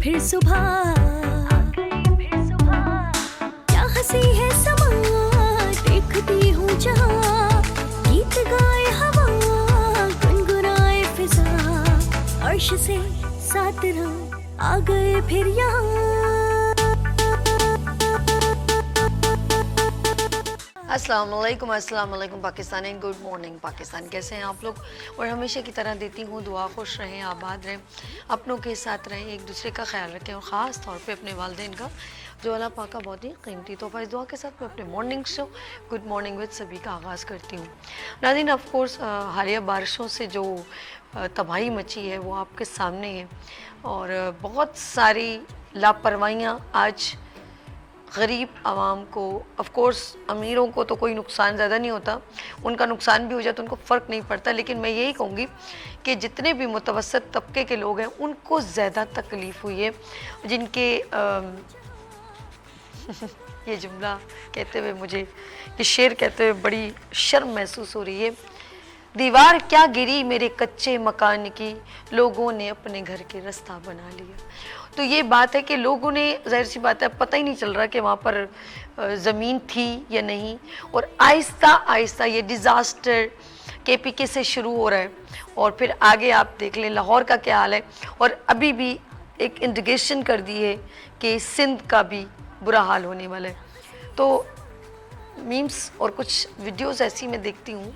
फिर सुबह, क्या हंसी है समा, देखती हूँ जहाँ, गीत गाए हवा, गुनगुनाए फिजा, अर्श से 7 रंग आ गए फिर यहाँ। अस्सलाम वालेकुम Pakistan and good morning Pakistan. कैसे हैं आप लोग? और हमेशा की तरह देती हूँ दुआ, खुश रहें, आबाद रहें, अपनों के साथ रहें, एक दूसरे का ख्याल रखें और ख़ास तौर पे अपने वालिदैन का, जो अल्लाह पाक का बहुत ही कीमती तोहफ़ा। इस दुआ के साथ मैं अपने morning show good morning with सभी का आगाज़ करती हूँ। नाज़रीन, ऑफ कोर्स हालिया बारिशों से जो तबाही मची है वो आपके सामने है और बहुत सारी लापरवाहियाँ आज गरीब आवाम को, ऑफ कोर्स अमीरों को तो कोई नुकसान ज़्यादा नहीं होता, उनका नुकसान भी हो जाए तो उनको फ़र्क नहीं पड़ता, लेकिन मैं यही कहूँगी कि जितने भी मुतवसत तबके के लोग हैं उनको ज़्यादा तकलीफ़ हुई है, जिनके ये जुमला कहते हुए मुझे, ये शेर कहते हुए बड़ी शर्म महसूस हो रही है। दीवार क्या गिरी मेरे कच्चे मकान की, लोगों ने अपने घर के रास्ता बना लिया। तो ये बात है कि लोगों ने, ज़ाहिर सी बात है, पता ही नहीं चल रहा कि वहाँ पर ज़मीन थी या नहीं, और आहिस्ता आहिस्ता ये डिज़ास्टर KPK से शुरू हो रहा है और फिर आगे आप देख लें लाहौर का क्या हाल है, और अभी भी एक इंडिकेशन कर दी है कि सिंध का भी बुरा हाल होने वाला है। तो मीम्स और कुछ वीडियोस ऐसी मैं देखती हूँ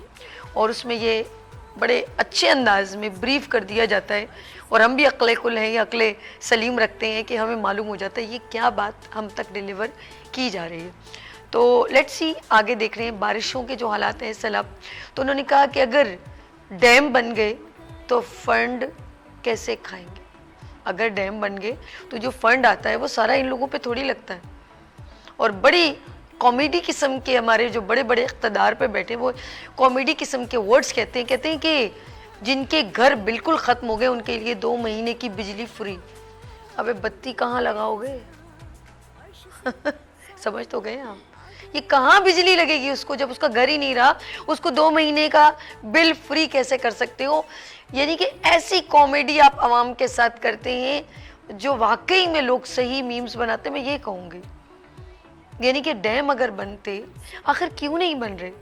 और उसमें ये बड़े अच्छे अंदाज में ब्रीफ कर दिया जाता है, और हम भी अक्ले कुल हैं या अक्ले सलीम रखते हैं कि हमें मालूम हो जाता है ये क्या बात हम तक डिलीवर की जा रही है। तो लेट्स सी, आगे देख रहे हैं बारिशों के जो हालात हैं सैलाब। तो उन्होंने कहा कि अगर डैम बन गए तो फंड कैसे खाएंगे। अगर डैम बन गए तो जो फंड आता है वो सारा इन लोगों पे थोड़ी लगता है। और बड़ी कॉमेडी किस्म के हमारे जो बड़े बड़े इक़्तिदार पे बैठे वो कॉमेडी किस्म के वर्ड्स कहते हैं कि जिनके घर बिल्कुल ख़त्म हो गए उनके लिए 2 महीने की बिजली फ्री। अबे बत्ती कहाँ लगाओगे? समझ तो गए आप? ये कहाँ बिजली लगेगी उसको जब उसका घर ही नहीं रहा, उसको 2 महीने का बिल फ्री कैसे कर सकते हो? यानी कि ऐसी कॉमेडी आप आवाम के साथ करते हैं जो वाकई में लोग सही मीम्स बनाते, मैं ये कहूँगी। यानी कि डैम अगर बनते, आखिर क्यों नहीं बन रहे?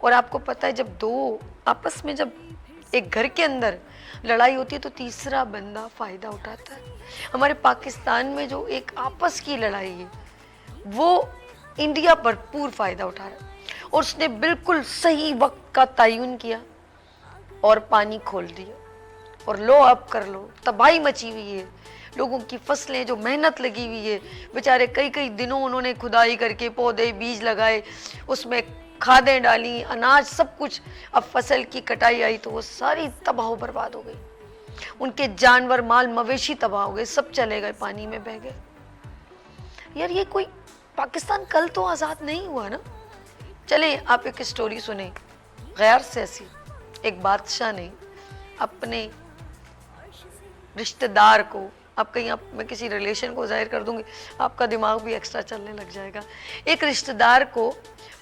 और आपको पता है जब दो आपस में, जब एक घर के अंदर लड़ाई होती है तो तीसरा बंदा फ़ायदा उठाता है। हमारे पाकिस्तान में जो एक आपस की लड़ाई है वो इंडिया भरपूर फ़ायदा उठा रहा है, और उसने बिल्कुल सही वक्त का तयन किया और पानी खोल दिया और लो अब कर लो। तबाही मची हुई है, लोगों की फसलें जो मेहनत लगी हुई है, बेचारे कई कई दिनों उन्होंने खुदाई करके पौधे बीज लगाए, उसमें खादें डाली, अनाज सब कुछ, अब फसल की कटाई आई तो वो सारी तबाह बर्बाद हो गई। उनके जानवर माल मवेशी तबाह हो गए, सब चले गए, पानी में बह गए। यार ये कोई पाकिस्तान कल तो आज़ाद नहीं हुआ ना। चले आप एक स्टोरी सुने, गैर से ऐसी एक बादशाह ने अपने रिश्तेदार को, आप कहीं, आप मैं किसी रिलेशन को जाहिर कर दूंगी, आपका दिमाग भी एक्स्ट्रा चलने लग जाएगा। एक रिश्तेदार को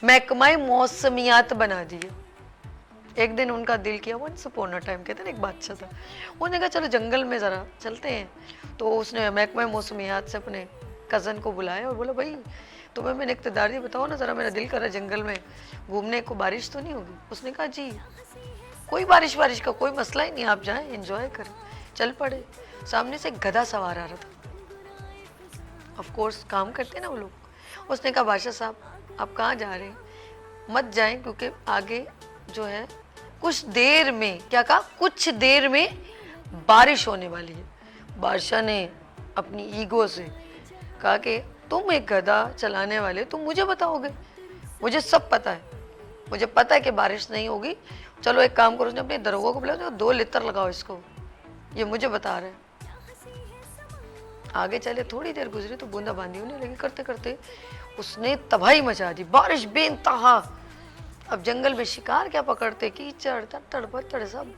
महकमा मौसमियात बना दिए। एक दिन उनका दिल किया, वंस अपॉन अ टाइम, कहते हैं एक बादशाह था, उन्होंने कहा चलो जंगल में ज़रा चलते हैं। तो उसने महकमा मौसमियात से अपने कज़न को बुलाया और बोला भाई तुम्हें मैंने इक़्तिदार दी, बताओ ना ज़रा, मेरा दिल कर रहा है जंगल में घूमने को, बारिश तो नहीं होगी? उसने कहा जी कोई बारिश का कोई मसला ही नहीं, आप जाएँ एंजॉय करें। चल पड़े। सामने से एक गधा सवार आ रहा था। ऑफ कोर्स काम करते ना वो लोग। उसने कहा बादशाह साहब आप कहाँ जा रहे हैं? मत जाएं क्योंकि आगे जो है कुछ देर में, क्या कहा, कुछ देर में बारिश होने वाली है। बादशाह ने अपनी ईगो से कहा कि तुम एक गधा चलाने वाले, तुम मुझे बताओगे? मुझे सब पता है, मुझे पता है कि बारिश नहीं होगी। चलो एक काम करो, उसने अपने दरोगा को बुलाया, 2 लितर लगाओ इसको, ये मुझे बता रहे हैं। आगे चले, थोड़ी देर गुजरी तो बूंदाबांदी होने लगी। करते करते उसने तबाही मचा दी, बारिश बेइंतहा। अब जंगल में शिकार क्या पकड़ते, कीचड़ तड़ पत्थर सब।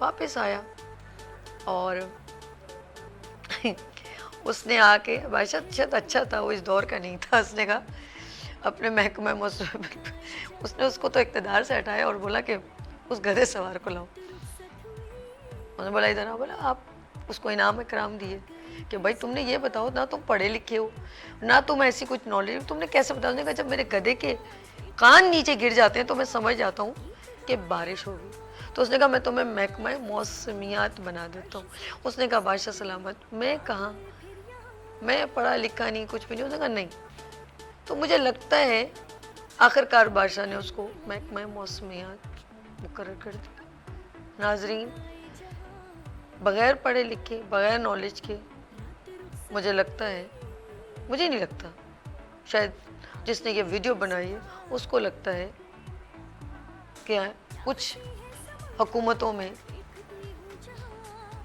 वापस आया और उसने आके, बादशाह शायद अच्छा था, वो इस दौर का नहीं था, उसने कहा अपने महकमा मौसम, उसने उसको तो इक़्तिदार से हटाया और बोला कि उस गधे सवार को लाओ। उसने बोला इधर आओ। बोला आप, उसको इनाम इकराम दिए। कि भाई तुमने ये बताओ ना, तुम पढ़े लिखे हो ना, तुम ऐसी कुछ नॉलेज, तुमने कैसे बताया? उसने कहा जब मेरे गधे के कान नीचे गिर जाते हैं तो मैं समझ जाता हूँ कि बारिश होगी। तो उसने कहा मैं तुम्हें महकमा मौसमियात बना देता हूँ। उसने कहा बादशाह सलामत, मैं कहाँ, मैं पढ़ा लिखा नहीं, कुछ भी नहीं। उसने कहा नहीं। तो मुझे लगता है आखिरकार बादशाह ने उसको महकमा मौसमियात मुकर्रर कर दिया। नाजरीन, बगैर पढ़े लिखे, बगैर नॉलेज के, मुझे लगता है, मुझे नहीं लगता, शायद जिसने ये वीडियो बनाई है उसको लगता है कि कुछ हुकूमतों में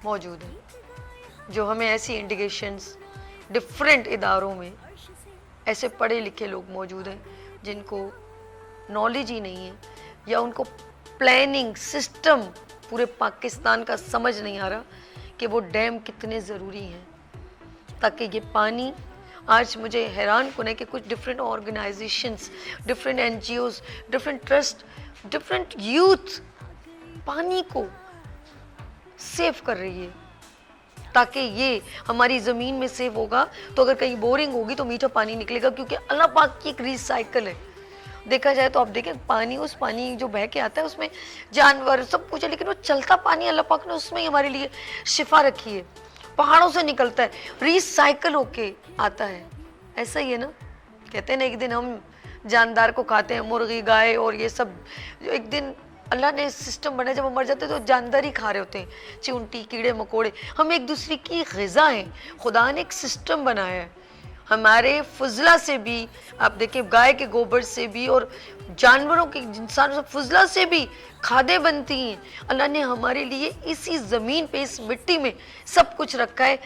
मौजूद है जो हमें ऐसी इंडिकेशंस, डिफरेंट इदारों में ऐसे पढ़े लिखे लोग मौजूद हैं जिनको नॉलेज ही नहीं है, या उनको प्लानिंग सिस्टम पूरे पाकिस्तान का समझ नहीं आ रहा कि वो डैम कितने ज़रूरी हैं ताकि ये पानी। आज मुझे हैरान कुन है कि कुछ different organisations, different NGOs, different trust, different youth पानी को सेव कर रही है ताकि ये हमारी ज़मीन में सेव होगा तो अगर कहीं बोरिंग होगी तो मीठा पानी निकलेगा, क्योंकि अल्लाह पाक की एक रिसाइकल है। देखा जाए तो आप देखें पानी, उस पानी जो बह के आता है उसमें जानवर सब कुछ है, लेकिन वो चलता पानी अल्लाह पाक ने उसमें ही हमारे लिए शिफा रखी है। पहाड़ों से निकलता है, रिसाइकल होके आता है। ऐसा ही है ना, कहते हैं ना एक दिन हम जानदार को खाते हैं, मुर्गी, गाय और ये सब, एक दिन अल्लाह ने सिस्टम बनाया जब हम मर जाते हैं तो जानदार ही खा रहे होते हैं, चींटी, कीड़े मकोड़े, हम एक दूसरे की ग़िज़ा हैं। खुदा ने एक सिस्टम बनाया है, हमारे फजला से भी, आप देखिए गाय के गोबर से भी और जानवरों के, इंसानों से, फजला से भी खादें बनती हैं। अल्लाह ने हमारे लिए इसी ज़मीन पे, इस मिट्टी में सब कुछ रखा है।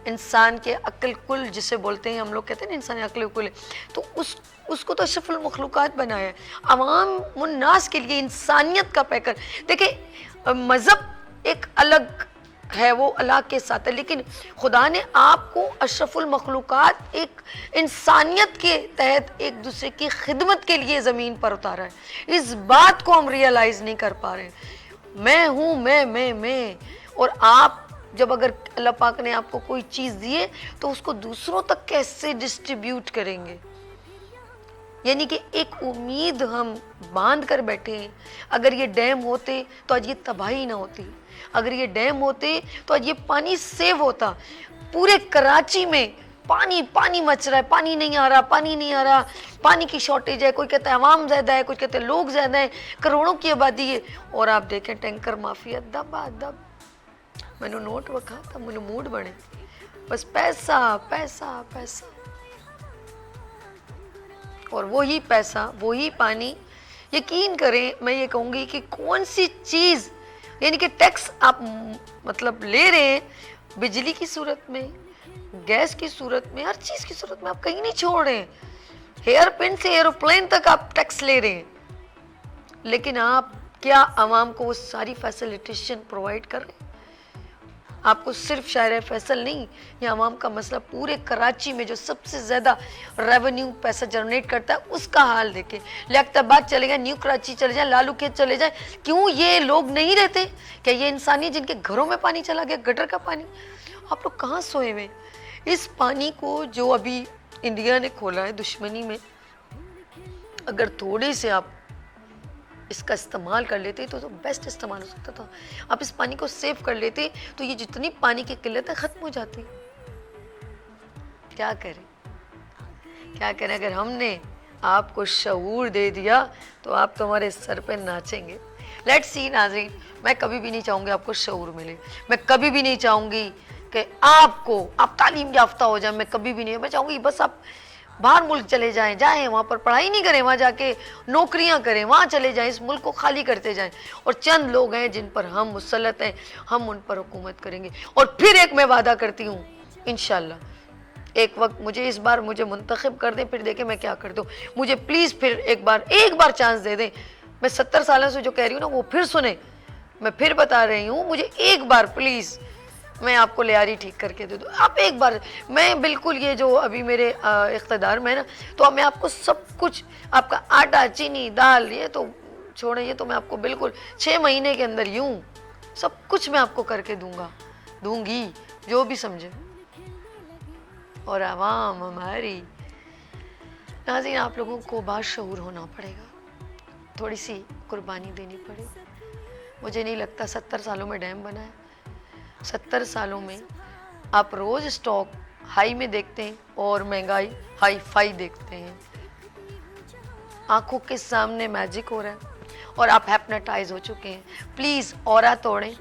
इंसान के अक्ल कुल जिसे बोलते हैं, हम लोग कहते हैं ना इंसान अक्ल कुल है, तो उसको तो अशरफुल मखलूक़ात बनाया है, अवाम मुन्नास के लिए, इंसानियत का पैकर। देखिए मज़हब एक अलग है, वो अल्लाह के साथ है, लेकिन खुदा ने आपको अशरफुल मखलूक़ात एक इंसानियत के तहत एक दूसरे की खिदमत के लिए ज़मीन पर उतारा है। इस बात को हम रियलाइज़ नहीं कर पा रहे। मैं हूँ, मैं और आप, जब अगर अल्लाह पाक ने आपको कोई चीज़ दी है तो उसको दूसरों तक कैसे डिस्ट्रीब्यूट करेंगे, यानी कि एक उम्मीद हम बांध कर बैठे हैं। अगर ये डैम होते तो आज ये तबाही ना होती, अगर ये डैम होते तो आज ये पानी सेव होता। पूरे कराची में पानी पानी मच रहा है, पानी नहीं आ रहा, पानी नहीं आ रहा, पानी की शॉर्टेज है, कोई कहता है अवाम ज़्यादा है, कुछ कहते हैं लोग ज़्यादा है, करोड़ों की आबादी है। और आप देखें टैंकर माफिया दब मैंने नोट रखा था, मैंने मूड बने, बस पैसा पैसा पैसा, और वही पैसा वही पानी। यकीन करें, मैं ये कहूँगी कि कौन सी चीज़, यानी कि टैक्स आप मतलब ले रहे हैं, बिजली की सूरत में, गैस की सूरत में, हर चीज़ की सूरत में आप कहीं नहीं छोड़ रहे हैं। हेयर पिन से एरोप्लेन तक आप टैक्स ले रहे हैं, लेकिन आप क्या आवाम को वो सारी फैसिलिटेशन प्रोवाइड कर रहे हैं? आपको सिर्फ शायर फैसल नहीं, ये आवाम का मसला, पूरे कराची में जो सबसे ज़्यादा रेवेन्यू पैसा जनरेट करता है उसका हाल देखें। लियाकताबाद चले जाए, न्यू कराची चले जाए, लालू खेत चले जाए, क्यों ये लोग नहीं रहते? क्या ये इंसान है जिनके घरों में पानी चला गया, गटर का पानी? आप लोग कहाँ सोए हुए? इस पानी को जो अभी इंडिया ने खोला है दुश्मनी में, अगर थोड़े से आप इसका इस्तेमाल कर लेते तो बेस्ट इस्तेमाल हो सकता था। आप इस पानी को सेव कर लेते तो ये जितनी पानी की किल्लत है ख़त्म हो जाती। क्या करें, क्या करें? अगर हमने आपको शऊर दे दिया तो आप तुम्हारे सर पे नाचेंगे। लेट्स सी नाज़रीन, मैं कभी भी नहीं चाहूँगी आपको शऊर मिले, मैं कभी भी नहीं चाहूँगी कि आप तालीम याफ्ता हो जाए, मैं कभी भी नहीं। मैं चाहूँगी बस आप बाहर मुल्क चले जाएं, वहाँ पर पढ़ाई नहीं करें, वहाँ जाके नौकरियाँ करें, वहाँ चले जाएं, इस मुल्क को खाली करते जाएं, और चंद लोग हैं जिन पर हम मुसल्लत हैं, हम उन पर हुकूमत करेंगे। और फिर एक मैं वादा करती हूँ, इंशाल्लाह एक वक्त मुझे, इस बार मुझे मुंतखब कर दें, फिर देखें मैं क्या कर दूँ। मुझे प्लीज़ फिर एक बार चांस दे दें। मैं 70 सालों से जो कह रही हूँ ना वो फिर सुने, मैं फिर बता रही हूँ, मुझे एक बार प्लीज़, मैं आपको लियारी ठीक करके दे दूँ। आप एक बार, मैं बिल्कुल ये जो अभी मेरे इख्तिदार में है ना, तो अब मैं आपको सब कुछ, आपका आटा, चीनी, दाल, ये तो छोड़ें, ये तो मैं आपको बिल्कुल 6 महीने के अंदर यूँ सब कुछ मैं आपको करके दूंगी। जो भी समझे, और आवाम हमारी। नाज़रीन, आप लोगों को बाशऊर होना पड़ेगा, थोड़ी सी कुर्बानी देनी पड़ेगी। मुझे नहीं लगता 70 सालों में डैम बना है। 70 सालों में आप रोज़ स्टॉक हाई में देखते हैं और महंगाई हाई फाई देखते हैं। आंखों के सामने मैजिक हो रहा है और आप हैप्नोटाइज हो चुके हैं। प्लीज़ ऑरा तोड़ें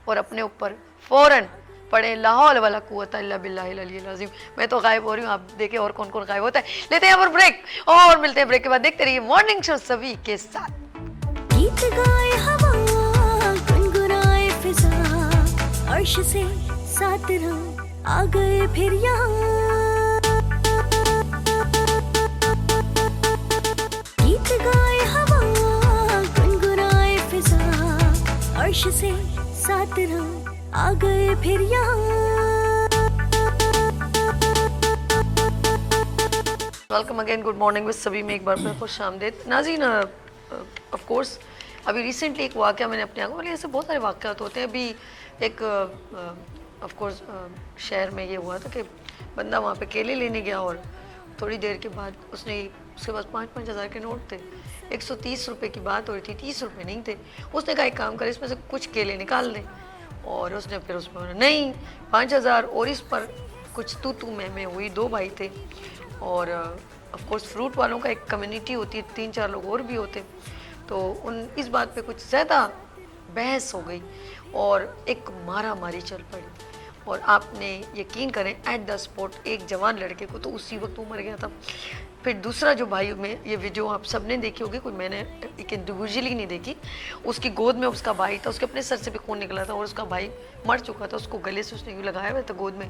और अपने ऊपर फ़ौरन पढ़ें ला हौल वला कुव्वता इल्ला बिल्लाहिल अलिय्यिल अज़ीम। मैं तो गायब हो रही हूँ, आप देखें और कौन कौन गायब होता है। लेते हैं यहाँ पर ब्रेक और मिलते हैं ब्रेक के बाद। देखते रहिए मॉर्निंग शो सभी के साथ। गीत गाए हवा, गुनगुनाए फिजा, अर्श से सात रंग आ गए फिर यहाँ। गीत गाए हवा, गुनगुनाए फिजा, अर्श से सात रंग आ गए फिर यहाँ। Welcome again, good morning with सभी में एक बार फिर खुश आमदीद। नाज़रीन, ऑफ कोर्स अभी रिसेंटली एक वाक़या मैंने अपने आंखों में, ऐसे बहुत सारे वाक़यात होते हैं। अभी एक ऑफ कोर्स शहर में ये हुआ था कि बंदा वहाँ पे केले लेने गया और थोड़ी देर के बाद उसके पास 5-5 हज़ार के नोट थे। 130 रुपये की बात हो रही थी, 30 रुपये नहीं थे। उसने कहा एक काम कर, इसमें से कुछ केले निकाल दें, और उसने फिर उसमें नहीं 5,000, और इस पर कुछ तू मैं हुई। 2 भाई थे और ऑफ कोर्स फ्रूट वालों का एक कम्युनिटी होती है, 3-4 लोग और भी होते। तो इस बात पे कुछ ज़्यादा बहस हो गई और एक मारा मारी चल पड़ी, और आपने यकीन करें एट द स्पॉट एक जवान लड़के को तो उसी वक्त वो मर गया था। फिर दूसरा जो भाई में ये वीडियो आप सबने देखी होगी, कोई मैंने एक इंडिविजुअली नहीं देखी, उसकी गोद में उसका भाई था, उसके अपने सर से भी खून निकला था और उसका भाई मर चुका था। उसको गले से उसने यूँ लगाया हुआ था गोद में,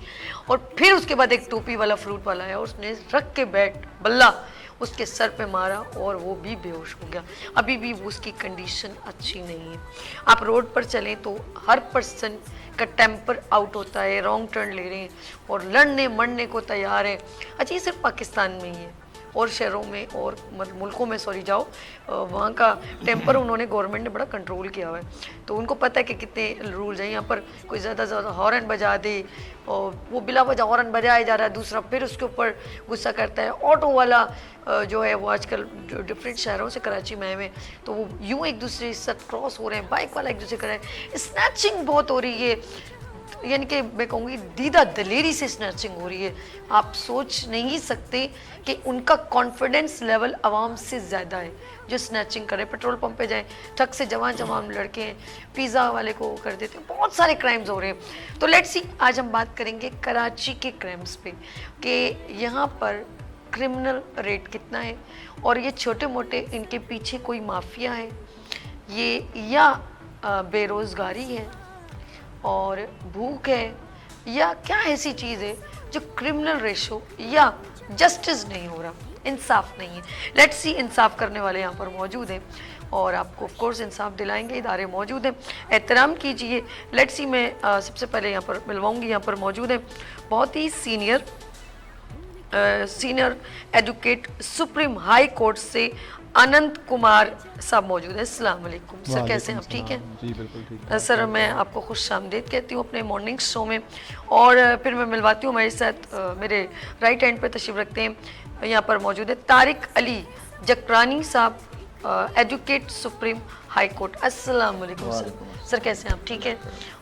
और फिर उसके बाद एक टोपी वाला फ्रूट वाला आया और उसने रख के बैट बल्ला उसके सर पे मारा और वो भी बेहोश हो गया। अभी भी उसकी कंडीशन अच्छी नहीं है। आप रोड पर चलें तो हर पर्सन का टेम्पर आउट होता है, रॉन्ग टर्न ले रहे हैं और लड़ने मरने को तैयार हैं। अच्छा, ये सिर्फ पाकिस्तान में ही है, और शहरों में और मुल्कों में जाओ, वहाँ का टेम्पर उन्होंने गवर्नमेंट ने बड़ा कंट्रोल किया हुआ है। तो उनको पता है कि कितने रूल्स हैं। यहाँ पर कोई ज़्यादा हॉर्न बजा दे और वो बिला वजह हॉर्न बजाया जा रहा है, दूसरा फिर उसके ऊपर गुस्सा करता है। ऑटो वाला जो है वो आजकल जो डिफरेंट शहरों से कराची में आए हुए, तो वो यूँ एक दूसरे से क्रॉस हो रहे हैं, बाइक वाला एक दूसरे कर रहा है, स्नैचिंग बहुत हो रही है, यानी कि मैं कहूँगी दीदा दलेरी से स्नैचिंग हो रही है। आप सोच नहीं सकते कि उनका कॉन्फिडेंस लेवल आवाम से ज़्यादा है जो स्नैचिंग करे। पेट्रोल पंप पे जाएं, ट्रक से जवान लड़के हैं, पिज़्ज़ा वाले को कर देते हैं, बहुत सारे क्राइम्स हो रहे हैं। तो लेट्स सी, आज हम बात करेंगे कराची के क्राइम्स पे कि यहाँ पर क्रिमिनल रेट कितना है और ये छोटे मोटे इनके पीछे कोई माफिया है ये, या बेरोज़गारी है और भूख है, या क्या ऐसी चीज़ है जो क्रिमिनल रेशो या जस्टिस नहीं हो रहा, इंसाफ नहीं है। लेट्स सी, इंसाफ करने वाले यहाँ पर मौजूद हैं और आपको ऑफ कोर्स इंसाफ दिलाएंगे। इदारे मौजूद हैं, एहतराम कीजिए। लेट्स सी, मैं सबसे पहले यहाँ पर मिलवाऊंगी, यहाँ पर मौजूद हैं बहुत ही senior advocate Supreme High court से अनंत कुमार साहब मौजूद है। अस्सलाम वालेकुम सर, कैसे हैं आप? ठीक हैं जी, बिल्कुल ठीक है सर। मैं आपको खुश आमदीद कहती हूँ अपने मॉर्निंग शो में, और फिर मैं मिलवाती हूँ, मेरे साथ मेरे राइट हैंड पर तशरीफ रखते हैं, यहाँ पर मौजूद है तारिक अली जकरानी साहब, एडवोकेट सुप्रीम हाई कोर्ट। अस्सलाम वालेकुम सर। सर कैसे हैं आप? ठीक है,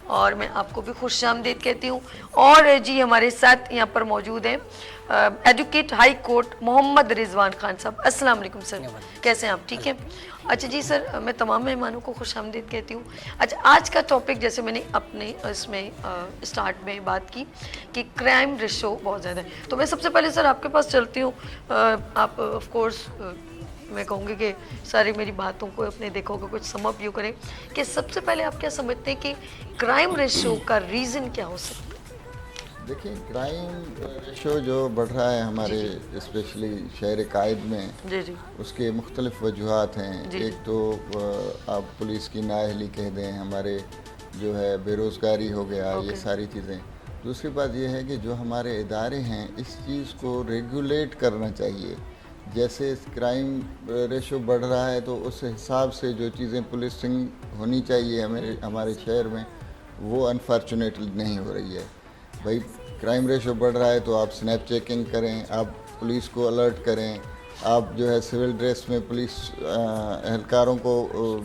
और मैं आपको भी खुश आमदीद कहती हूँ। और जी हमारे साथ यहाँ पर मौजूद हैं advocate high court Mohammad Rizwan Khan साहब। अस्सलाम वालेकुम सर, कैसे हैं आप? ठीक है। अच्छा जी सर, मैं तमाम मेहमानों को खुश आमदीद कहती हूँ। अच्छा, आज का टॉपिक जैसे मैंने अपने इसमें स्टार्ट में बात की कि क्राइम रेशो बहुत ज़्यादा है, तो मैं सबसे पहले सर आपके पास चलती हूँ। आप ऑफ कोर्स मैं कहूँगी कि सारी मेरी बातों को अपने देखोगे कुछ समअप यू करें कि सबसे पहले आप क्या समझते हैं कि क्राइम रेशो का रीज़न क्या हो सकता है? देखिए, क्राइम रेशो जो बढ़ रहा है हमारे स्पेशली शहर कायद में, जी उसके मुख्तलिफ वजूहात हैं। एक तो आप पुलिस की नाअहली कह दें, हमारे जो है बेरोज़गारी हो गया, ये सारी चीज़ें। दूसरी बात यह है कि जो हमारे इदारे हैं इस चीज़ को रेगुलेट करना चाहिए। जैसे क्राइम रेशो बढ़ रहा है तो उस हिसाब से जो चीज़ें पुलिसिंग होनी चाहिए हमारे शहर में, वो अनफॉर्चुनेटली नहीं हो रही है। भाई क्राइम रेशो बढ़ रहा है तो आप स्नैप चेकिंग करें, आप पुलिस को अलर्ट करें, आप जो है सिविल ड्रेस में पुलिस एहलकारों को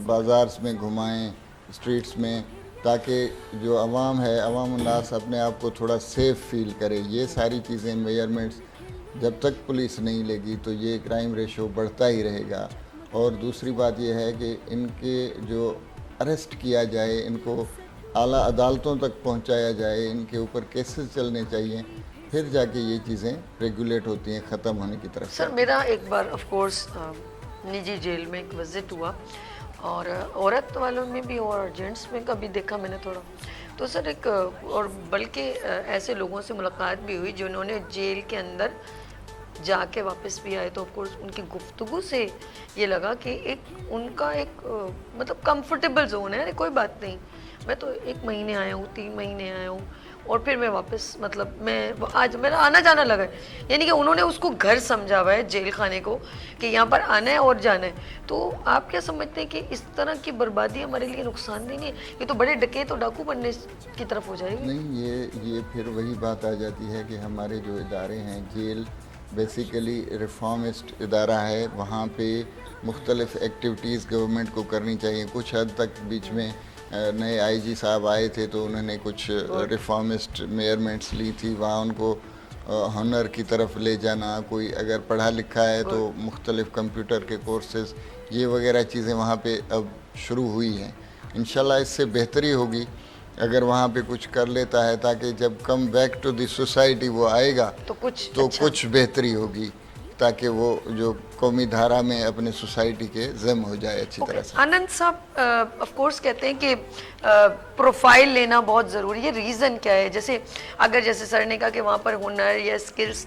बाज़ार में घुमाएं, स्ट्रीट्स में, ताकि जो अवाम है, अवाम उन्नास अपने आप को थोड़ा सेफ फील करे। ये सारी चीज़ें, मेजरमेंट्स जब तक पुलिस नहीं लेगी तो ये क्राइम रेशो बढ़ता ही रहेगा। और दूसरी बात यह है कि इनके जो अरेस्ट किया जाए, इनको आला अदालतों तक पहुंचाया जाए, इनके ऊपर केसेस चलने चाहिए, फिर जाके ये चीज़ें रेगुलेट होती हैं, ख़त्म होने की तरफ। सर मेरा एक बार ऑफ कोर्स निजी जेल में एक विजिट हुआ, और औरत वालों में भी और जेंट्स में कभी देखा मैंने थोड़ा। तो सर एक और बल्कि ऐसे लोगों से मुलाकात भी हुई जिन्होंने जेल के अंदर जाके वापस भी आए, तो ऑफ कोर्स उनकी गुफ्तगू से ये लगा कि एक उनका एक मतलब कंफर्टेबल जोन है, कोई बात नहीं, मैं तो 1 महीने आया हूँ, 3 महीने आया हूँ और फिर मैं वापस, मतलब मैं आज मेरा आना जाना लगा है। यानी कि उन्होंने उसको घर समझा हुआ है, जेल खाने को, कि यहाँ पर आना है और जाना है। तो आप क्या समझते हैं कि इस तरह की बर्बादी हमारे लिए नुकसानदेह नहीं है? ये तो बड़े डकैत और डाकू बनने की तरफ हो जाएगी। नहीं, ये फिर वही बात आ जाती है कि हमारे जो इदारे हैं, जेल बेसिकली रिफॉर्मिस्ट इदारा है, वहाँ पे मुख्तलिफ एक्टिविटीज़ गवर्नमेंट को करनी चाहिए। कुछ हद तक बीच में नए आईजी साहब आए थे तो उन्होंने कुछ रिफॉर्मिस्ट मेजरमेंट्स ली थी, वहाँ उनको हनर की तरफ ले जाना, कोई अगर पढ़ा लिखा है तो मुख्तलिफ कंप्यूटर के कोर्सेज, ये वगैरह चीज़ें वहाँ पे अब शुरू हुई हैं। इंशाल्लाह इससे बेहतरी होगी अगर वहाँ पे कुछ कर लेता है, ताकि जब come back to the society वो आएगा तो कुछ बेहतरी होगी, ताकि वो जो कौमी धारा में अपने सोसाइटी के ज़िम हो जाए अच्छी तरह से। आनंद साहब ऑफ कोर्स कहते हैं कि प्रोफाइल लेना बहुत ज़रूरी है। रीज़न क्या है? जैसे अगर जैसे सर ने कहा कि वहाँ पर हुनर या स्किल्स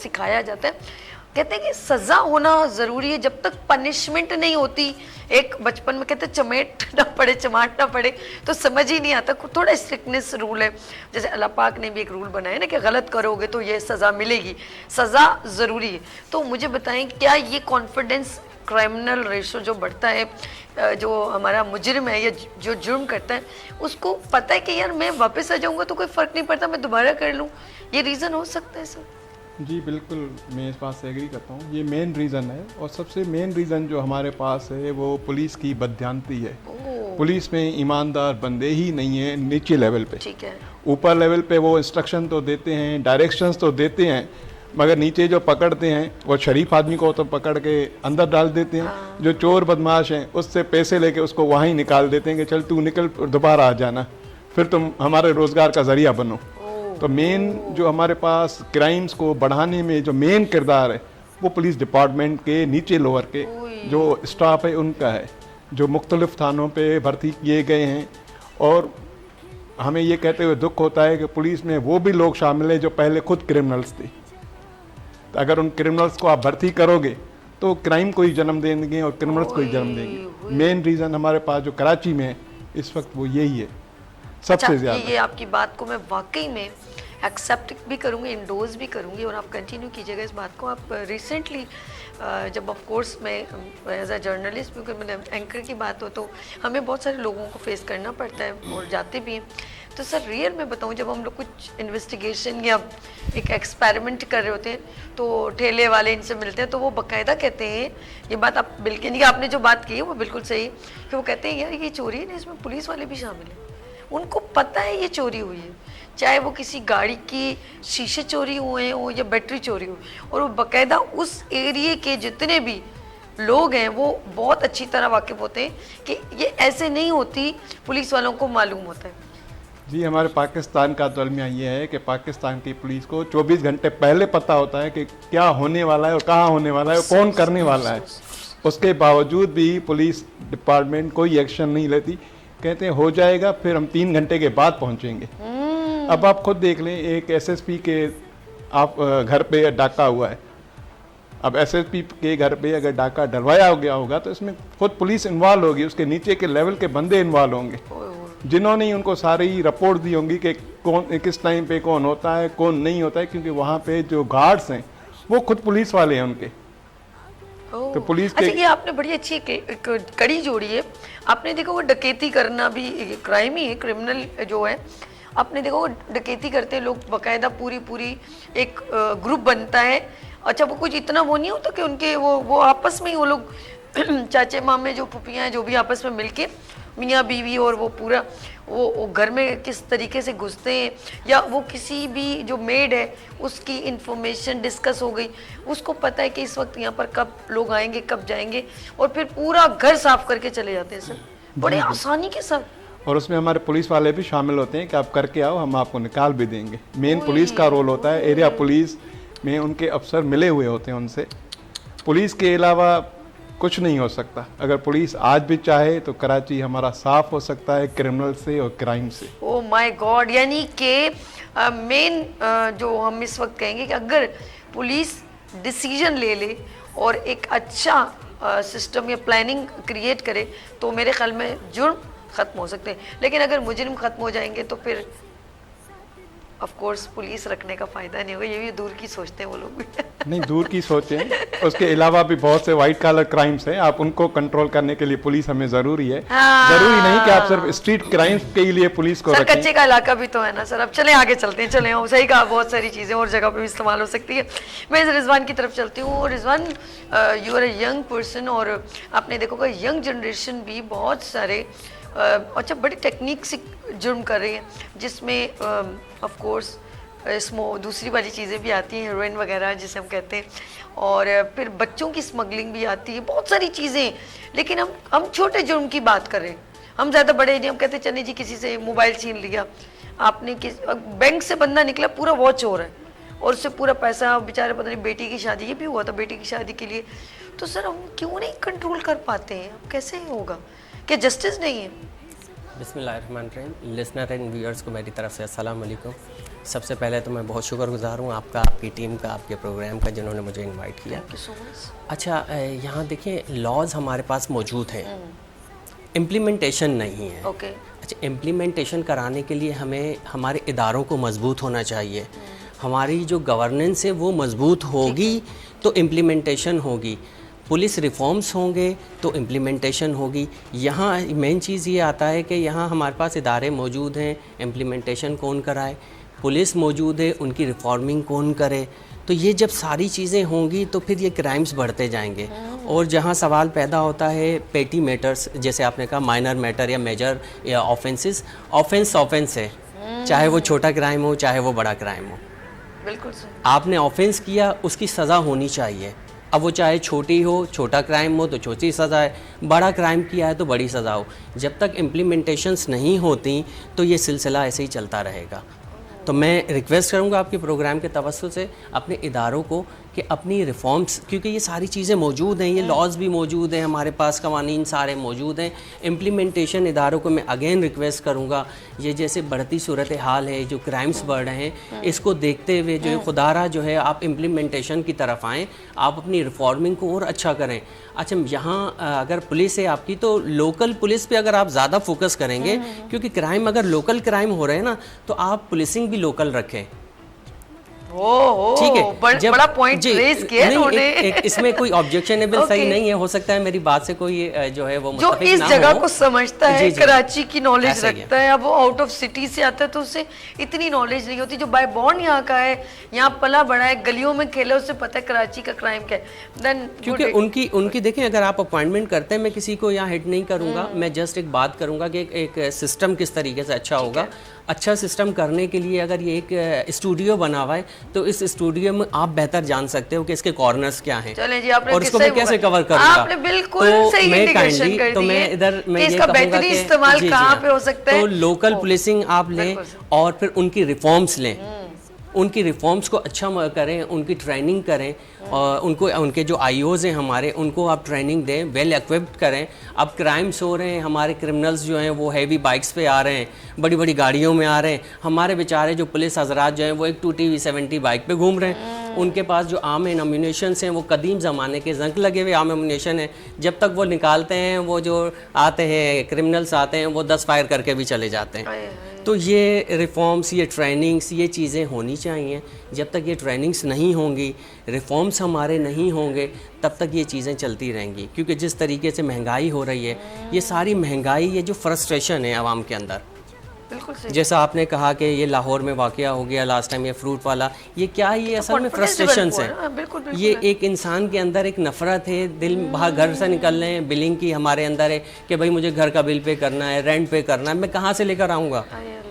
सिखाया जाता है, कहते हैं कि सज़ा होना ज़रूरी है। जब तक पनिशमेंट नहीं होती, एक बचपन में कहते चमेट ना पड़े, चमाट ना पड़े, तो समझ ही नहीं आता। थोड़ा स्ट्रिक्टनेस रूल है, जैसे अल्लाह पाक ने भी एक रूल बनाया ना कि गलत करोगे तो ये सज़ा मिलेगी, सज़ा ज़रूरी है। तो मुझे बताएं, क्या ये कॉन्फिडेंस क्रिमिनल रेशो जो बढ़ता है, जो हमारा मुजरिम है या जो जुर्म करता है, उसको पता है कि यार मैं वापस आ जाऊँगा तो कोई फ़र्क नहीं पड़ता, मैं दोबारा कर लूँ, ये रीज़न हो सकता है सर? जी बिल्कुल, मैं इस बात से एग्री करता हूँ। ये मेन रीज़न है, और सबसे मेन रीज़न जो हमारे पास है वो पुलिस की बदध्यानती है। पुलिस में ईमानदार बंदे ही नहीं है नीचे लेवल पे। ठीक है, ऊपर लेवल पे वो इंस्ट्रक्शन तो देते हैं, डायरेक्शंस तो देते हैं, मगर नीचे जो पकड़ते हैं वो शरीफ आदमी को तो पकड़ के अंदर डाल देते हैं। जो चोर बदमाश हैं उससे पैसे लेके उसको वहाँ ही निकाल देते हैं कि चल तू निकल, दोबारा आ जाना, फिर तुम हमारे रोज़गार का ज़रिया बनो। तो मेन जो हमारे पास क्राइम्स को बढ़ाने में जो मेन किरदार है वो पुलिस डिपार्टमेंट के नीचे लोअर के जो स्टाफ है उनका है, जो मुख्तलिफ थानों पे भर्ती किए गए हैं। और हमें ये कहते हुए दुख होता है कि पुलिस में वो भी लोग शामिल हैं जो पहले खुद क्रिमिनल्स थे। तो अगर उन क्रिमिनल्स को आप भर्ती करोगे तो क्राइम को ही जन्म देंगे और क्रिमिनल्स को ही जन्म देंगे। मेन रीज़न हमारे पास जो कराची में है इस वक्त वो यही है सबसे ज़्यादा। ये आपकी बात को मैं वाकई में एक्सेप्ट भी करूँगी, इंडोज भी करूँगी, और आप कंटिन्यू कीजिएगा इस बात को। आप रिसेंटली जब ऑफ कोर्स मैं एज अ जर्नलिस्ट, क्योंकि मैंने एंकर की बात हो तो हमें बहुत सारे लोगों को फेस करना पड़ता है और जाते भी हैं। तो सर रियल में बताऊँ, जब हम लोग कुछ इन्वेस्टिगेशन या एक एक्सपेरिमेंट कर रहे होते हैं तो ठेले वाले इनसे मिलते हैं तो वो बाकायदा कहते हैं, ये बात आप बिल्कुल नहीं, आपने जो बात की है वो बिल्कुल सही है, कि वो कहते हैं यार ये चोरी है ना, इसमें पुलिस वाले भी शामिल हैं। उनको पता है ये चोरी हुई है, चाहे वो किसी गाड़ी की शीशे चोरी हुए हो या बैटरी चोरी हो, और वो बाकायदा उस एरिए के जितने भी लोग हैं वो बहुत अच्छी तरह वाकिफ होते हैं कि ये ऐसे नहीं होती, पुलिस वालों को मालूम होता है। जी, हमारे पाकिस्तान का तो अलमिया ये है कि पाकिस्तान की पुलिस को 24 घंटे पहले पता होता है कि क्या होने वाला है और कहाँ होने वाला है और कौन करने वाला है। उसके बावजूद भी पुलिस डिपार्टमेंट कोई एक्शन नहीं लेती, कहते हैं हो जाएगा, फिर हम 3 घंटे के बाद पहुंचेंगे। अब आप खुद देख लें, एक एसएसपी के आप घर पे डाका हुआ है, अब एसएसपी के घर पे अगर डाका डलवाया हो गया होगा तो इसमें खुद पुलिस इन्वॉल्व होगी, उसके नीचे के लेवल के बंदे इन्वॉल्व होंगे जिन्होंने उनको सारी रिपोर्ट दी होंगी कि कौन किस टाइम पे कौन होता है कौन नहीं होता है, क्योंकि वहाँ पे जो गार्ड्स हैं वो खुद पुलिस वाले हैं उनके। तो पुलिस के अच्छा, ये आपने बड़ी अच्छी एक कड़ी जोड़ी है। आपने देखो वो डकैती करना भी क्राइम ही है, क्रिमिनल जो है, आपने देखो डकैती करते हैं लोग, बाकायदा पूरी पूरी एक ग्रुप बनता है। अच्छा वो कुछ इतना वो नहीं होता कि उनके वो आपस में ही वो लोग चाचे मामे जो फुफियाँ हैं जो भी आपस में मिलके मियाँ बीवी और वो पूरा वो घर में किस तरीके से घुसते हैं, या वो किसी भी जो मेड है उसकी इंफॉर्मेशन डिस्कस हो गई, उसको पता है कि इस वक्त यहाँ पर कब लोग आएंगे कब जाएंगे, और फिर पूरा घर साफ करके चले जाते हैं सर बड़े आसानी के साथ। और उसमें हमारे पुलिस वाले भी शामिल होते हैं कि आप करके आओ, हम आपको निकाल भी देंगे। मेन पुलिस का रोल होता है, एरिया पुलिस में उनके अफसर मिले हुए होते हैं उनसे। पुलिस के अलावा कुछ नहीं हो सकता। अगर पुलिस आज भी चाहे तो कराची हमारा साफ हो सकता है क्रिमिनल से और क्राइम से। ओ माय गॉड, यानी कि मेन जो हम इस वक्त कहेंगे कि अगर पुलिस डिसीजन ले ले और एक अच्छा सिस्टम या प्लानिंग क्रिएट करे तो मेरे ख्याल में जुर्म ख़त्म हो सकते हैं। लेकिन अगर मुजरिम ख़त्म हो जाएंगे तो फिर ऑफ कोर्स पुलिस रखने का फ़ायदा नहीं होगा। ये भी दूर की सोचते हैं वो लोग भी नहीं, दूर की सोचें। उसके अलावा भी बहुत से वाइट कॉलर क्राइम्स हैं, आप उनको कंट्रोल करने के लिए पुलिस हमें ज़रूरी है। जरूरी नहीं कि आप सिर्फ स्ट्रीट क्राइम्स के लिए पुलिस को सर रखें। कच्चे का इलाका भी तो है ना सर। अब चलें आगे चलते हैं, चलें सही कहा, बहुत सारी चीज़ें और जगह पे भी इस्तेमाल हो सकती है। मैं रिजवान की तरफ चलती हूँ। Rizwan, you are a young person और आपने देखोगा यंग जनरेशन भी बहुत सारे अच्छा बड़ी टेक्निक से जुर्म कर रही है, जिसमें ऑफ कोर्स दूसरी वाली चीज़ें भी आती हैं, हेरोइन वगैरह जिसे हम कहते हैं, और फिर बच्चों की स्मगलिंग भी आती है, बहुत सारी चीज़ें। लेकिन हम छोटे जुर्म की बात कर रहे हैं, हम ज़्यादा बड़े नहीं। हम कहते चले जी किसी से मोबाइल छीन लिया आपने, बैंक से बंदा निकला पूरा वॉच हो रहा है और उससे पूरा पैसा, बेचारे पता नहीं बेटी की शादी, ये भी हुआ था बेटी की शादी के लिए। तो सर हम क्यों नहीं कंट्रोल कर पाते हैं? कैसे होगा? क्या जस्टिस नहीं है? बिस्मिल्लाहिर्रहमानिर्रहीम। लिसनर एंड व्यूअर्स को मेरी तरफ से अस्सलाम वालेकुम। सबसे पहले तो मैं बहुत शुक्रगुजार हूँ आपका, आपकी टीम का, आपके प्रोग्राम का, जिन्होंने मुझे इनवाइट किया। Thank you so much. अच्छा, यहाँ देखिए लॉज हमारे पास मौजूद हैं, इम्प्लीमेंटेशन नहीं है। ओके। अच्छा, इम्प्लीमेंटेशन कराने के लिए हमें हमारे इदारों को मजबूत होना चाहिए, हमारी जो गवर्नेंस है वो मजबूत होगी तो इम्प्लीमेंटेशन होगी। पुलिस रिफॉर्म्स होंगे तो इम्प्लीमेंटेशन होगी। यहाँ मेन चीज़ ये आता है कि यहाँ हमारे पास इदारे मौजूद हैं, इम्प्लीमेंटेशन कौन कराए, पुलिस मौजूद है, उनकी रिफॉर्मिंग कौन करे। तो ये जब सारी चीज़ें होंगी तो फिर ये क्राइम्स बढ़ते जाएंगे। और जहाँ सवाल पैदा होता है पेटी मैटर्स, जैसे आपने कहा माइनर मैटर या मेजर या ऑफेंसेस, ऑफेंस है, चाहे वो छोटा क्राइम हो चाहे वो बड़ा क्राइम हो। बिल्कुल सर। आपने ऑफेंस किया, उसकी सज़ा होनी चाहिए। अब वो चाहे छोटी हो, छोटा क्राइम हो तो छोटी सज़ा है, बड़ा क्राइम किया है तो बड़ी सज़ा हो। जब तक इम्प्लीमेंटेशंस नहीं होती तो ये सिलसिला ऐसे ही चलता रहेगा। तो मैं रिक्वेस्ट करूंगा आपके प्रोग्राम के तवस्सुल से अपने इदारों को कि अपनी रिफॉर्म्स, क्योंकि ये सारी चीज़ें मौजूद हैं, ये लॉज भी मौजूद हैं, हमारे पास कवानीन सारे मौजूद हैं। इम्प्लीमेंटेशन इदारों को मैं अगेन रिक्वेस्ट करूंगा, ये जैसे बढ़ती सूरत हाल है, जो क्राइम्स बढ़ रहे हैं, इसको देखते हुए जो खुदारा जो है आप इम्प्लीमेंटेशन की तरफ आएँ, आप अपनी रिफॉर्मिंग को और अच्छा करें। अच्छा, यहाँ अगर पुलिस है आपकी तो लोकल पुलिस पे अगर आप ज़्यादा फोकस करेंगे, क्योंकि क्राइम अगर लोकल क्राइम हो रहे हैं ना तो आप पुलिसिंग भी लोकल रखें। ठीक है, जब बड़ा पॉइंट रेज किया उन्होंने। इसमें कोई ऑब्जेक्शनेबल सही नहीं है, हो सकता है मेरी बात से कोई जो है वो जो इस जगह को समझता है, जी, कराची की नॉलेज रखता है, अब वो आउट ऑफ सिटी से आता है तो उससे इतनी नॉलेज नहीं होती। जो बाय बॉर्न यहाँ का है, यहाँ पला बड़ा है, गलियों में खेला, उससे पता है कराची का क्राइम क्या है। देन क्योंकि उनकी देखें, अगर आप अपॉइंटमेंट करते हैं, मैं किसी को यहाँ हिट नहीं करूँगा, मैं जस्ट एक बात करूँगा कि एक सिस्टम किस तरीके से अच्छा होगा। अच्छा सिस्टम करने के लिए अगर ये एक स्टूडियो बना हुआ है तो इस स्टूडियो में आप बेहतर जान सकते हो कि इसके कॉर्नर्स क्या हैं और इसको मैं कैसे कवर करूंगा। आपने बिल्कुल सही इंडिकेशन कर दी है। तो मैं इधर मैं ये इसका बेहतरीन इस्तेमाल कहाँ पे हो सकता है। तो लोकल पुलिसिंग आप लें और फिर उनकी रिफॉर्म्स लें, उनकी रिफॉर्म्स को अच्छा करें, उनकी ट्रेनिंग करें, और उनके जो आईओज़ हैं हमारे, उनको आप ट्रेनिंग दें, वेल इक्विप्ड करें। अब क्राइम्स हो रहे हैं, हमारे क्रिमिनल्स जो हैं वो हैवी बाइक्स पे आ रहे हैं, बड़ी बड़ी गाड़ियों में आ रहे हैं, हमारे बेचारे जो पुलिस हजरात जो हैं वो एक 2TV70 बाइक पे घूम रहे हैं। उनके पास जो आर्म एम्यूनेशंस हैं वो कदीम ज़माने के जंग लगे हुए आर्म एम्यूनेशन है, जब तक वो निकालते हैं, वो जो आते हैं क्रिमिनल्स आते हैं वो 10 फायर करके भी चले जाते हैं। तो ये रिफॉर्म्स, ये ट्रेनिंग्स, ये चीज़ें होनी चाहिए। जब तक ये ट्रेनिंग्स नहीं होंगी, रिफॉर्म्स हमारे नहीं होंगे, तब तक ये चीज़ें चलती रहेंगी। क्योंकि जिस तरीके से महंगाई हो रही है, ये सारी महंगाई, ये जो फ्रस्ट्रेशन है आवाम के अंदर, बिल्कुल सही। जैसा आपने कहा कि ये लाहौर में वाकया हो गया लास्ट टाइम, ये फ्रूट वाला, ये क्या है, ये असल में confidence फ्रस्ट्रेशन develop है। हुआ है, बिल्कुल, बिल्कुल ये है। एक इंसान के अंदर एक नफरत है, दिल बाहर घर से निकल रहे हैं, बिलिंग की हमारे अंदर है कि भाई मुझे घर का बिल पे करना है, रेंट पे करना है, मैं कहाँ से लेकर आऊँगा। आए अल्लाह।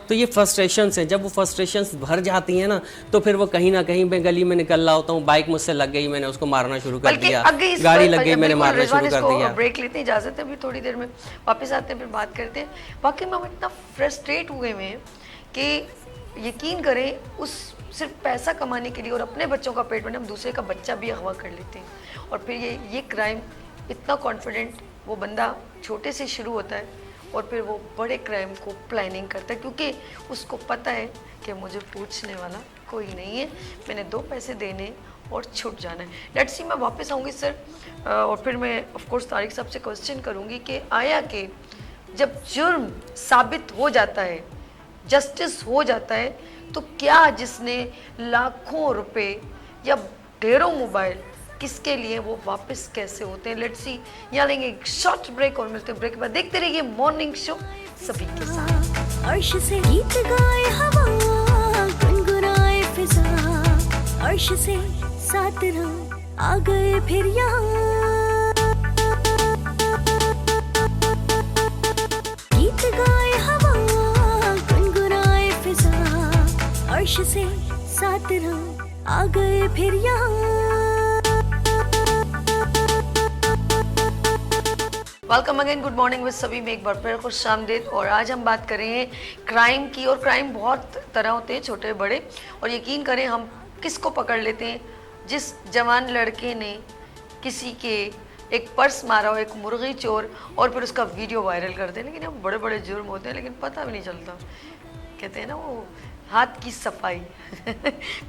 तो ये फ्रस्ट्रेशंस हैं, जब वो फ्रस्ट्रेशंस भर जाती हैं ना, तो फिर वो कहीं ना कहीं मैं गली में निकल रहा होता हूँ, बाइक मुझसे लग गई, मैंने उसको मारना शुरू कर बल्कि दिया, आगे इस गाड़ी पर- लग गई, मैंने बिल्कुल, मारना रिजवान, शुरू कर इसको दिया। ब्रेक लेते हैं, इजाजत है, अभी थोड़ी देर में वापस आते हैं, फिर बात करते हैं। वाकई में हम इतना फ्रस्ट्रेट हुए हैं कि यकीन करें, उस सिर्फ पैसा कमाने के लिए और अपने बच्चों का पेट भरने हम दूसरे का बच्चा भी अगवा कर लेते हैं। और फिर ये क्राइम इतना कॉन्फिडेंट, वो बंदा छोटे से शुरू होता है और फिर वो बड़े क्राइम को प्लानिंग करता है, क्योंकि उसको पता है कि मुझे पूछने वाला कोई नहीं है, मैंने 2 पैसे देने और छूट जाना है। लेट्स सी, मैं वापस आऊँगी सर, और फिर मैं ऑफ कोर्स तारिक साहब से क्वेश्चन करूँगी कि आया कि जब जुर्म साबित हो जाता है, जस्टिस हो जाता है, तो क्या जिसने लाखों रुपए या ढेरों मोबाइल, किसके लिए वो वापस कैसे होते हैं? लेट्स सी, यहाँ लेंगे एक शॉर्ट ब्रेक और मिलते हैं ब्रेक के बाद। देखते रहिए मॉर्निंग शो सभी के साथ। अर्श से गीत गाए हवा, गुनगुनाए फिजा, अर्श से सात रंग आ गए फिर यहाँ। गीत गाए हवा, गुनगुनाए फिजा, अर्श से सात रंग आ गए फिर यहाँ। Welcome again, good morning with सभी में एक बार फिर खुशामदीद। और आज हम बात कर रहे हैं क्राइम की, और क्राइम बहुत तरह होते हैं, छोटे बड़े। और यकीन करें, हम किसको पकड़ लेते हैं? जिस जवान लड़के ने किसी के एक पर्स मारा हो, एक मुर्गी चोर, और फिर उसका वीडियो वायरल कर दे। लेकिन हम बड़े बड़े जुर्म होते हैं, लेकिन पता भी नहीं चलता। कहते हैं ना, वो हाथ की सफाई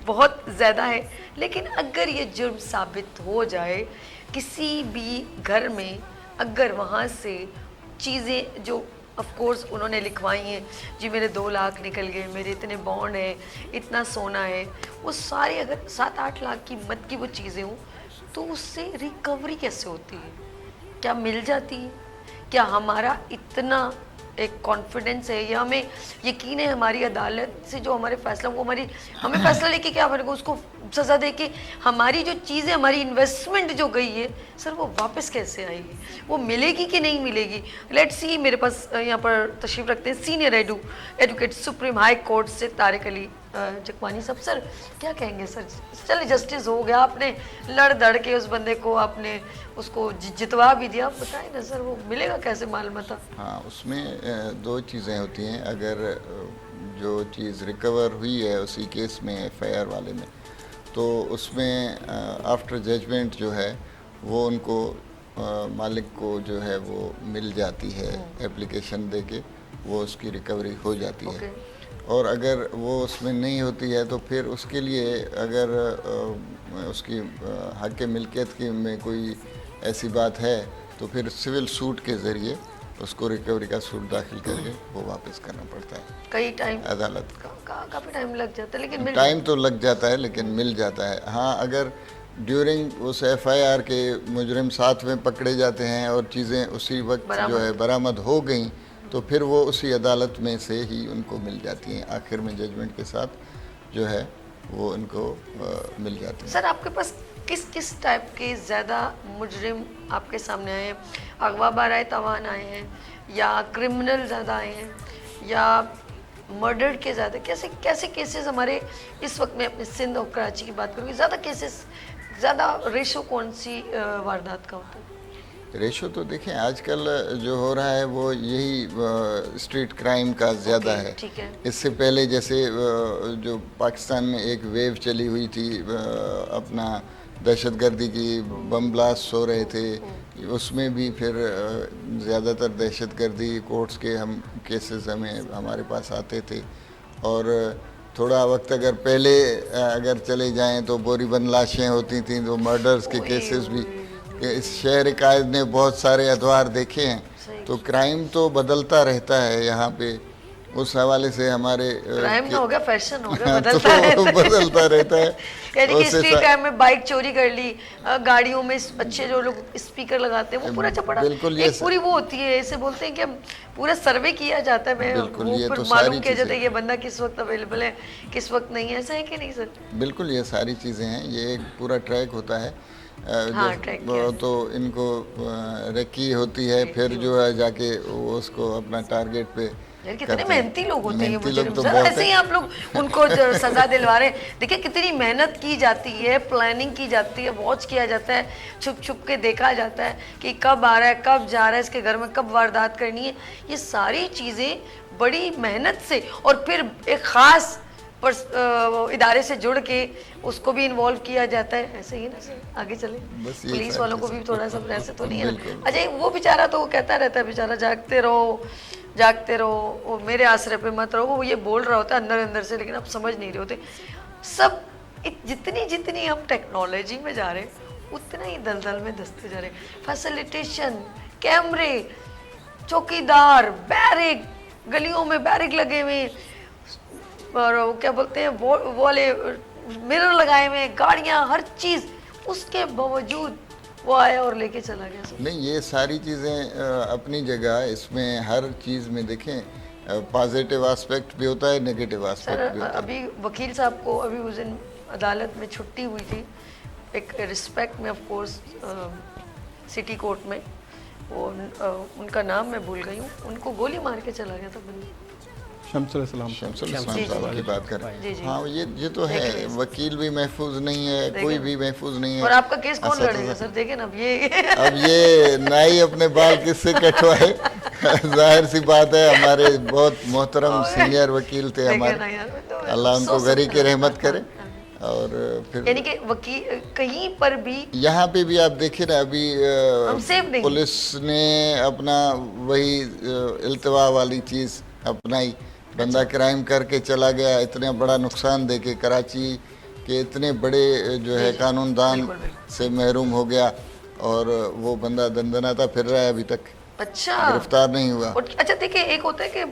बहुत ज़्यादा है। लेकिन अगर ये जुर्म साबित हो जाए किसी भी घर में, अगर वहाँ से चीज़ें जो ऑफ कोर्स उन्होंने लिखवाई हैं, जी मेरे 2 लाख निकल गए, मेरे इतने बॉन्ड हैं, इतना सोना है, वो सारी अगर 7-8 लाख कीमत की वो चीज़ें हों, तो उससे रिकवरी कैसे होती है? क्या मिल जाती है? क्या हमारा इतना एक कॉन्फिडेंस है, या हमें यकीन है हमारी अदालत से जो हमारे फैसला को, हमें फैसला लेके क्या फर्क, उसको सज़ा दे के हमारी जो चीज़ें, हमारी इन्वेस्टमेंट जो गई है सर, वो वापस कैसे आएगी? वो मिलेगी कि नहीं मिलेगी? लेट्स सी, मेरे पास यहाँ पर तशरीफ़ रखते हैं senior advocate Supreme High court से तारिक अली जकवानी साहब। सर क्या कहेंगे? सर चलिए, जस्टिस हो गया, आपने लड़ दड़ के उस बंदे को आपने उसको जितवा भी दिया, बताएं ना सर, वो मिलेगा कैसे माल मता? हाँ, उसमें 2 चीज़ें होती हैं। अगर जो चीज़ रिकवर हुई है उसी केस में, FIR वाले में, तो उसमें आफ्टर जजमेंट जो है वो उनको मालिक को जो है वो मिल जाती है, एप्लीकेशन देके वो उसकी रिकवरी हो जाती है। और अगर वो उसमें नहीं होती है तो फिर उसके लिए अगर उसकी हक के मिल्कियत की में कोई ऐसी बात है तो फिर सिविल सूट के ज़रिए उसको रिकवरी का सूट दाखिल करके वो वापस करना पड़ता है। कई टाइम अदालत काफ़ी टाइम लग जाता है, लेकिन टाइम तो लग जाता है लेकिन मिल जाता है। हाँ, अगर ड्यूरिंग उस FIR के मुजरिम साथ में पकड़े जाते हैं और चीज़ें उसी वक्त जो है बरामद हो गई, तो फिर वो उसी अदालत में से ही उनको मिल जाती हैं। आखिर में जजमेंट के साथ जो है वो उनको मिल जाती हैं। सर आपके पास किस किस टाइप के ज़्यादा मुजरिम आपके सामने आए हैं? अगवा बाराए तवान आए हैं, या क्रिमिनल ज़्यादा आए हैं, या मर्डर के ज़्यादा? कैसे केसेस हमारे इस वक्त में, अपने सिंध और कराची की बात करूँगी, ज़्यादा केसेस, ज़्यादा रेशो कौन सी वारदात का होता है? रेशो तो देखें आजकल जो हो रहा है वो यही स्ट्रीट क्राइम का ज़्यादा है। ठीक है। इससे पहले जैसे जो पाकिस्तान में एक वेव चली हुई थी, अपना दहशतगर्दी की बम ब्लास्ट हो रहे थे, उसमें भी फिर ज़्यादातर दहशतगर्दी कोर्ट्स के हम केसेस हमारे पास आते थे। और थोड़ा वक्त अगर पहले अगर चले जाएं तो बोरीबंद लाशें होती थीं, तो मर्डर्स के केसेस भी इस शहर कायद ने बहुत सारे अदवार देखे हैं। तो क्राइम तो बदलता रहता है यहाँ पे, उस हवाले से हमारे क्राइम ना हो गया, फैशन हो गया, हाँ, बदलता रहता है। बदलता रहता है। यानी कि उससे स्ट्रीट क्राइम में बाइक चोरी कर ली, गाड़ियों में अच्छे जो लोग स्पीकर लगाते हैं वो पूरा चपड़ा, बिल्कुल ये एक पूरी वो होती है, ऐसे बोलते हैं कि हम पूरा सर्वे किया जाता है, मैं बिल्कुल, वो ये फिर तो मालूम सारी किया जाता है चीज़ें। ये बंदा किस वक्त अवेलेबल है, किस वक्त नहीं है, ऐसा है कि नहीं सर? बिल्कुल ये सारी चीज़ें हैं, ये एक पूरा ट्रैक होता है। हाँ, ट्रैक किया है। तो इनको रेकी होती है, फिर जो है जाके वो उसको अपना टारगेट पे यार कितने करते हैं। मेहनती लोग होते हैं ये मेहनती लोग मुजरिम तो सर, बहुत ऐसे ही हैं। आप लोग उनको सजा दिलवा रहे हैं। देखिए कितनी मेहनत की जाती है, प्लानिंग की जाती है, वॉच किया जाता है, छुप छुप के देखा जाता है कि कब आ रहा है, कब जा रहा है, इसके घर में कब वारदात करनी है। ये सारी चीज़ें बड़ी मेहनत से और फिर एक ख़ास इदारे से जुड़ के उसको भी इन्वॉल्व किया जाता है, ऐसे ही ना सर? आगे चले, बस ये पुलिस सारी वालों को भी चीज़ें। थोड़ा सा ऐसे तो नहीं है ना? बिल्कुल। अच्छा वो बेचारा तो वो कहता रहता है बेचारा, जागते रहो जागते रहो, वो मेरे आसरे पे मत रहो, वो ये बोल रहा होता है अंदर अंदर से, लेकिन आप समझ नहीं रहे होते। सब जितनी जितनी हम टेक्नोलॉजी में जा रहे हैं उतना ही दलदल में धंसते जा रहे हैं। फैसिलिटेशन, कैमरे, चौकीदार, बैरिक, गलियों में बैरिक लगे हुए, और वो क्या बोलते हैं वो वाले मिरर लगाए हुए, गाड़ियाँ, हर चीज़, उसके बावजूद वो आया और लेके चला गया सब। नहीं, ये सारी चीज़ें अपनी जगह, इसमें हर चीज़ में देखें पॉजिटिव एस्पेक्ट भी होता है, नेगेटिव सर एस्पेक्ट भी होता है। अभी वकील साहब को अभी उस दिन अदालत में छुट्टी हुई थी, एक रिस्पेक्ट में ऑफ कोर्स सिटी कोर्ट में, वो उनका नाम मैं भूल गई हूँ, उनको गोली मार के चला गया था बंदी। शमसुल इस्लाम शमसुल जी, इस्लाम जी, साहब की बात जी, करें। जी। हाँ, ये तो है, वकील भी महफूज नहीं है, कोई भी महफूज नहीं है। और आपका केस कौन असद- लड़ेगा सर? देखे ना अब ये अब ये नाई अपने बाल किससे कटवाए जाहिर सी बात है, हमारे बहुत मोहतरम सीनियर वकील थे देखे ना हमारे, यार, मैं तो अल्लाह उनको अफसोस गरी होता की है। रहमत करे। और फिर यानी कि वकील कहीं पर भी यहाँ पे भी आप देखिए ना, अभी हम सेफ नहीं। पुलिस ने अपना वही इल्तवा वाली चीज़ अपनाई, बंदा क्राइम करके चला गया, इतना बड़ा नुकसान देके कराची के इतने बड़े जो है कानूनदान से महरूम हो गया, और वो बंदा दंदनाता फिर रहा है अभी तक, अच्छा गिरफ्तार नहीं हुआ। और अच्छा देखिए, एक होता है कि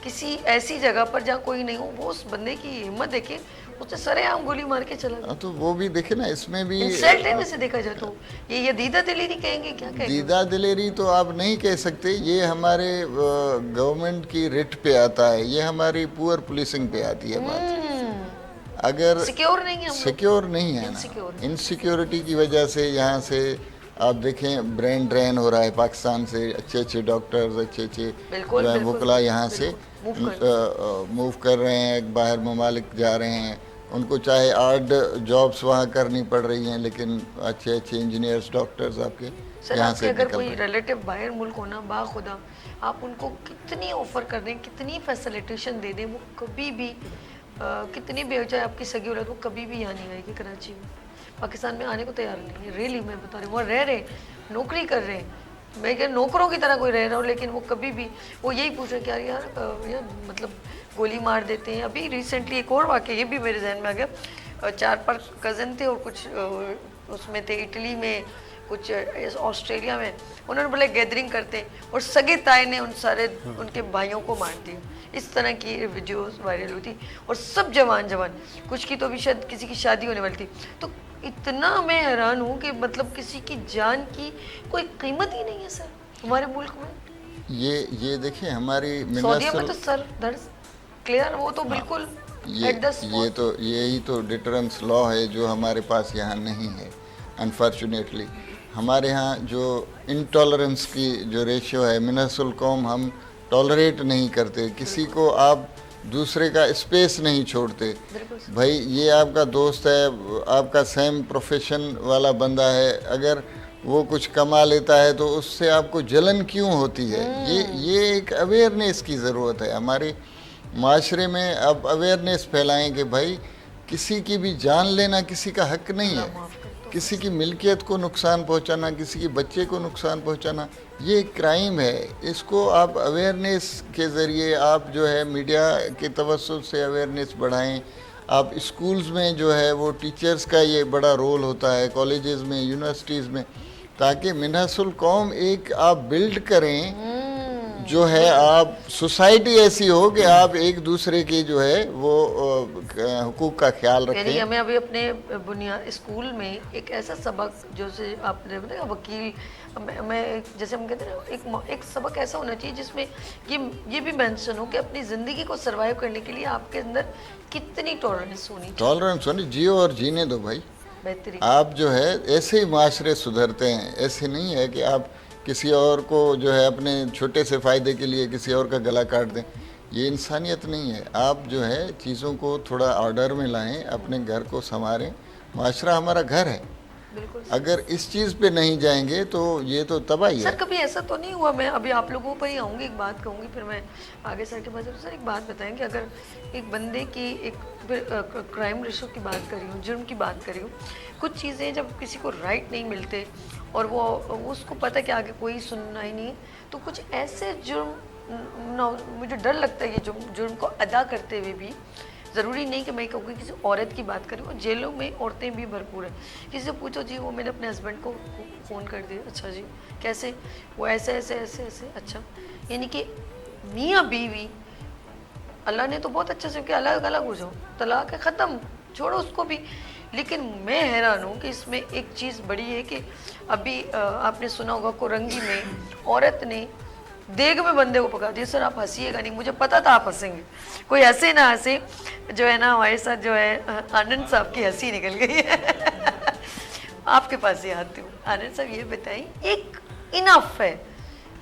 किसी ऐसी जगह पर जहाँ कोई नहीं हो, वो उस बंदे की हिम्मत देखे उसे सरेआम गोली मार के चला गया। हाँ, तो वो भी देखे ना, इसमें भी इंसल्ट है वैसे देखा जाए तो, ये दीदा दिली नहीं कहेंगे, क्या कहेंगे? दीदा दिलेरी तो आप नहीं कह सकते, ये हमारे गवर्नमेंट की रिट पे आता है, ये हमारी पुअर पुलिसिंग पे आती है बात। अगर सिक्योर नहीं है हम लोग। सिक्योर नहीं है Insecure। ना, इनसिक्योरिटी की वजह से यहाँ से आप देखें ब्रेन ड्रेन हो रहा है पाकिस्तान से, अच्छे अच्छे डॉक्टर्स, अच्छे अच्छे बिल्कुल, जो है बिल्कुल, वकला यहाँ से बिल्कुल, मूव कर रहे हैं, बाहर ममालिक जा रहे हैं, उनको चाहे आर्ड जॉब्स वहाँ करनी पड़ रही हैं, लेकिन अच्छे अच्छे इंजीनियर्स, डॉक्टर्स आपके सर यहाँ आपके से अगर निकल कोई रहे हैं। रिलेटिव बाहर मुल्क होना, बाखुदा आप उनको कितनी ऑफर कर दें, कितनी फैसिलिटेशन दे दें, वो कभी भी कितनी भी हो चाहे आपकी सगी औलाद, वो कभी भी यहाँ नहीं आएगी कराची में, पाकिस्तान में आने को तैयार नहीं है। रियली मैं बता रही हूँ, वहाँ रह रहे, नौकरी कर रहे हैं, मैं क्या नौकरों की तरह कोई रह रहा हूँ, लेकिन वो कभी भी वो यही पूछ रहे कि यार यार मतलब गोली मार देते हैं। अभी रिसेंटली एक और वाक़या ये भी मेरे जहन में आ गया, 4-5 कज़न थे और कुछ उसमें थे इटली में, कुछ ऑस्ट्रेलिया में, उन्होंने बोले गैदरिंग करते हैं और सगे ताए ने उन सारे उनके भाइयों को मार दिया। इस तरह की वीडियोस वायरल हुई थी और सब जवान कुछ की तो अभी शायद किसी की शादी होने वाली थी। तो इतना मैं हैरान हूँ कि मतलब किसी की जान की कोई कीमत ही नहीं है सर हमारे मुल्क में। ये देखिए हमारी सऊदीया में तो सर धड़ क्लियर, वो तो बिल्कुल एट द स्पॉट। यही तो डिटरेंस लॉ है जो हमारे पास यहाँ नहीं है अनफॉर्चुनेटली। हमारे यहाँ जो इंटॉलरेंस की जो रेशियो है, मिनसुल कौम हम टॉलरेट नहीं करते, किसी को आप दूसरे का स्पेस नहीं छोड़ते। भाई ये आपका दोस्त है, आपका सेम प्रोफेशन वाला बंदा है, अगर वो कुछ कमा लेता है तो उससे आपको जलन क्यों होती है? ये एक अवेयरनेस की ज़रूरत है हमारे माशरे में। अब अवेयरनेस फैलाएं कि भाई किसी की भी जान लेना किसी का हक नहीं है, किसी की मिल्कियत को नुकसान पहुंचाना, किसी के बच्चे को नुकसान पहुंचाना ये क्राइम है। इसको आप अवेयरनेस के ज़रिए आप जो है मीडिया के तवज्जुह से अवेयरनेस बढ़ाएं। आप स्कूल्स में जो है वो टीचर्स का ये बड़ा रोल होता है, कॉलेजेस में, यूनिवर्सिटीज़ में, ताकि मिनहसुल कौम एक आप बिल्ड करें जो है आप सोसाइटी ऐसी हो कि आप एक दूसरे की जो है वो हुकूक का ख्याल यानी रखें। हमें अभी अपने बुनियाद स्कूल में एक ऐसा सबक जो से आपने बताया वकील, जैसे हम कहते हैं ना एक सबक ऐसा होना चाहिए जिसमें ये भी मेंशन हो कि अपनी ज़िंदगी को सरवाइव करने के लिए आपके अंदर कितनी टॉलरेंस होनी चाहिए। टॉलरेंस होनी, जियो और जीने दो भाई। बेहतरीन। आप जो है ऐसे ही माशरे सुधरते हैं, ऐसे नहीं है कि आप किसी और को जो है अपने छोटे से फ़ायदे के लिए किसी और का गला काट दें। ये इंसानियत नहीं है। आप जो है चीज़ों को थोड़ा ऑर्डर में लाएं, अपने घर को संवारें। माशरा हमारा घर है, बिल्कुल। अगर इस चीज़ पे नहीं जाएंगे तो ये तो तबाही सर है। कभी ऐसा तो नहीं हुआ, मैं अभी आप लोगों पर ही आऊँगी, एक बात कहूँगी फिर मैं आगे सर के पास। सर एक बात बताएं कि अगर एक बंदे की एक क्राइम रेशो की बात करी हूँ, जुर्म की बात करी हूँ, कुछ चीज़ें जब किसी को राइट नहीं मिलते और वो उसको पता है कि आगे कोई सुनना ही नहीं है, तो कुछ ऐसे जुर्म ना, मुझे डर लगता है ये जुर्म को अदा करते हुए भी, ज़रूरी नहीं कि मैं कहूँगी किसी औरत की बात करूँ, जेलों में औरतें भी भरपूर हैं। किसी से पूछो जी वो मैंने अपने हस्बैंड को फ़ोन कर दिया, अच्छा जी कैसे, वो ऐसे ऐसे ऐसे ऐसे, अच्छा। यानी कि मियाँ बीवी अल्लाह ने तो बहुत अच्छे से किया, अलग अलग हो जाओ, तलाक है ख़त्म, छोड़ो उसको भी। लेकिन मैं हैरान हूँ कि इसमें एक चीज़ बड़ी है कि अभी आपने सुना होगा कोरंगी में औरत ने देग में बंदे को पका दिया। सर आप हंसीएगा नहीं, मुझे पता था आप हंसेंगे, कोई हंसे ना हंसे, जो है ना हमारे साथ जो है आनंद साहब की हंसी निकल गई है। आपके पास ही आती हूँ। आनंद साहब ये बताइए, एक इनफ है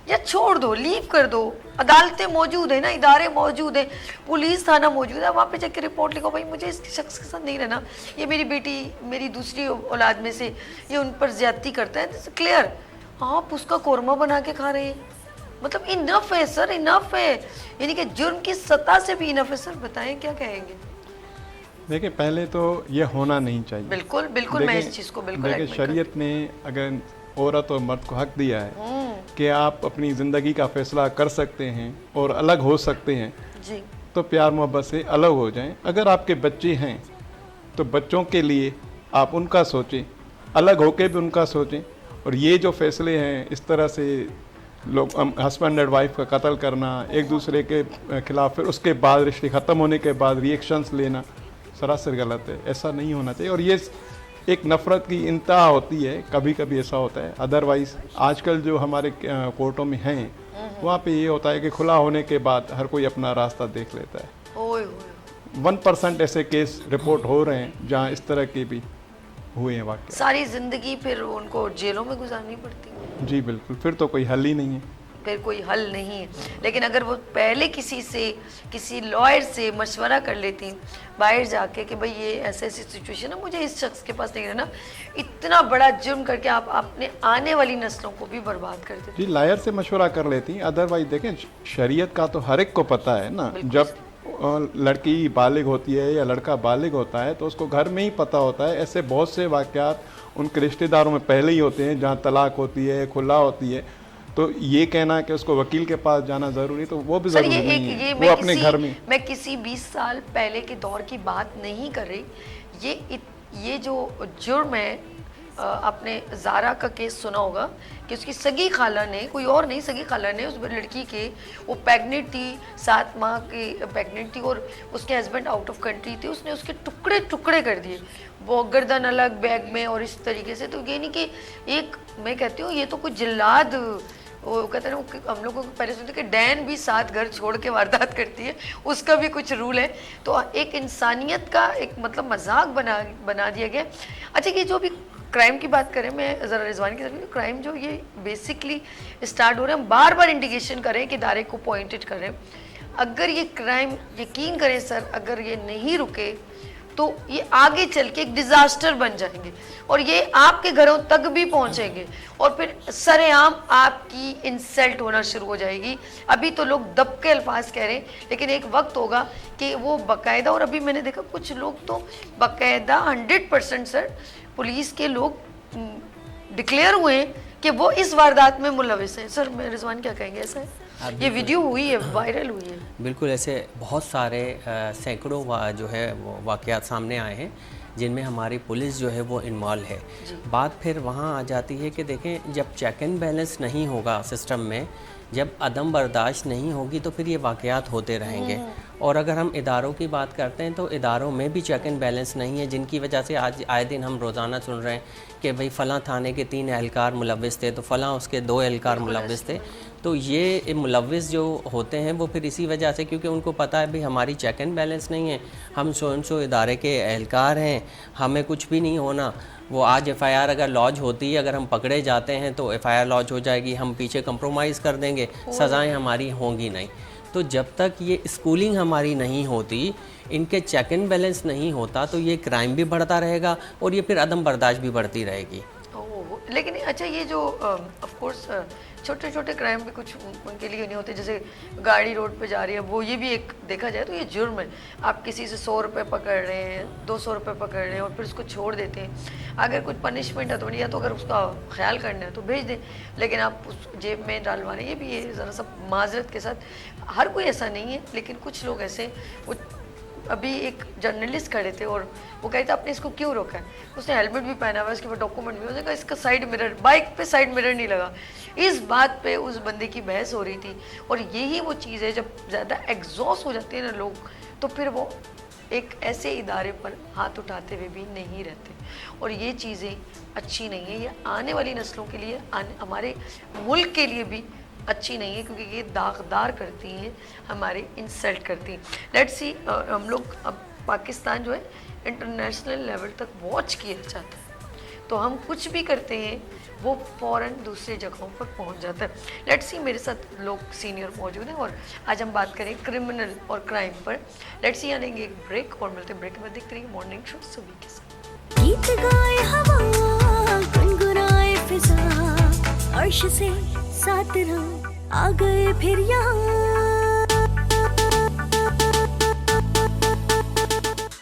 या छोड़ दो, लीव कर दो, अदालतें मौजूद है ना, इदारे मौजूद है, पुलिस थाना मौजूद है, वहाँ पे जाकर रिपोर्ट लिखो भाई मुझे इस शख्स के साथ नहीं रहना, ये मेरी बेटी मेरी दूसरी औलाद में से ये उन पर ज्यादती करता है, क्लियर। आप उसका कौरमा बना के खा रहे हैं, मतलब इनफ है सर, इनफ है। यानी कि जुर्म की सतह से भी इनफ है। सर बताएं क्या कहेंगे। देखिए पहले तो ये होना नहीं चाहिए। बिल्कुल बिल्कुल, मैं इस चीज़ को बिल्कुल देखिए शरीयत ने अगर औरत और मर्द को हक दिया है कि आप अपनी ज़िंदगी का फैसला कर सकते हैं और अलग हो सकते हैं, जी, तो प्यार मोहब्बत से अलग हो जाएं। अगर आपके बच्चे हैं तो बच्चों के लिए आप उनका सोचें, अलग होके भी उनका सोचें। और ये जो फैसले हैं इस तरह से लोग हस्बैंड एंड वाइफ का कत्ल करना, एक दूसरे के खिलाफ, फिर उसके बाद रिश्ते ख़त्म होने के बाद रिएक्शंस लेना, सरासर गलत है। ऐसा नहीं होना चाहिए और ये एक नफ़रत की इंतहा होती है, कभी कभी ऐसा होता है। अदरवाइज़ आजकल जो हमारे कोर्टों में हैं वहाँ पे ये होता है कि खुला होने के बाद हर कोई अपना रास्ता देख लेता है। ओए ओए, 1% ऐसे केस रिपोर्ट हो रहे हैं जहाँ इस तरह के भी हुए हैं वाक़या। सारी ज़िंदगी फिर उनको जेलों में गुजारनी पड़ती है। जी बिल्कुल, फिर तो कोई हल ही नहीं है, फिर कोई हल नहीं है। लेकिन अगर वो पहले किसी लॉयर से मशवरा कर लेती बाहर जाके कि भाई ये ऐसी ऐसी सिचुएशन है, मुझे इस शख्स के पास नहीं रहना, इतना बड़ा जुर्म करके आप अपने आने वाली नस्लों को भी बर्बाद कर देते। जी लॉयर से मशवरा कर लेती। अदरवाइज देखें शरीयत का तो हर एक को पता है ना, जब लड़की बालिग होती है या लड़का बालिग होता है तो उसको घर में ही पता होता है। ऐसे बहुत से वाक़यात उनके रिश्तेदारों में पहले ही होते हैं जहाँ तलाक होती है, खुला होती है। तो ये कहना कि उसको वकील के पास जाना ज़रूरी, तो वो भी ज़रूरी नहीं है, वो अपने घर में। मैं किसी 20 साल पहले के दौर की बात नहीं कर रही। ये जो जुर्म है, आपने ज़ारा का केस सुना होगा कि उसकी सगी खाला ने, कोई और नहीं, सगी खाला ने उस लड़की के, वो प्रेग्नेंट थी, 7 माह की प्रेग्नेंट थी और उसके हस्बैंड आउट ऑफ कंट्री थे, उसने उसके टुकड़े टुकड़े कर दिए, वो गर्दन अलग बैग में और इस तरीके से। तो ये नहीं कि एक, मैं कहती हूँ ये तो कुछ जिल्लाद, वो कहते हैं हम लोगों को पहले सुनते कि डैन भी 7 घर छोड़ के वारदात करती है, उसका भी कुछ रूल है। तो एक इंसानियत का एक मतलब मजाक बना दिया गया। अच्छा ये जो भी क्राइम की बात करें, मैं ज़रा रिजवान की तरफ, क्राइम जो ये बेसिकली स्टार्ट हो रहे हैं, हम बार बार इंडिकेशन करें कि इदारे को पॉइंटेड करें। अगर ये क्राइम, यकीन करें सर, अगर ये नहीं रुके तो ये आगे चल के एक डिज़ास्टर बन जाएंगे और ये आपके घरों तक भी पहुंचेंगे और फिर सरेआम आपकी इंसल्ट होना शुरू हो जाएगी। अभी तो लोग दब के अल्फाज कह रहे हैं, लेकिन एक वक्त होगा कि वो बाकायदा, और अभी मैंने देखा कुछ लोग तो बाकायदा 100% सर पुलिस के लोग डिक्लेयर हुए हैं कि वो इस वारदात में मुलविस हैं। सर मैं रिजवान क्या कहेंगे, ऐसा है? ये वीडियो हुई है, वायरल हुई है। बिल्कुल, ऐसे बहुत सारे सैकड़ों जो है वो वाक़यात सामने आए हैं जिनमें हमारी पुलिस जो है वो इन्वॉल्व है। बात फिर वहाँ आ जाती है कि देखें, जब चेक एंड बैलेंस नहीं होगा सिस्टम में, जब अदम बर्दाश्त नहीं होगी तो फिर ये वाक़यात होते रहेंगे। और अगर हम इदारों की बात करते हैं तो इदारों में भी चेक एंड बैलेंस नहीं है, जिनकी वजह से आज आए दिन हम रोज़ाना सुन रहे हैं कि भाई फ़लाँ थाने के 3 एहलकार मुलव्विस थे तो फ़लाँ उसके 2 एहलकार मुलव्विस थे। तो ये मुलव्विस जो होते हैं वो फिर इसी वजह से, क्योंकि उनको पता है भाई हमारी चेक एंड बैलेंस नहीं है, हम सो इदारे के एहलकार हैं, हमें कुछ भी नहीं होना। वो आज एफ़आईआर अगर लॉज होती है, अगर हम पकड़े जाते हैं तो एफ़आईआर लॉज हो जाएगी, हम पीछे कंप्रोमाइज़ कर देंगे, सज़ाएं हमारी होंगी नहीं। तो जब तक ये स्कूलिंग हमारी नहीं होती, इनके चेक एंड बैलेंस नहीं होता, तो ये क्राइम भी बढ़ता रहेगा और ये फिर अदम बर्दाश्त भी बढ़ती रहेगी। लेकिन अच्छा, ये जो ऑफ कोर्स छोटे छोटे क्राइम भी कुछ उनके लिए नहीं होते, जैसे गाड़ी रोड पे जा रही है, वो ये भी एक देखा जाए तो ये जुर्म है। आप किसी से 100 रुपये पकड़ रहे हैं, 200 रुपये पकड़ रहे हैं और फिर उसको छोड़ देते हैं। अगर कुछ पनिशमेंट है तो या तो अगर उसका ख्याल करना है तो भेज दें, लेकिन आप उस जेब में डालवा रहे हैं, ये भी ये ज़रा सा माजरत के साथ, हर कोई ऐसा नहीं है, लेकिन कुछ लोग ऐसे। वो अभी एक जर्नलिस्ट खड़े थे और वो कहते आपने इसको क्यों रोका है, उसने हेलमेट भी पहना हुआ है, उसके पास डॉक्यूमेंट भी, उसने कहा इसका साइड मिरर, बाइक पे साइड मिरर नहीं लगा। इस बात पे उस बंदे की बहस हो रही थी। और यही वो चीज़ है, जब ज़्यादा एग्जॉस्ट हो जाते हैं ना लोग, तो फिर वो एक ऐसे इदारे पर हाथ उठाते हुए भी नहीं रहते। और ये चीज़ें अच्छी नहीं है, ये आने वाली नस्लों के लिए, हमारे मुल्क के लिए भी अच्छी नहीं है, क्योंकि ये दागदार करती हैं, हमारे इंसल्ट करती हैं। लेट्स सी, हम लोग अब पाकिस्तान जो है इंटरनेशनल लेवल तक वॉच किया जाता है, तो हम कुछ भी करते हैं वो फ़ौरन दूसरी जगहों पर पहुंच जाता है। लेट्स सी, मेरे साथ लोग सीनियर मौजूद हैं और आज हम बात करें क्रिमिनल और क्राइम पर। लेट्स सी, आनेंगे एक ब्रेक और मिलते हैं ब्रेक में। देखते रहिए मॉर्निंग शो सभी के साथ। गीत गाए हवा, गुनगुनाए फिजा, अर्श से सात रंग आ गए फिर यहाँ।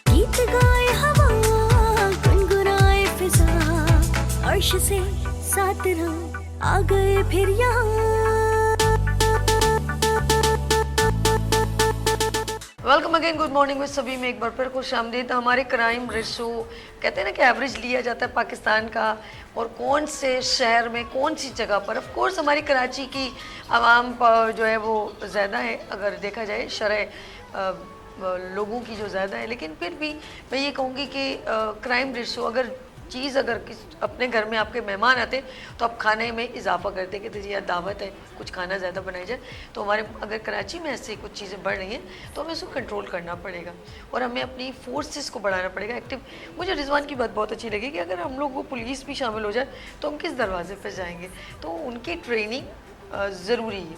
गीत गाए हवा, गुनगुनाए फिजा, अर्श से सात रंग आ गए फिर यहाँ। वेलकम अगेन, गुड मॉर्निंग में सभी में एक बार फिर खुश आमदीद। हमारे क्राइम रेशो कहते हैं ना कि एवरेज लिया जाता है पाकिस्तान का, और कौन से शहर में कौन सी जगह पर। ऑफ कोर्स हमारी कराची की आवाम पर जो है वो ज़्यादा है, अगर देखा जाए शरह लोगों की जो ज़्यादा है, लेकिन फिर भी मैं ये कहूँगी कि क्राइम रेशो अगर अपने घर में आपके मेहमान आते तो आप खाने में इजाफा करते कि जी यार दावत है, कुछ खाना ज़्यादा बनाया जाए। तो हमारे अगर कराची में ऐसे कुछ चीज़ें बढ़ रही हैं तो हमें उसको कंट्रोल करना पड़ेगा और हमें अपनी फोर्सेस को बढ़ाना पड़ेगा, एक्टिव। मुझे रिजवान की बात बहुत अच्छी लगी कि अगर हम लोग वो पुलिस भी शामिल हो जाए तो हम किस दरवाजे पर जाएंगे। तो उनकी ट्रेनिंग ज़रूरी है,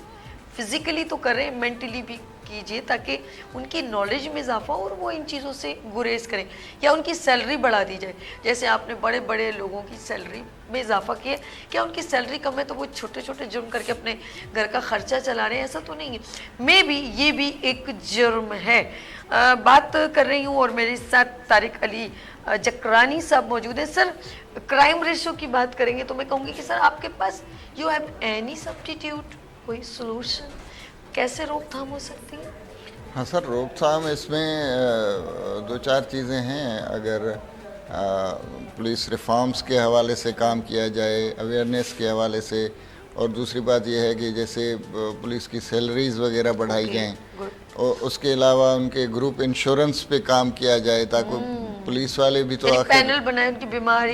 फिज़िकली तो करें, मेंटली भी कीजिए, ताकि उनकी नॉलेज में इजाफा और वो इन चीज़ों से गुरेज करें, या उनकी सैलरी बढ़ा दी जाए। जैसे आपने बड़े बड़े लोगों की सैलरी में इजाफा किया, क्या उनकी सैलरी कम है तो वो छोटे छोटे जुर्म करके अपने घर का खर्चा चला रहे हैं? ऐसा तो नहीं है। मे बी ये भी एक जुर्म है। बात कर रही हूँ और मेरे साथ तारिक अली जकरानी साहब मौजूद हैं। सर, क्राइम रेशो की बात करेंगे तो मैं कहूँगी कि सर आपके पास यू हैव एनी सब्स्टिट्यूट, कोई सोल्यूशन, कैसे रोकथाम हो सकती है? हाँ सर, रोकथाम इसमें दो चार चीज़ें हैं। अगर पुलिस रिफॉर्म्स के हवाले से काम किया जाए, अवेयरनेस के हवाले से, और दूसरी बात यह है कि जैसे पुलिस की सैलरीज़ वगैरह बढ़ाई जाएं, और उसके अलावा उनके ग्रुप इंश्योरेंस पे काम किया जाए, ताकि पुलिस वाले भी तो आखिर पैनल बनाए, उनकी बीमारी,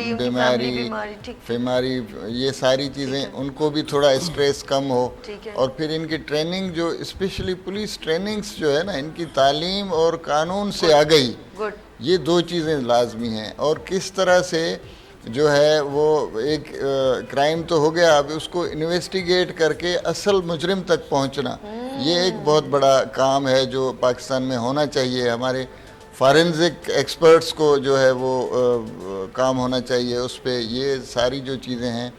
ये सारी चीज़ें, उनको भी थोड़ा स्ट्रेस कम हो। है। और फिर इनकी ट्रेनिंग, जो स्पेशली पुलिस ट्रेनिंग्स जो है ना, इनकी तालीम और कानून से आ गई, ये दो चीज़ें लाजमी हैं। और किस तरह से जो है वो एक क्राइम तो हो गया, अब उसको इन्वेस्टिगेट करके असल मुजरिम तक पहुंचना, ये एक बहुत बड़ा काम है जो पाकिस्तान में होना चाहिए। हमारे फॉरेंसिक एक्सपर्ट्स को जो है वो काम होना चाहिए उस पर। ये सारी जो चीज़ें हैं,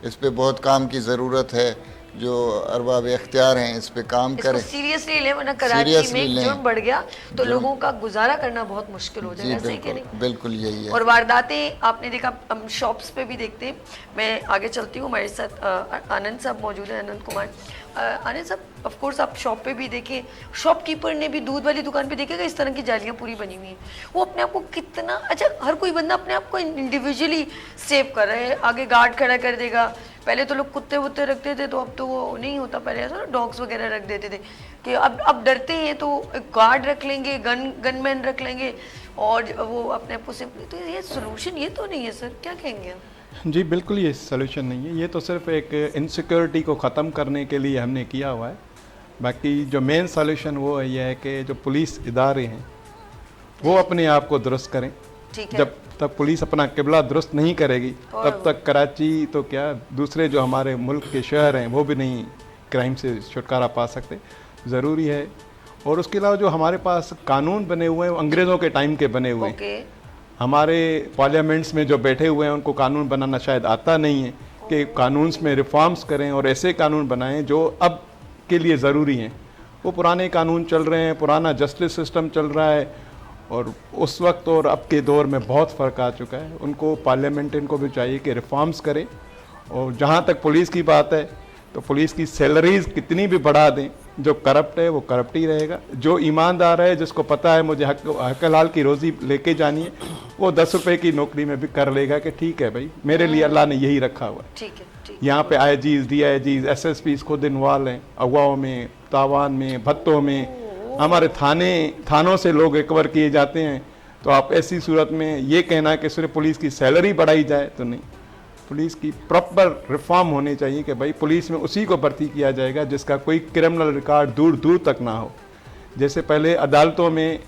इस पे बहुत काम की ज़रूरत है। जो अरबाब इख्तियार हैं इस पे काम करें, सीरियसली लें, वरना कराची में जुर्म बढ़ गया तो लोगों का गुजारा करना बहुत मुश्किल हो जाएगा। ऐसे ही कि नहीं? बिल्कुल यही है। और वारदातें आपने देखा, हम शॉप्स पे भी देखते हैं। मैं आगे चलती हूँ, हमारे साथ आनंद साहब मौजूद हैं, आनंद कुमार। आनंद साहब, ऑफ कोर्स आप शॉप पे भी देखें, शॉपकीपर ने भी दूध वाली दुकान पे देखेगा इस तरह की जालियाँ पूरी बनी हुई हैं। वो अपने आप को कितना, अच्छा हर कोई बंदा अपने आप को इंडिविजुअली सेव कर रहा है, आगे गार्ड खड़ा कर देगा, पहले तो लोग कुत्ते वुत्ते रखते थे, तो अब तो वो नहीं होता, पहले ऐसा ना डॉग्स वगैरह रख देते थे कि अब डरते हैं तो गार्ड रख लेंगे, गनमैन रख लेंगे और वो अपने आप को सिंपली, तो ये सोल्यूशन ये तो नहीं है सर, क्या कहेंगे आप? जी बिल्कुल, ये सलूशन नहीं है, ये तो सिर्फ एक इनसिक्योरिटी को ख़त्म करने के लिए हमने किया हुआ है। बाकी जो मेन सलूशन वो है ये है कि जो पुलिस इदारे हैं वो अपने आप को दुरुस्त करें। ठीक है। जब तक पुलिस अपना किबला दुरुस्त नहीं करेगी तब तक कराची तो क्या दूसरे जो हमारे मुल्क के शहर हैं वो भी नहीं क्राइम से छुटकारा पा सकते। ज़रूरी है। और उसके अलावा जो हमारे पास कानून बने हुए हैं वो अंग्रेज़ों के टाइम के बने हुए हैं। ओके। हमारे पार्लियामेंट्स में जो बैठे हुए हैं उनको कानून बनाना शायद आता नहीं है कि कानून्स में रिफॉर्म्स करें और ऐसे कानून बनाएं जो अब के लिए ज़रूरी हैं। वो पुराने कानून चल रहे हैं, पुराना जस्टिस सिस्टम चल रहा है और उस वक्त और अब के दौर में बहुत फ़र्क आ चुका है। उनको पार्लियामेंट इनको भी चाहिए कि रिफॉर्म्स करें। और जहाँ तक पुलिस की बात है तो पुलिस की सैलरीज कितनी भी बढ़ा दें, जो करप्ट है वो करप्ट ही रहेगा। जो ईमानदार है, जिसको पता है मुझे हक हलाल की रोज़ी लेके जानी है, वो 10 रुपए की नौकरी में भी कर लेगा कि ठीक है भाई मेरे लिए अल्लाह ने यही रखा हुआ है। ठीक है, ठीक। यहाँ पे IGs, DIGs, SSPs खुद इन्वॉल्व हैं, अगवाओं में, तावान में, भत्तों में। हमारे थानों से लोग रिकवर किए जाते हैं। तो आप ऐसी सूरत में ये कहना कि सिर्फ पुलिस की सैलरी बढ़ाई जाए तो नहीं, पुलिस की प्रॉपर रिफॉर्म होनी चाहिए कि भाई पुलिस में उसी को भर्ती किया जाएगा जिसका कोई क्रिमिनल रिकॉर्ड दूर दूर तक ना हो। जैसे पहले अदालतों में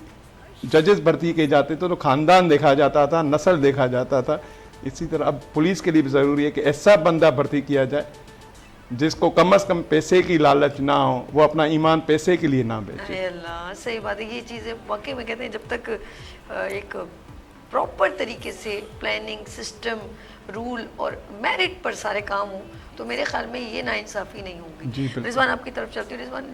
जजेस भर्ती किए जाते थे तो ख़ानदान देखा जाता था, नस्ल देखा जाता था। इसी तरह अब पुलिस के लिए भी ज़रूरी है कि ऐसा बंदा भर्ती किया जाए जिसको कम से कम पैसे की लालच ना हो, वो अपना ईमान पैसे के लिए ना बेचे। अरे अल्लाह, सही बात है। ये चीज़ें वाकई में कहते हैं जब तक एक प्रॉपर तरीके से प्लानिंग सिस्टम, रूल और मेरिट पर सारे काम हो तो मेरे ख्याल में ये नाइंसाफ़ी नहीं जी, होगी। बिल्कुल। रिजवान आपकी तरफ चलती हूँ। रिजवान,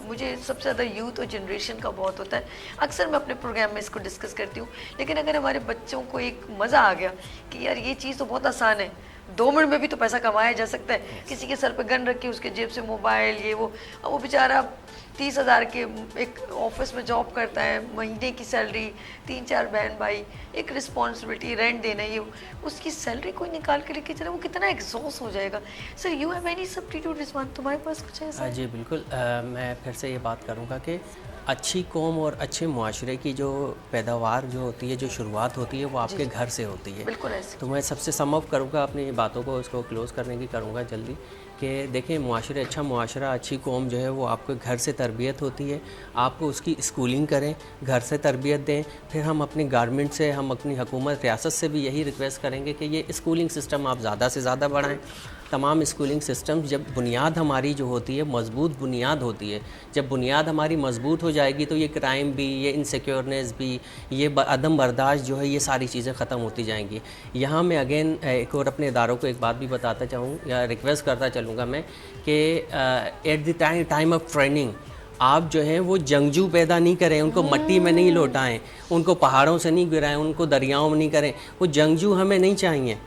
मुझे सबसे ज़्यादा यूथ और जनरेशन का बहुत होता है, अक्सर मैं अपने प्रोग्राम में इसको डिस्कस करती हूँ। लेकिन अगर हमारे बच्चों को एक मज़ा आ गया कि यार ये चीज़ तो बहुत आसान है, 2 मिनट में भी तो पैसा कमाया जा सकता है, किसी के सर पे गन रख के उसके जेब से मोबाइल ये वो, अब वो बेचारा 30,000 के एक ऑफिस में जॉब करता है, महीने की सैलरी, 3-4 बहन भाई, एक रिस्पॉन्सिबिलिटी, रेंट देना, ये उसकी सैलरी कोई निकाल के लेके चले, वो कितना एग्जॉस्ट हो जाएगा। Sir you have any substitute Rizwan, तुम्हारे पास कुछ ऐसा है? जी बिल्कुल। मैं फिर से ये बात करूँगा कि अच्छी कौम और अच्छे मुआशरे की जो पैदावार जो होती है, जो शुरुआत होती है, वो आपके घर से होती है। बिल्कुल ऐसे। तो मैं सबसे सम अप करूँगा अपनी बातों को, इसको क्लोज़ करने की करूँगा जल्दी कि देखें, मुआशरे, अच्छा मुआशरा, अच्छी कौम जो है वो आपके घर से तरबियत होती है। आपको उसकी स्कूलिंग करें, घर से तरबियत दें। फिर हम अपनी गवर्नमेंट से, हम अपनी हुकूमत, रियासत से भी यही रिक्वेस्ट करेंगे कि ये स्कूलिंग सिस्टम आप ज़्यादा से ज़्यादा बढ़ाएं। तमाम स्कूलिंग सिस्टम, जब बुनियाद हमारी जो होती है मज़बूत बुनियाद होती है, जब बुनियाद हमारी मज़बूत हो जाएगी तो ये क्राइम भी, ये इनसिक्योरनेस भी, ये अदम बर्दाश्त जो है, ये सारी चीज़ें ख़त्म होती जाएंगी। यहाँ मैं अगेन एक और अपने इदारों को एक बात भी बताता चाहूँ या रिक्वेस्ट करता चलूँगा मैं कि at the time of training आप जो है वो जंगजू पैदा नहीं करें, उनको मट्टी में नहीं लौटाएं, उनको पहाड़ों से नहीं गिराएं, उनको दरियाओं में नहीं करें। वो जंगजू हमें नहीं चाहिए।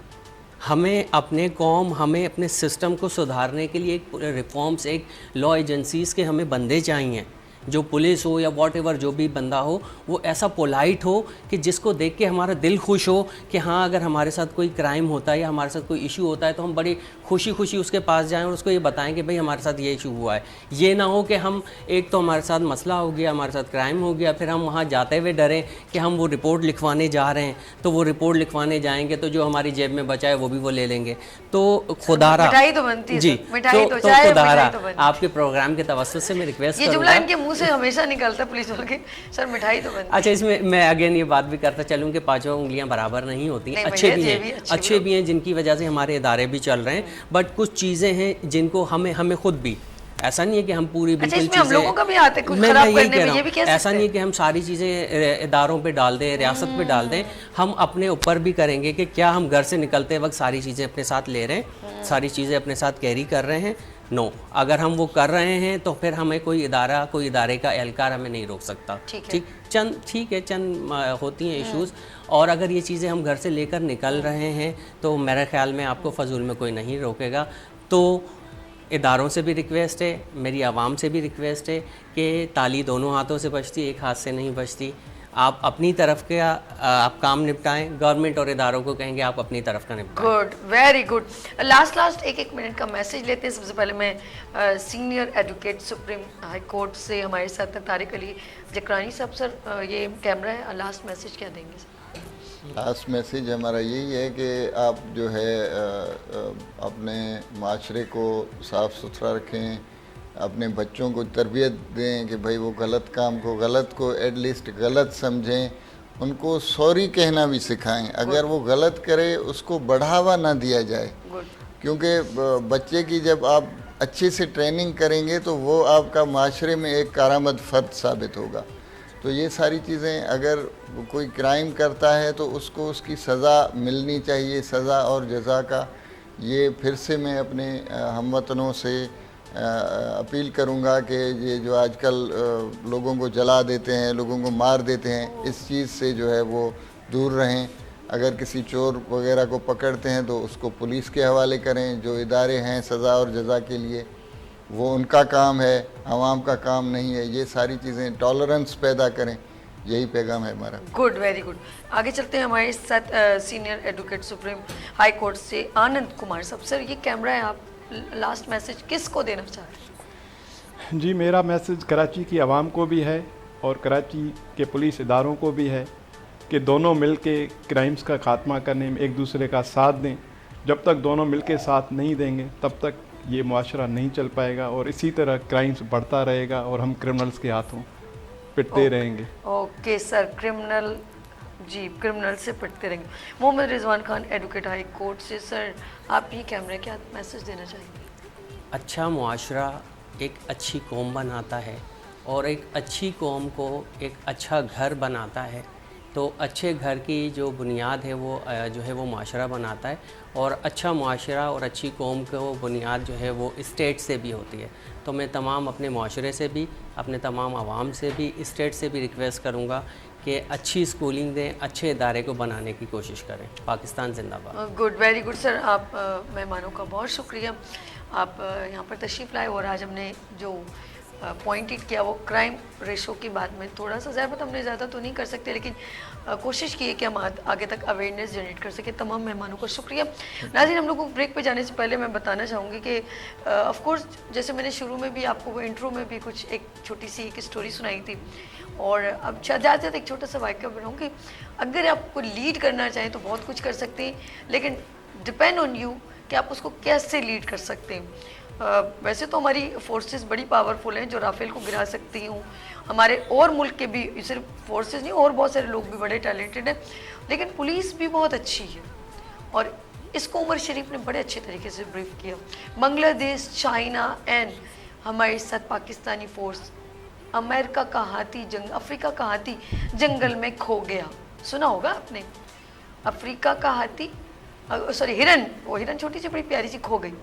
हमें अपने कौम, हमें अपने सिस्टम को सुधारने के लिए एक रिफॉर्म्स, एक लॉ एजेंसीज़ के हमें बंदे चाहिए। जो पुलिस हो या वॉट जो भी बंदा हो, वो ऐसा पोलाइट हो कि जिसको देख के हमारा दिल खुश हो कि हाँ, अगर हमारे साथ कोई क्राइम होता है या हमारे साथ कोई इशू होता है तो हम बड़ी खुशी खुशी उसके पास जाएं और उसको ये बताएं कि भाई हमारे साथ ये इशू हुआ है। ये ना हो कि हम, एक तो हमारे साथ मसला हो गया, हमारे साथ क्राइम हो गया, फिर हम वहाँ जाते हुए डरें कि हम वो रिपोर्ट लिखवाने जा रहे हैं, तो वो रिपोर्ट लिखवाने जाएंगे तो जो हमारी जेब में बचा है वो भी वो ले लेंगे। तो खुदारा, मिठाई तो बनती है जी, मिठाई तो चाहे खुदारा मिठाई तो बनती है। आपके प्रोग्राम के तवस्सुत से मैं रिक्वेस्ट ये जुमला इनके मुंह से हमेशा निकलता है पुलिस वालों के, सर मिठाई तो बनती है। अच्छा, इसमें मैं अगेन ये बात भी करता चलूँ कि पांचों उंगलियां बराबर नहीं होती, अच्छे भी हैं जिनकी वजह से हमारे इदारे भी चल रहे हैं, बट कुछ चीज़ें हैं जिनको हमें खुद भी, ऐसा नहीं है कि हम पूरी बिल्कुल चीज़ें, हम लोगों का भी आते कुछ खराब करने में, ये भी कह सकते हैं। ऐसा नहीं है कि हम सारी चीज़ें इदारों पे डाल दें, रियासत पे डाल दें। हम अपने ऊपर भी करेंगे कि क्या हम घर से निकलते वक्त सारी चीज़ें अपने साथ ले रहे हैं, सारी चीज़ें अपने साथ कैरी कर रहे हैं। नो, अगर हम वो कर रहे हैं तो फिर हमें कोई इदारे का एहलकार हमें नहीं रोक सकता। ठीक चंद होती हैं इश्यूज़, और अगर ये चीज़ें हम घर से लेकर निकल रहे हैं तो मेरे ख्याल में आपको फजूल में कोई नहीं रोकेगा। तो इदारों से भी रिक्वेस्ट है, मेरी आवाम से भी रिक्वेस्ट है कि ताली दोनों हाथों से बजती, एक हाथ से नहीं बजती। आप अपनी तरफ के आप काम निपटाएं, गवर्नमेंट और इदारों को कहेंगे आप अपनी तरफ का निपटाएं। Good, very good. लास्ट एक मिनट का मैसेज लेते हैं। सबसे पहले मैं senior advocate Supreme High court से हमारे साथ तारिक अली जकरानी साहब, सर ये कैमरा है, लास्ट मैसेज क्या देंगे सर? लास्ट मैसेज हमारा यही है कि आप जो है अपने माशरे को साफ़ सुथरा रखें, अपने बच्चों को तरबियत दें कि भाई वो गलत काम को गलत को एटलीस्ट गलत समझें, उनको सॉरी कहना भी सिखाएं। अगर वो गलत करे उसको बढ़ावा ना दिया जाए, क्योंकि बच्चे की जब आप अच्छे से ट्रेनिंग करेंगे तो वो आपका माशरे में एक कारामद फ़र्द साबित होगा। तो ये सारी चीज़ें, अगर कोई क्राइम करता है तो उसको उसकी सज़ा मिलनी चाहिए, सज़ा और जज़ा का। ये फिर से मैं अपने हमवतनों से अपील करूँगा कि ये जो आजकल लोगों को जला देते हैं, लोगों को मार देते हैं, इस चीज़ से जो है वो दूर रहें। अगर किसी चोर वगैरह को पकड़ते हैं तो उसको पुलिस के हवाले करें। जो इदारे हैं सज़ा और जज़ा के लिए, वो उनका काम है, आवाम का काम नहीं है। ये सारी चीज़ें टॉलरेंस पैदा करें, यही पैगाम है हमारा। Good, very good. आगे चलते हैं हमारे साथ senior advocate Supreme High court से आनंद कुमार साहब। सर ये कैमरा है, आप लास्ट मैसेज किसको देना चाह रहे हैं? जी, मेरा मैसेज कराची की आवाम को भी है और कराची के पुलिस इदारों को भी है कि दोनों मिल के क्राइम्स का खात्मा करने में एक दूसरे का साथ दें। जब तक दोनों मिल के साथ नहीं देंगे तब तक ये मुआशरा नहीं चल पाएगा और इसी तरह क्राइम्स बढ़ता रहेगा और हम क्रिमिनल्स के हाथों पिटते रहेंगे। ओके सर, क्रिमिनल जी, क्रिमिनल से पिटते रहेंगे। Mohammad Rizwan Khan advocate high court से, सर आप ये कैमरे क्या मैसेज देना चाहेंगे? अच्छा मुआशरा एक अच्छी कौम बनाता है और एक अच्छी कौम को एक अच्छा घर बनाता है। तो अच्छे घर की जो बुनियाद है वो जो है वो माशरा बनाता है, और अच्छा माशरा और अच्छी कौम को बुनियाद जो है वो स्टेट से भी होती है। तो मैं तमाम अपने माशरे से भी, अपने तमाम आवाम से भी, स्टेट से भी रिक्वेस्ट करूँगा कि अच्छी स्कूलिंग दें, अच्छे इदारे को बनाने की कोशिश करें। पाकिस्तान जिंदाबाद। Good, very good sir. आप मेहमानों का बहुत शुक्रिया, आप यहाँ पर तशरीफ़ लाए और आज हमने जो पॉइंटेड किया वो क्राइम रेशो की बात में थोड़ा सा ज़्यादा, हमने ज़्यादा तो नहीं कर सकते, लेकिन कोशिश की है कि हम आगे तक अवेयरनेस जनरेट कर सके। तमाम मेहमानों का शुक्रिया। नाज़रीन, हम लोगों को ब्रेक पे जाने से पहले मैं बताना चाहूँगी कि ऑफ कोर्स जैसे मैंने शुरू में भी आपको वो इंट्रो में भी कुछ एक छोटी सी एक स्टोरी सुनाई थी, और अब ज़्यादा एक छोटा सा वाक्य बनाऊँ कि अगर आपको लीड करना चाहें तो बहुत कुछ कर सकते हैं, लेकिन डिपेंड ऑन यू कि आप उसको कैसे लीड कर सकते हैं। वैसे तो हमारी फोर्सेस बड़ी पावरफुल हैं जो राफेल को गिरा सकती हूँ, हमारे और मुल्क के भी, सिर्फ फोर्सेस नहीं और बहुत सारे लोग भी बड़े टैलेंटेड हैं, लेकिन पुलिस भी बहुत अच्छी है और इसको उमर शरीफ ने बड़े अच्छे तरीके से ब्रीफ किया। बांग्लादेश, चाइना एंड हमारे साथ पाकिस्तानी फोर्स, अमेरिका का हाथी अफ्रीका का हाथी जंगल में खो गया, सुना होगा आपने। अफ्रीका का हाथी, सॉरी हिरन, वो हिरन छोटी सी बड़ी प्यारी सी खो गई।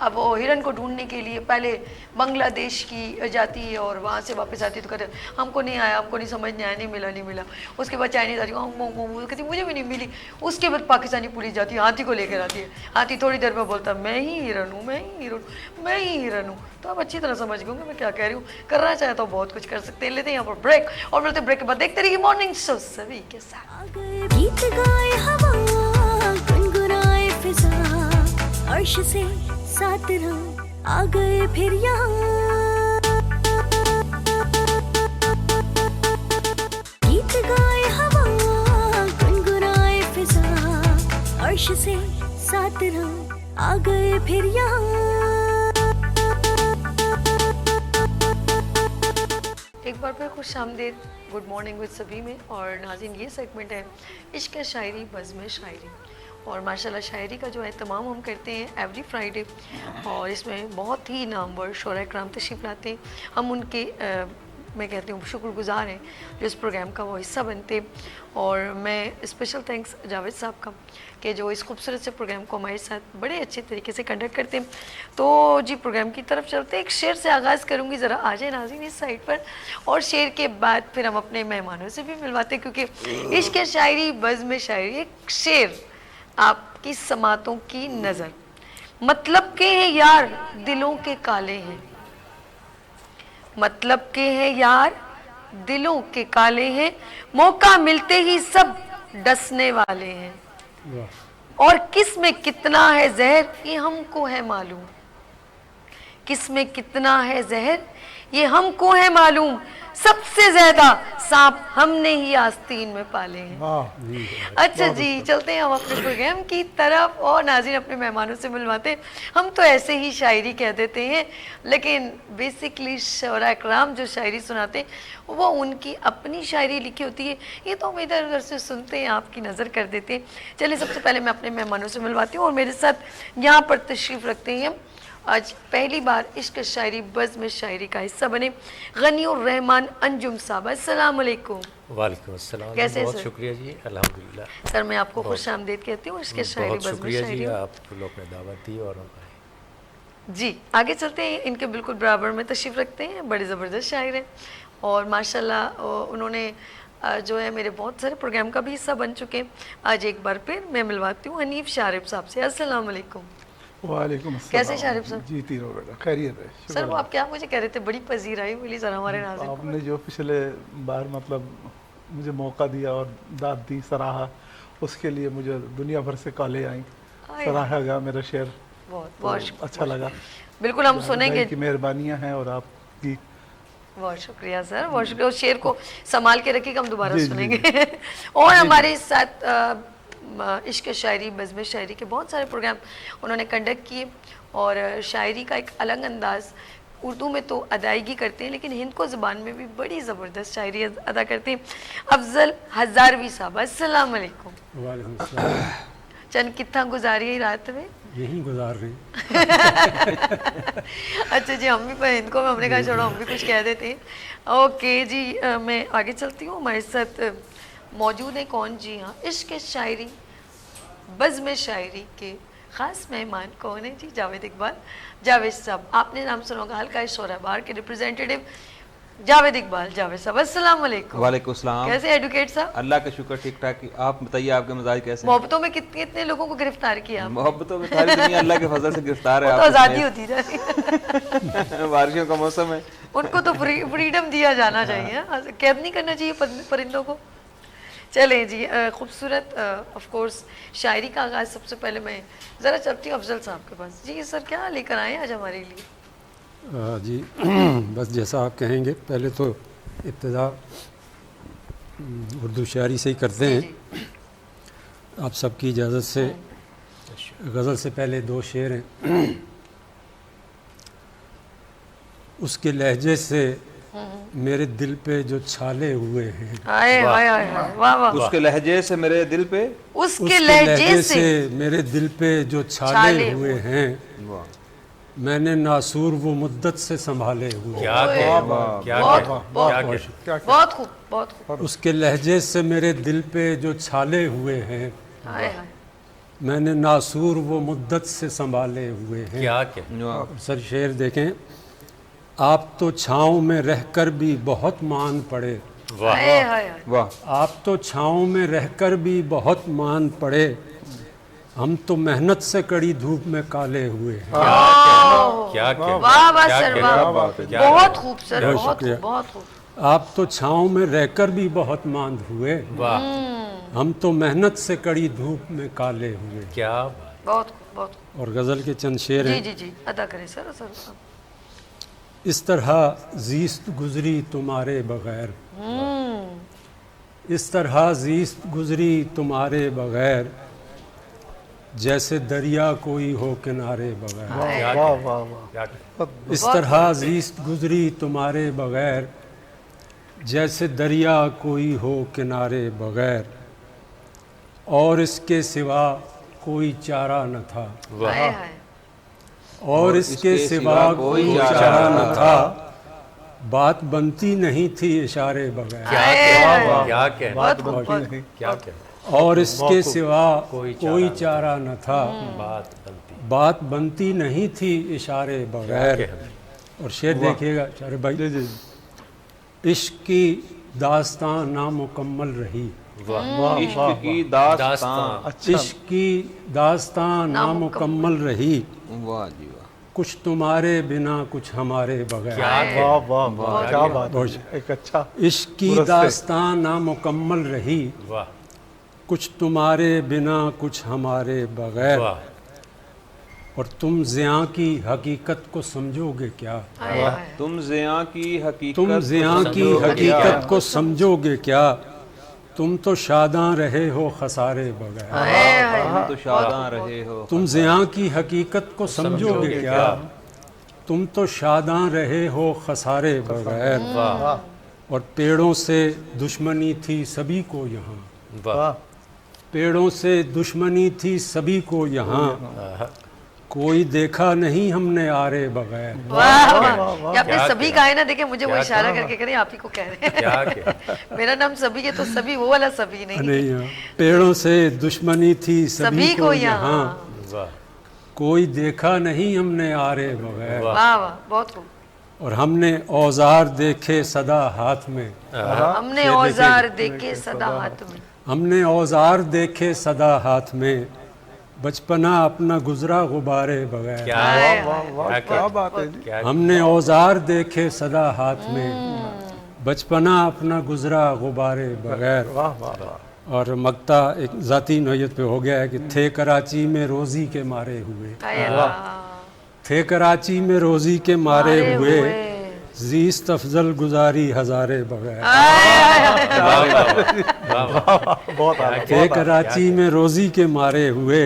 अब वो हिरन को ढूंढने के लिए पहले बांग्लादेश की जाती है और वहाँ से वापस आती है तो कहते हमको नहीं आया, हमको नहीं समझ नहीं आया, नहीं मिला। उसके बाद चाइनीज आती है, कहती मुझे भी नहीं मिली। उसके बाद पाकिस्तानी पुलिस जाती है, हाथी को लेकर आती है। हाथी थोड़ी देर में बोलता है मैं ही हिरन हूँ, मैं ही हिरन हूँ। तो आप अच्छी तरह समझ गए मैं क्या कह रही हूँ। करना चाहे तो बहुत कुछ कर सकते हैं। लेते हैं यहाँ पर ब्रेक और बोलते ब्रेक के बाद देखते रहिए मॉर्निंग शो सभी के साथ। गीत गाए हवा, गुनगुनाए फिजा, अर्श से साथ रंग आ गए फिर यहाँ। गीत गाए हवा, गुनगुनाए फिजा, अर्श से साथ रंग आ गए फिर यहाँ। एक बार फिर खुश आमदीद, गुड मॉर्निंग विद सभी में। और नाज़रीन, ये सेगमेंट है इश्क है शायरी बज़्म शायरी, और माशाल्लाह शायरी का जो एहतमाम हम करते हैं एवरी फ्राइडे, और इसमें बहुत ही नामवर शोरा इकराम तशरीफ़ लाते हैं। हम उनके मैं कहती हूँ शुक्रगुज़ार हैं जो इस प्रोग्राम का वो हिस्सा बनते। और मैं स्पेशल थैंक्स जावेद साहब का कि जो इस खूबसूरत से प्रोग्राम को हमारे साथ बड़े अच्छे तरीके से कंडक्ट करते हैं। तो जी प्रोग्राम की तरफ चलते, एक शेर से आगाज़ करूँगी, ज़रा आ जाए नाज़रीन इस साइड पर, और शेर के बाद फिर हम अपने मेहमानों से भी मिलवाते हैं, क्योंकि इश्क है शायरी बज़्म शायरी एक शेर आपकी समातों की नज़र, मतलब के हैं यार दिलों के काले हैं, मतलब के हैं यार दिलों के काले हैं, मौका मिलते ही सब डसने वाले हैं। और किस में कितना है जहर ये हमको है मालूम, किस में कितना है जहर ये हमको है मालूम, सबसे ज्यादा सांप हमने ही आस्तीन में पाले हैं। अच्छा जी, चलते हैं हम अपने प्रोग्राम की तरफ और नाज़रीन अपने मेहमानों से मिलवाते हैं। हम तो ऐसे ही शायरी कह देते हैं, लेकिन बेसिकली शोरा इकराम जो शायरी सुनाते हैं वो उनकी अपनी शायरी लिखी होती है, ये तो हम इधर उधर से सुनते हैं, आपकी नज़र कर देते हैं। चलिए सबसे पहले मैं अपने मेहमानों से मिलवाती हूँ और मेरे साथ यहाँ पर तशरीफ़ रखते हैं आज पहली बार इश्क शायरी बज़ में शायरी का हिस्सा बने गनीउर रहमान अंजुम साहब। अस्सलाम वालेकुम। वालेकुम अस्सलाम। कैसे बहुत सर? शुक्रिया जी, अल्हम्दुलिल्लाह। सर मैं आपको खुश आमदीद कहती हूँ इसके शायरी बहुत बज़ में शुक्रिया जी, शायरी। आप लोग ने दावत दी और हम आए। जी आगे चलते हैं, इनके बिल्कुल बराबर में तशरीफ़ रखते हैं, बड़े ज़बरदस्त शायर हैं और माशाल्लाह उन्होंने जो है मेरे बहुत सारे प्रोग्राम का भी हिस्सा बन चुके हैं। आज एक बार फिर मैं मिलवाती हूँ हनीफ शारिब साहब से। अस्सलाम वालेकुम। वालेकुम अस्सलाम। कैसे शारिब साहब? जी तीनों बेटा खैरियत है। सर वो आप क्या मुझे कह रहे थे, बड़ी पजीर आई मिली सर हमारे नाज़रीन को। आपने जो पिछले बार मतलब मुझे मौका दिया और दाद दी, सराहा, उसके लिए मुझे दुनिया भर से कॉलें आई, सराहा गया मेरा शेर, बहुत बहुत तो अच्छा लगा। बिल्कुल हम सुनेंगे। की मेहरबानियाँ हैं और आपकी बहुत शुक्रिया सर, बहुत शुक्रिया। उस शेर को संभाल के रखिएगा, हम दोबारा जी, जी, सुनेंगे। और हमारे साथ इश्क शायरी बज़्म शायरी के बहुत सारे प्रोग्राम उन्होंने कंडक्ट किए और शायरी का एक अलग अंदाज़, उर्दू में तो अदायगी करते हैं लेकिन हिंद को ज़बान में भी बड़ी ज़बरदस्त शायरी अदा करते हैं। अफजल हज़ारवी साहब, अस्सलाम वालेकुम। वालेकुम अस्सलाम। चंद कितना गुजारी रात में? यहीं गुजार रही। अच्छा जी, हम भी हिंद को हमने कहा छोड़ो हम भी कुछ कह देते हैं। ओके जी, मैं आगे चलती हूँ। हमारे साथ मौजूद है कौन? जी हाँ, इश्क शायरी बज़्म शायरी के ख़ास मेहमान कौन है जी? जावेद इकबाल। जावेद साहब, आपने नाम सुना होगा, हल्का शोरा बार के रिप्रेजेंटेटिव जावेद इकबाल। जावेद साहब अस्सलाम वालेकुम। वालेकुम सलाम। कैसे एडवोकेट साहब? अल्लाह का शुक्र, ठीक ठाक। आप बताइए, आपके मजाज कैसे हैं? मोहब्बतों में कितने कितने लोगों को गिरफ्तार किया आपने? मोहब्बतों में सारी दुनिया अल्लाह के फजल से गिरफ्तार है। वो तो आज़ादी होती है। बारिशों का मौसम है, उनको तो फ्रीडम दिया जाना चाहिए, कैद नहीं करना चाहिए परिंदों को। चलें जी, खूबसूरत ऑफ कोर्स शायरी का आगाज़ सबसे पहले मैं ज़रा चलती हूँ अफजल साहब के पास। जी सर, क्या लेकर आए आज हमारे लिए? जी बस जैसा आप कहेंगे, पहले तो इब्तिदा उर्दू शायरी से ही करते हैं। आप सबकी इजाज़त से गज़ल से पहले दो शेर हैं। उसके लहजे से मेरे दिल पे जो छाले हुए हैं, आए हाय हाय हाय, वाह वाह। उसके लहजे से मेरे दिल पे, उसके लहजे से मेरे दिल पे जो छाले हुए हैं, मैंने नासूर वो मुद्दत से संभाले हुए। क्या कहना, क्या कहना, क्या कहना। बहुत खूब, बहुत खूब। उसके लहजे से मेरे दिल पे जो छाले हुए हैं, हाय हाय, मैंने नासूर वो मुद्दत से संभाले हुए हैं। क्या कहना। सर शेर देखें, आप तो छाँव में रहकर भी बहुत मान पड़े, हाय हाय हाय। वाह। आप तो छाँव में रहकर भी बहुत मान पड़े, हम तो मेहनत से कड़ी धूप में काले हुए हैं। क्या कहना, वाह वाह क्या सर, कहना, वाह, क्या बहुत खूब सर, बहुत बहुत शुक्रिया। खूब, बहुत खूब। आप तो छाँव में रहकर भी बहुत मांद हुए, वाह, हम तो मेहनत से कड़ी धूप में काले हुए। क्या बहुत खूब, बहुत खूब। और गज़ल के चंद शेर जी हैं। जी जी, अदा करें सर सर। इस तरह ज़ीस्त गुजरी तुम्हारे बगैर, इस तरह ज़ीस्त गुजरी तुम्हारे बगैर, जैसे दरिया कोई हो किनारे बगैर। क्या वाह कहना, वाह वाह। क्या कहना। इस तरह ज़ीस्त गुजरी तुम्हारे बगैर, जैसे दरिया कोई हो किनारे बगैर, और इसके सिवा कोई चारा न था, हाय हाय, और इसके सिवा कोई चारा न था, बात बनती नहीं थी इशारे बगैर। क्या कहना, क्या कहना, बहुत खूब, बहुत खूब। क्या कहना। और इसके सिवा कोई कोई चारा न था, बात बनती। बात बनती नहीं थी इशारे बगैर। और शेर देखिएगा चारे भाई, जी जी इश्क की दास्तान नामुकम्मल रही, इश्क की दास्तान। अच्छा। इश्क की दास्तान नामुकम्मल रही, वाह जी वाह। कुछ तुम्हारे बिना कुछ हमारे बगैर। क्या वाह वाह वाह, क्या बात है। एक अच्छा इश्क की दुरुस्त है। दास्तान नामुकम्मल रही, वाह कुछ तुम्हारे बिना कुछ हमारे बगैर। वाह और तुम ज़िया की हकीकत को समझोगे क्या? तुम ज़िया की हकीकत तुम ज़िया की समझोगे हकीकत को समझोगे क्या? तुम तो शादां रहे हो खसारे बगैर। तुम तो शादां रहे हो। तुम ज़िया की हकीकत को समझोगे क्या? तुम तो शादां रहे हो खसारे बगैर। वाह और पेड़ों से दुश्मनी थी सभी को यहाँ, वाह पेड़ों से दुश्मनी थी सभी को यहाँ, कोई देखा नहीं हमने आरे बगैर। वाह वाह, ये आपने क्या सभी क्या? कहा है ना, देखे मुझे वो क्या इशारा क्या? करके करें, आप ही को कह रहे क्या हैं। क्या मेरा नाम सभी है तो सभी वो वाला सभी नहीं। नहीं हाँ। पेड़ों से दुश्मनी थी सभी को यहाँ। वाह कोई देखा नहीं हमने आरे बगैर। वाह वाह, बहुत खूब। और हमने औजार देखे सदा हाथ में, हमने औजार देखे सदा हाथ में। हमने औजार देखे सदा हाथ में, बचपना अपना गुजरा गुबारे बगैर। क्या वाह वाह वाह, क्या क्या बात है जी। क्या हमने औजार देखे सदा हाथ में, बचपना अपना गुजरा गुबारे बगैर। वाह वाह वाह, और मक्ता एक ज़ाती नोयत पे हो गया है कि थे कराची में रोज़ी के मारे हुए, आए अल्लाह। थे कराची में रोज़ी के मारे हुए, जीस्त अफजल गुजारी हज़ारे बगैर। बहुत आला। थे कराची में रोज़ी के मारे हुए,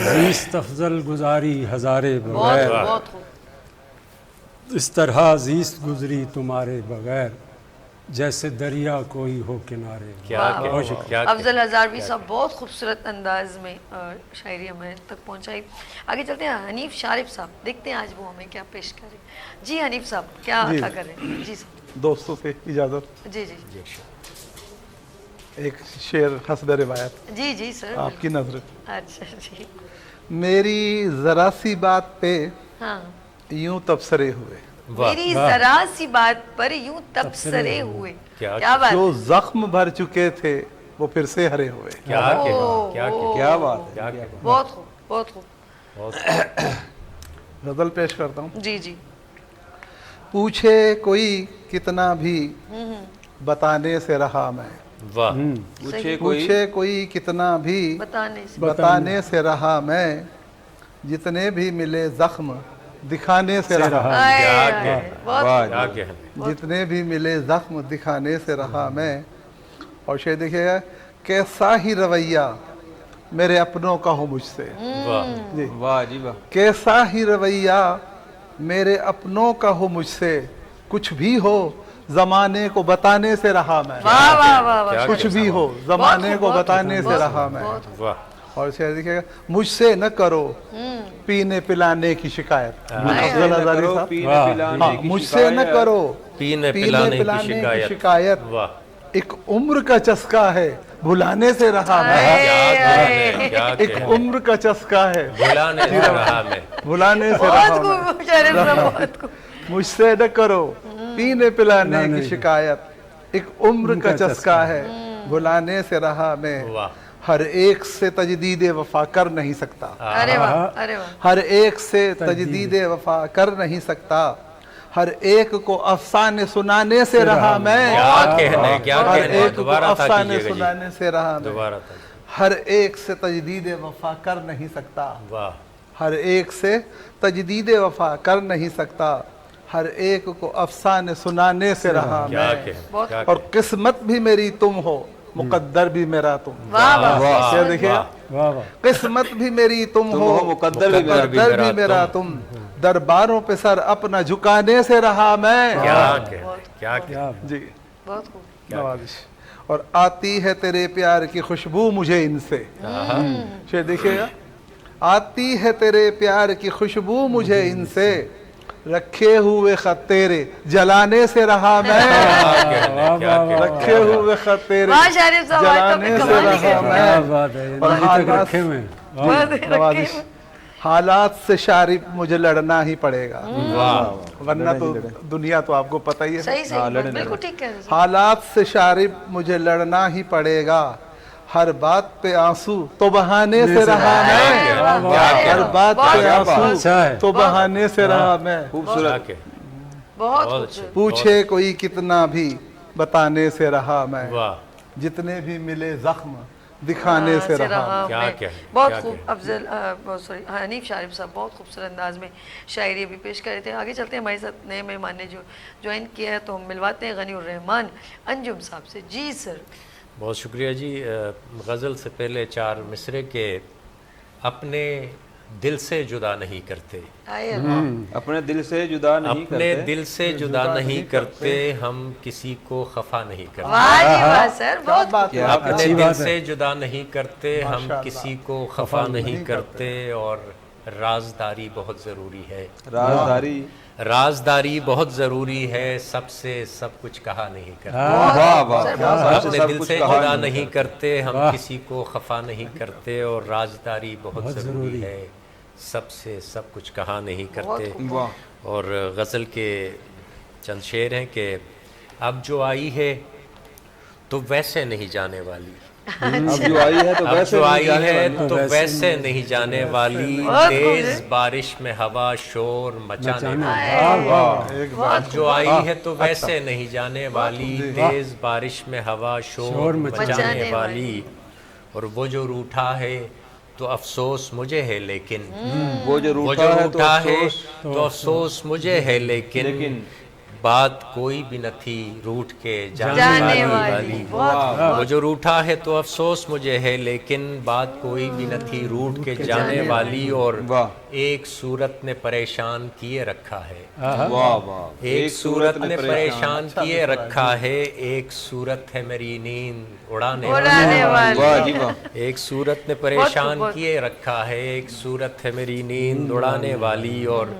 जीस्त अफजल गुजारी हज़ारे बहुत बगैर। खूब, बहुत खूब। इस तरह जीस्त गुजरी तुम्हारे बगैर, जैसे दरिया कोई हो किनारे। क्या क्या बहुत शुक्रिया। क्या अफजल हजारवी साहब बहुत खूबसूरत अंदाज में शायरी हमें तक पहुंचाई। आगे चलते हैं हनीफ शारिफ साहब, देखते हैं आज वो हमें क्या पेश करें। जी हनीफ साहब, क्या जी। अता करें? जी सर। दोस्तों से इजाजत, जी जी एक शेर हस्ब रिवायत जी जी सर। आपकी नजर। अच्छा जी। मेरी जरा सी बात पे हाँ, यूं तबसरे हुए, मेरी जरा सी बात पर यूं तबसरे हुए। क्या- क्या बात जो जख्म भर चुके थे वो फिर से हरे हुए। क्या क्या क्या क्या बात है। क्या क्या बहुत खूब, बहुत खूब। बहुत गजल पेश करता हूँ। जी जी। पूछे कोई कितना भी बताने से रहा मैं, वाह पूछे कोई पूछे कोई कितना भी बताने से बताने से रहा मैं, जितने भी मिले जख्म दिखाने से रहा, आए, क्या आए, क्या बहुत वाह क्या क्या जितने भी मिले जख्म दिखाने से रहा मैं। और शेर देखिएगा, कैसा ही रवैया मेरे अपनों का हो मुझसे, वाह जी वाह जी वाह। कैसा ही रवैया मेरे अपनों का हो मुझसे, कुछ भी हो जमाने को बताने से रहा मैं, वाह वाह वाह वाह। क्या- कुछ भी हो जमाने को बहुत बताने खूब, से बहुत रहा खूब, मैं। बहुत खूब। वाह और शेर देखिएगा, मुझसे न करो पीने पिलाने की शिकायत। अफजल हजारी करो साहब, पीने वाह, पिलाने हाँ, की मुझसे न शिकायत। करो पीने पिलाने की शिकायत। वाह एक उम्र का चस्का है भुलाने से रहा मैं, क्या कहने क्या एक कहने उम्र का चस्का है भुलाने से रहा मैं। भुलाने से बहुत रहा मैं। खूब शायरी साहब, बहुत खूब। मुझसे न करो पीने पिलाने की शिकायत, एक उम्र का चस्का है भुलाने से रहा मैं, वाह हर एक से तजदीद वफा कर नहीं सकता, अरे वाह, अरे वाह। हर एक से तजदीद वफा कर नहीं सकता, हर एक को अफसाने सुनाने से रहा मैं, क्या कहने क्या हर कहने एक को दोबारा था अफसाने कीजिएगा सुनाने से रहा जी मैं, दोबारा था हर एक से तजदीद वफा कर नहीं सकता, वाह हर एक से तजदीद वफा कर नहीं सकता, हर एक को अफसाने सुनाने से रहा क्या मैं, कहने क्या और किस्मत भी मेरी तुम हो मुकद्दर भी मेरा तुम। वाह वाह। वाह ये देखिए, वाह वाह। किस्मत भी मेरी तुम हो मुकद्दर भी मेरा मुकद्दर भी मेरा तुम, दरबारों पे सर अपना झुकाने से रहा मैं। क्या कहने क्या कहने जी बहुत खूब। नवाजिश। और आती है तेरे प्यार की खुशबू मुझे इनसे, शेर देखिएगा, आती है तेरे प्यार की खुशबू मुझे इनसे, रखे हुए खत तेरे जलाने से रहा मैं, क्या कहने क्या कहने रखे हुए खत तेरे वाह शायरी साहब, आज तो जलाने आपने से कमाल ही रहा कर क्या मैं। बात है, और अभी तक हालात- रखे हुए हैं। बहुत रखे नवाजिश, हुए। हालात से शारिब मुझे लड़ना ही पड़ेगा, वाह वरना तो दुनिया तो आपको पता ही है। सही सही, बिल्कुल ठीक कह रहे हैं। हालात से शारिब मुझे लड़ना ही पड़ेगा, हर बात पे आंसू तो बहाने से रहा क्या मैं, कह रहे हैं, क्या कह हर रहे हैं, बात पे अच्छा आंसू है। तो बहाने से रहा मैं। क्या खूबसूरत कह- बहुत बहुत खूबसूरत। पूछे कोई कितना भी बताने से रहा मैं, वाह, जितने भी मिले जख्म दिखाने से रहा मैं। क्या मैं। कहें, बहुत क्या खूब कहें। अफजल सॉरी हनीफ शारिफ साहब बहुत खूबसूरत अंदाज में शायरी भी पेश कर रहे थे। आगे चलते हैं, हमारे साथ नए मेहमान ने जो ज्वाइन किया है तो हम मिलवाते हैं गनी उर रहमान अंजुम साहब से। जी सर। बहुत शुक्रिया जी। गज़ल से पहले 4 मिसरे के अपने दिल से जुदा नहीं करते, आए अल्लाह। अपने दिल से जुदा नहीं अपने करते, दिल से जुदा नहीं करते, हम किसी को खफा नहीं करते। वाह जी वाह सर, बहुत बात खूब। है। अपने अच्छी दिल बात है। से जुदा नहीं करते, हम माशाअल्लाह। किसी को खफा नहीं करते, और राजदारी बहुत ज़रूरी है। राजदारी। राजदारी बहुत ज़रूरी है, सबसे सब कुछ कहा नहीं करते। वाह वाह, अपने सब दिल कुछ से कहा जुदा नहीं नहीं करते, हम किसी को खफा नहीं करते, और राजदारी बहुत ज़रूरी है, सबसे सब कुछ कहा नहीं करते। वाह, और गज़ल के चंद शेर हैं कि अब जो आई है तो वैसे नहीं जाने वाली, अब जो आई है तो अब वैसे जो नहीं आई जाने है वाली। तो वैसे नहीं जाने वाली, बहुत खूब तेज है। बारिश में हवा शोर मचाने वाली। एक बात अब जो आई है तो वैसे नहीं जाने वाली, तेज बारिश में हवा शोर मचाने वाली, और वो जो रूठा है तो अफसोस मुझे है, लेकिन वो जो वो रूठा जो है रूठा तो है अफसोस, तो अफसोस मुझे है, लेकिन बात कोई भी न थी रूठ के जाने वाली। वो जो रूठा है तो अफसोस मुझे है, लेकिन बात कोई भी न थी रूठ के जाने वाली, और वाह। एक सूरत ने परेशान किए रखा है, वाह वाह, एक सूरत ने परेशान किए रखा है, एक सूरत है मेरी नींद उड़ाने उड़ाने वाली। वाह जी वाह, एक सूरत ने परेशान बहुत- किए रखा है, एक सूरत है मेरी नींद उड़ाने वाली, और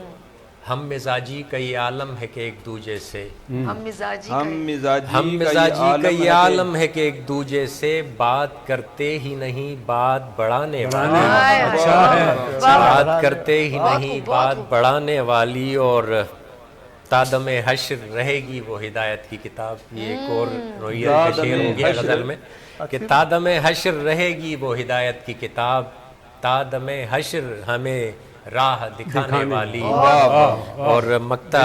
हम मिजाजी का ये आलम है कि एक दूजे से हम मिजाजी हम का- मिजाजी हम का मिजाजी का ये है कि आलम है कि एक दूजे से बात करते ही नहीं बात बढ़ाने वाली, अच्छा है। बात करते ही नहीं बात बढ़ाने वाली, और तादम हश्र रहेगी वो हिदायत की किताब। ये एक और नोयत का शेर हो गया हश्र। गज़ल में कि तादम हश्र रहेगी वो हिदायत की किताब, तादम हश्र हमें राह दिखाने वाली। और मक्ता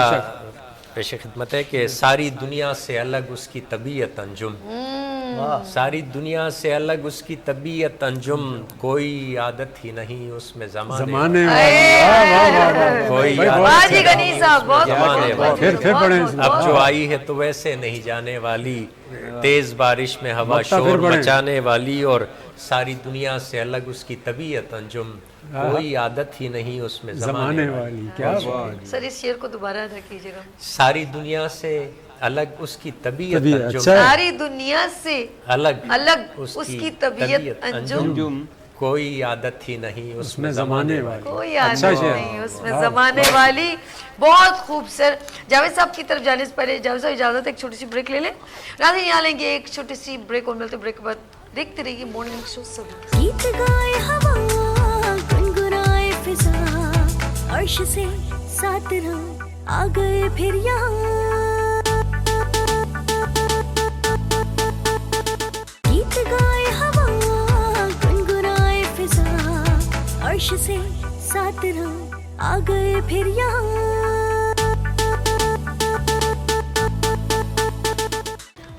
पेश खिदमत है कि सारी दुनिया से अलग उसकी तबीयत अंजुम, सारी दुनिया से अलग उसकी तबीयत अंजुम, कोई आदत ही नहीं उसमें जमाने कोई वाह जी गनी साहब, बहुत जमाने खूब। वाली। फिर पढ़े अब जो आई है तो वैसे नहीं जाने वाली, तेज बारिश में हवा मक्ता फिर शोर पढ़ें। मचाने वाली, और सारी दुनिया से अलग उसकी तबीयत अंजुम, कोई आदत ही नहीं उसमें जमाने जमाने वाली। वाली क्या बात। सर इस शेर को दोबारा अदा कीजिएगा। सारी दुनिया से अलग उसकी तबीयत तबीयत, अंजुम, अच्छा है। सारी दुनिया से अलग अलग उसकी तबीयत अंजुम, अंजुम, कोई आदत ही नहीं उसमें उसमें जमाने जमाने वाली। वाली। कोई अच्छा आदत शेर। नहीं उसमें जमाने वाली। बहुत खूब सर। जावेद साहब की तरफ जाने से पहले जावेद साहब इजाजत है, एक छोटी सी ब्रेक ले लें। नाज़रीन यहाँ लेंगे एक छोटी सी ब्रेक और मिलते ब्रेक के बाद देखते रहिए मॉर्निंग शो सभी। गीत गाए हवा गुनगुनाए फिजा, अर्श से सात रंग आ गए फिर यहाँ। गीत गाए हवा गुनगुनाए फिजा, अर्श से सात रंग आ गए फिर यहाँ।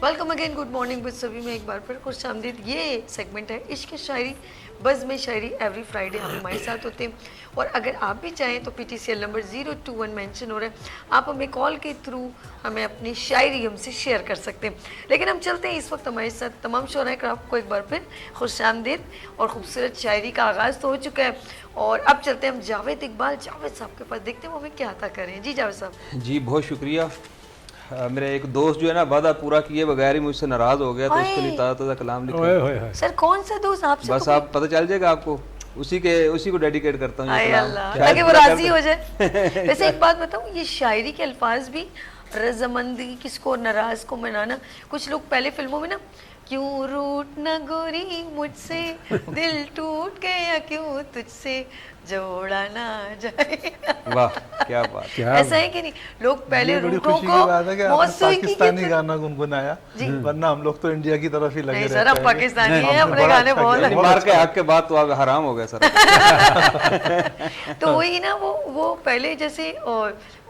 Welcome again, good morning with सभी में एक बार फिर खुश आमदीद। ये सेगमेंट है इश्क शायरी बज़ में शायरी। एवरी फ्राइडे हम हमारे साथ होते हैं, और अगर आप भी चाहें तो PTCL नंबर 021 मेंशन हो रहा है, आप हमें कॉल के थ्रू हमें अपनी शायरी हमसे शेयर कर सकते हैं। लेकिन हम चलते हैं, इस वक्त हमारे साथ तमाम शोरा कराम को एक बार फिर खुश आमदीद। और खूबसूरत शायरी का आगाज़ तो हो चुका है, और अब चलते हैं हम जावेद इकबाल जावेद साहब के पास, देखते हैं वो हमें क्या अता करें। जी जावेद साहब। जी बहुत शुक्रिया। मेरे एक दोस्त जो है ना वादा पूरा किए बगैर ही मुझसे नाराज हो गया, तो उसके लिए ताज़ा ताज़ा कलाम लिखा। ओए होए होए। सर कौन सा दोस्त आपसे? बस आप पता चल जाएगा आपको, उसी को डेडिकेट करता हूँ ये आए कलाम। अल्लाह, शायद ताकि वो पूरा राजी कर हो जाए। वैसे एक बात बताऊं, ये शायरी के अल्फाज भी रजामंदी, किसको नाराज को मनाना, कुछ लोग पहले फिल्मों में ना, क्यों रूठ न गोरी मुझसे, दिल टूट गया क्यों तुझसे, जोड़ा ना जाए। वाह क्या बात। क्या ऐसा है कि नहीं, लोग पहले ये बड़ी रूठों खुशी को की बात है कि आपने मौसीकी की पाकिस्तानी तरह- गाना गुनगुनाया, वरना हम लोग तो इंडिया की तरफ ही लगे नहीं रहते सर, हम हैं। पाकिस्तानी हमने हैं, अपने बड़ा गाने अच्छा बहुत किया, यानी मार के हक के बाद तो अब हराम हो गया सर। तो वही ना, वो पहले जैसे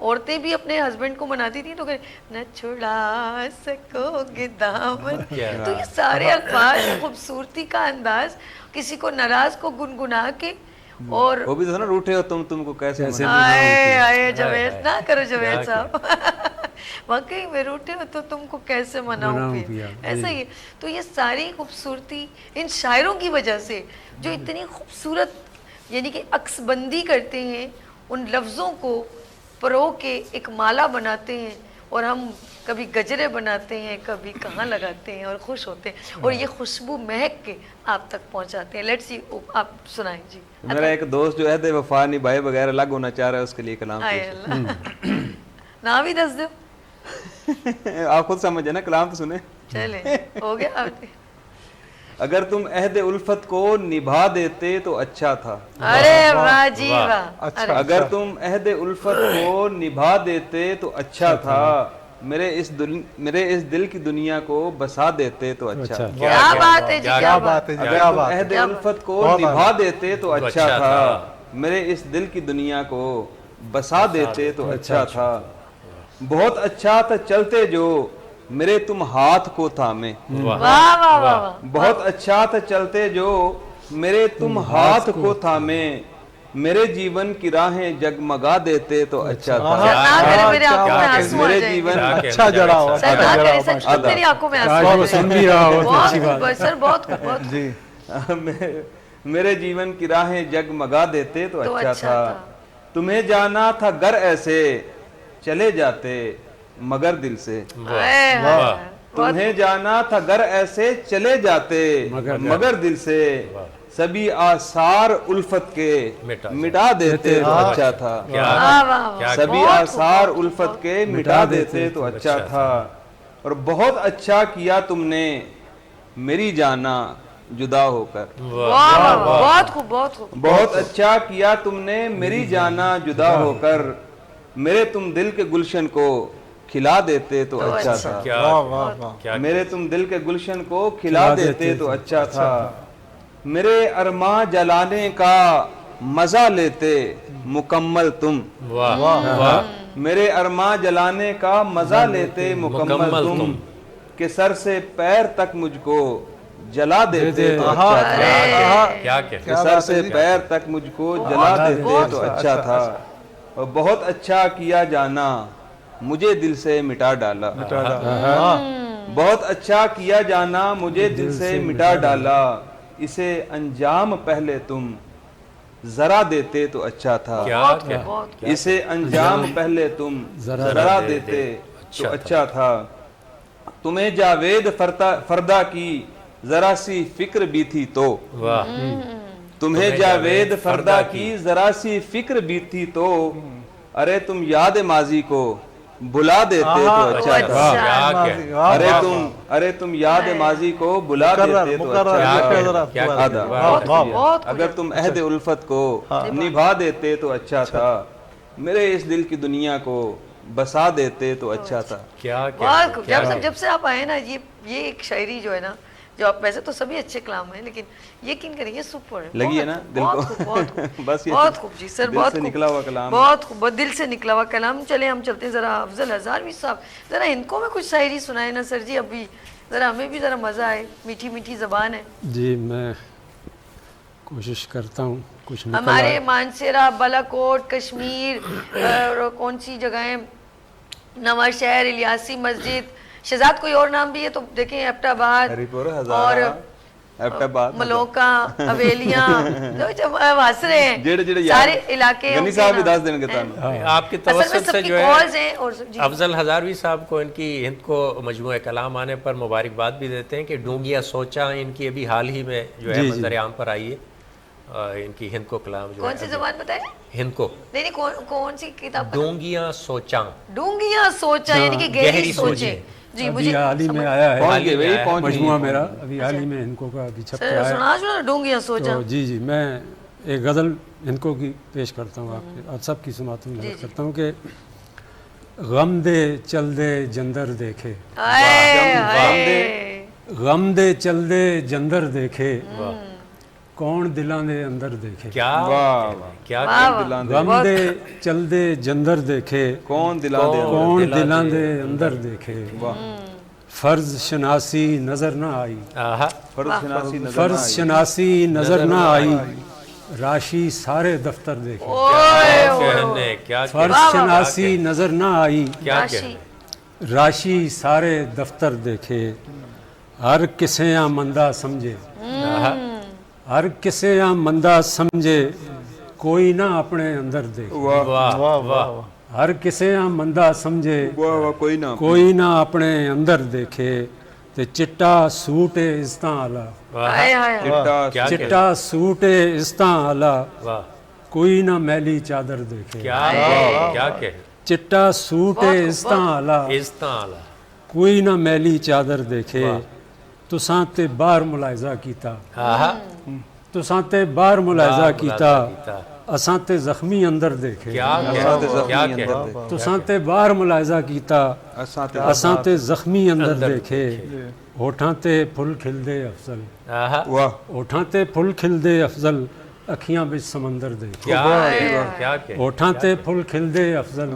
औरतें भी अपने हस्बैंड को मनाती थी तो न छुड़ा सकोगे दामन, तो ये सारे अल्फाज, खूबसूरती का अंदाज, किसी को नाराज को गुनगुना के, और वो भी तो था ना, रूठे हो तुमको कैसे कैसे मनाऊं? आए आए जवेद, ना करो जवेद क्या साहब। वाकई में रूठे हो तो तुमको कैसे मनाऊं मनाऊं पिया, पिया, ऐसा ही है। तो ये सारी खूबसूरती इन शायरों की वजह से, जो इतनी खूबसूरत यानी कि अक्सबंदी करते हैं, उन लफ्ज़ों को परो के एक माला बनाते हैं, और हम कभी गजरे बनाते हैं, कभी कहाँ लगाते हैं और खुश होते हैं, और ये खुशबू महक के आप तक पहुंचाते हैं। लेट्स सी, आप सुनाएं जी। मेरा एक दोस्त जो है दे वफा निभाए वगैरह अलग होना चाह रहा है, उसके लिए कलाम आए पेश अल्लाह। ना भी दस दो, है। आप खुद समझे ना, कलाम तो सुने। चले हो गया आप। अगर तुम अहद उल्फत को निभा देते तो अच्छा था। अरे वाह जी वाह। अच्छा, अरे अगर तुम अहद उल्फत को निभा देते तो अच्छा था, मेरे इस दिल की दुनिया को बसा देते तो अच्छा था। क्या बात है जी, क्या बात बात है जी, अगर क्या तुम बात है। अहद उल्फत को बहुत निभा देते तो अच्छा अच्छा था, था। मेरे इस दिल की दुनिया को बसा देते तो अच्छा था। बहुत अच्छा था चलते जो मेरे तुम हाथ को थामे। वाह वाह वाह वाह। बहुत अच्छा था चलते जो मेरे तुम हाथ को थामे, मेरे जीवन की राहें जगमगा देते तो अच्छा था। सर ना करे, मेरे आंखों में क्या आंसू आ मेरे जाएंगे। जीवन अच्छा जड़ा हुआ, सर अच्छा ना जड़ा करे, हुआ। सच में मेरी आंखों में आंसू आ काश वो जाएंगे। सुन भी रहा हो तो अच्छी बात। बहुत सर, बहुत बहुत जी, मेरे जीवन की राहें जगमगा देते तो तो अच्छा अच्छा था। था। तुम्हें जाना था गर ऐसे चले जाते मगर दिल से। अरे वाह। तुम्हें जाना था गर ऐसे चले जाते मगर दिल से, सभी आसार उल्फत के मिटा देते तो अच्छा था। वाह वाह वाह। सभी बहुत आसार खूब, उल्फत के मिटा देते तो अच्छा था। और बहुत अच्छा किया तुमने मेरी जाना जुदा होकर। वाह वाह, बहुत खूब, बहुत खूब। बहुत अच्छा किया तुमने मेरी जाना जुदा होकर, मेरे तुम दिल के गुलशन को खिला देते तो अच्छा था। वाह वाह वाह। मेरे तुम दिल के गुलशन को खिला देते तो अच्छा था। मेरे अरमां जलाने का मजा लेते मुकम्मल तुम। वाह वाह। मेरे अरमां जलाने का मजा लेते मुकम्मल तुम, के सर से पैर तक मुझको जला देते तो अच्छा था। क्या के सर से पैर तक मुझको जला देते तो अच्छा था। और बहुत अच्छा किया जाना मुझे दिल से मिटा डाला। बहुत अच्छा किया जाना मुझे दिल से मिटा डाला, इसे अंजाम पहले तुम जरा देते तो अच्छा था। बहुत खूब, बहुत खूब। इसे अंजाम पहले तुम जरा देते तो अच्छा था। तुम्हें जावेद फरदा की जरा सी फिक्र भी थी तो। वाह। तुम्हें जावेद फरदा की जरा सी फिक्र भी थी तो, अरे तुम याद माजी को बुला देते तो अच्छा था। अरे तुम याद माजी को बुला देते तो अच्छा था। बहुत अगर तुम अहद उल्फत को निभा देते तो अच्छा था, मेरे इस दिल की दुनिया को बसा देते तो अच्छा था। क्या बहुत खूब। जब से आप आए ना, ये एक शायरी जो है ना, जो आप, वैसे तो सभी अच्छे कलाम हैं, लेकिन यकीन करिए सुपर है। लगी है ना दिल को? बहुत खूब, बस ये बहुत खूब जी सर, दिल बहुत से खूब, निकला हुआ कलाम। बहुत खूब, बहुत दिल से निकला हुआ कलाम। चले हम चलते हैं जरा अफजल हजारवी साहब, जरा इनको में कुछ शायरी सुनाए ना सर जी, अभी जरा हमें भी जरा मजा आए, मीठी मीठी जबान है। जी मैं कोशिश करता हूँ कुछ निकल हमारे आए। मानसेरा, बालाकोट, कश्मीर, और कौन सी जगहें, नवा शहर, इलियासी मस्जिद, शहजाद कोई और नाम भी है तो देखें, एबटाबाद हरिपुर, और हजारा, एबटाबाद, मलोका, हवेलियां, जो हंस रहे हैं, जेड़े सारे इलाके गनी साहब भी 10 दिन के तान। आपकी असल में तवज्जो से सबकी जो है कॉल्स हैं। और जी, अफजल हजारवी साहब को इनकी हिंद को मजमूए कलाम आने पर मुबारकबाद भी देते हैं कि डूंगिया सोचा इनकी अभी हाल ही में जो है मंजर आम पर आई है। इनकी हिंद को कलाम जो कौन सी जबान बताए? हिंद को नहीं, कौन सी किताब? डूंगिया सोचा। डूंगिया सोचा, यानी कि गहरी सोचे। जी अभी मुझे हाल ही में आया है पहुंच गए भाई, मजमुआ मेरा, अभी हाल ही में इनको का अभी छप के सर आया। सुना डूंगिया सोचा। तो जी मैं एक गज़ल इनको की पेश करता हूँ आपके और सब की सुनाता हूँ, करता हूँ कि गम दे चल दे जंदर देखे, गम दे चल दे जंदर देखे, कौन दिलां दे अंदर देखे। क्या क्या गम दे चल दे जंदर देखे, कौन दिला दे कौन दिलां दे अंदर देखे। फर्ज शनासी नजर ना आई, फर्ज शनासी नजर ना आई, राशि सारे दफ्तर देखे। क्या फर्ज शनासी नजर ना आई, क्या राशि सारे दफ्तर देखे। हर किसे या मंदा समझे, हर किसे या मंदा समझे, कोई ना अपने अंदर देखे। वाह वाह हर किसे या मंदा समझे, कोई ना अपने अंदर देखे। ते चिट्टा सूट इस्तां आला, चिट्टा सूट इस्तां आला, कोई ना मैली चादर देखे। क्या चिट्टा सूट इस्तां आला, कोई ना मैली चादर देखे। तुसां ते बाहर मुलायजा कीता, तुसां ते बाहर मुलायजा कीता, असां ते जख्मी अंदर देखे। तुसां ते बाहर मुलायजा कीता, असां ते जख्मी अंदर देखे। होठां ते फुल खिलदे अफजल, होठां ते फुल खिलदे अफजल, अखियां बिच समंदर देखे। होठां ते फुल खिलदे अफजल,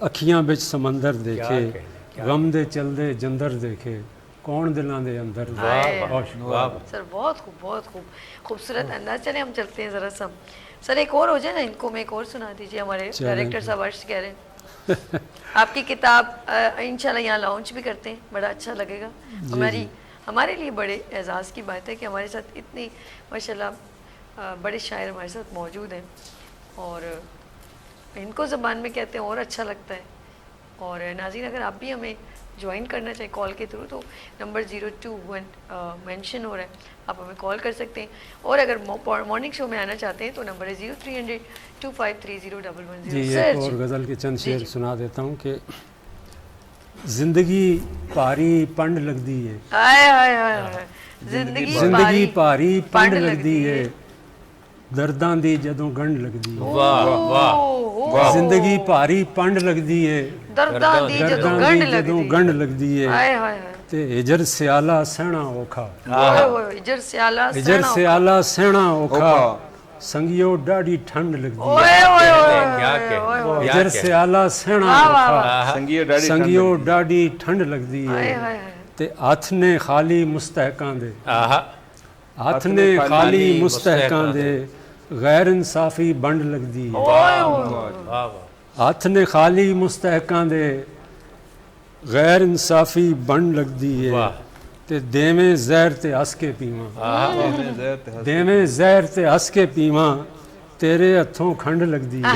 अखियां बिच समंदर देखे। गम दे चलदे जंदर देखे, कौन दिलां दे अंदर। सर बहुत खूब खूबसूरत अंदाज। चले हम चलते हैं ज़रा सा सर, एक और हो जाए ना, इनको में एक और सुना दीजिए। हमारे डायरेक्टर साहब अर्श कह रहे हैं आपकी किताब इंशाल्लाह यहाँ लॉन्च भी करते हैं, बड़ा अच्छा लगेगा। हमारे लिए बड़े एजाज़ की बात है कि हमारे साथ इतनी माशाल्लाह बड़े शायर हमारे साथ मौजूद हैं और इनको ज़बान में कहते हैं और अच्छा लगता है। और नाज़रीन, अगर आप भी हमें ज्वाइन करना चाहें कॉल के थ्रू, तो नंबर 021 मेंशन हो रहा है, आप हमें कॉल कर सकते हैं। और अगर मॉर्निंग शो में आना चाहते हैं तो नंबर है 0300 2530 जी। एक और गज़ल के चंद शेर सुना देता हूँ कि जिंदगी भारी पंड लगदी है, जिंदगी भारी पंड लगदी है, दर्दां दी जदों गंढ लगदी है। जिंदगी भारी पंड लगदी है, दर्दां दी जदों गंढ लगदी है। ते हिजर सियाला सहना औखा, हिजर सियाला सहना औखा, संगियो डाडी ठंड लगदी है। हिजर सियाला सहना औखा, संगियो डाडी ठंड लगदी है। ते हथ ने खाली मुस्तहकां दे, हथ ने खाली मुस्तहकां दे, गैर इंसाफी बंड लगदी है। हथ ने खाली मुस्तहकां दे, गैर इंसाफी बंड लगदी है। ते देवें जहर ते हस के पीवां, देवें जहर ते हस के पीवां, तेरे हथों खंड लगदी है।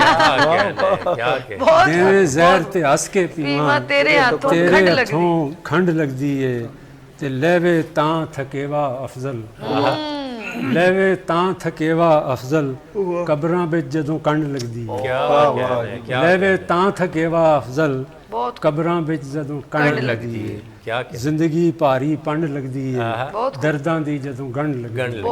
देवें जहर ते हस के पीवां, तेरे हथों खंड लगदी है। ते लेवे तां थकेवा अफजल, लेवे तां थकेवा अफजल, कब्रां बिच जदों कंड लगदी है। लेवे तां थकेवा अफजल, कब्रां बिच जदों कंड लगदी है। जिंदगी भारी पंड लगदी है, दर्दां दी जदों गंढ लगदी है।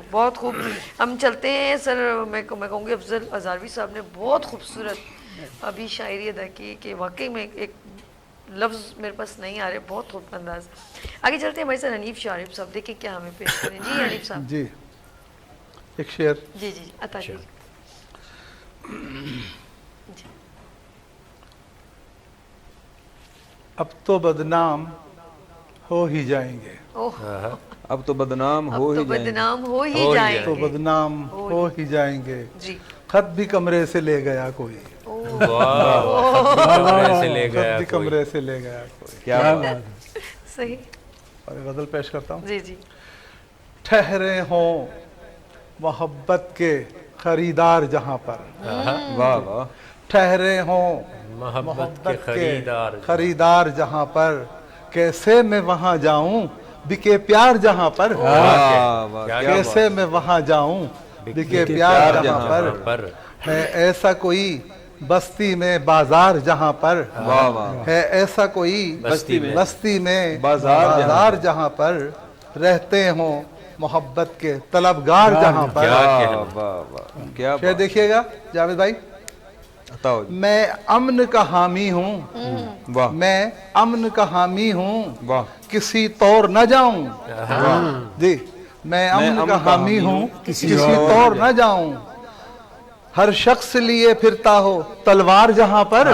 बहुत खूब। हम चलते हैं सर, मैं कहूँगी अफजल हज़ारवी साहब ने बहुत खूबसूरत अभी शायरी अदा की कि वाकई में एक लफ्ज़ मेरे पास नहीं आ रहे, बहुत खूब अंदाज। आगे चलते हैं हमारे साथ हनीफ शारिफ साहब, देखिए क्या हमें पेश करें। जी हनीफ साहब। जी एक शेर। जी अता कीजिए। अब तो बदनाम हो ही जाएंगे, अब तो बदनाम हो ही जाएंगे, तो बदनाम हो ही जाएंगे। खत भी कमरे से ले गया कोई, कमरे से ले गया कोई। क्या बात, सही। और गजल पेश करता हूँ। जी। ठहरे हों मोहब्बत के खरीदार जहाँ पर, वाह वाह। ठहरे हों मोहब्बत के खरीदार जहाँ पर, कैसे मैं वहाँ जाऊँ बिके प्यार जहाँ पर। कैसे मैं वहाँ जाऊँ बिके प्यार जहाँ पर। है ऐसा कोई बस्ती में बाजार जहाँ पर, है ऐसा कोई बस्ती में बाजार जहाँ पर, रहते हों मोहब्बत के तलबगार जहाँ पर। क्या वाह कहना। वाह वाह क्या शेर देखिएगा जावेद भाई। बताओ जी। मैं अमन का हामी हूँ, वाह मैं अमन का हामी हूँ, वाह किसी तौर न जाऊं। जी, मैं अमन का हामी हूँ, किसी तौर न जाऊं। हर शख्स लिए फिरता हो तलवार जहाँ पर,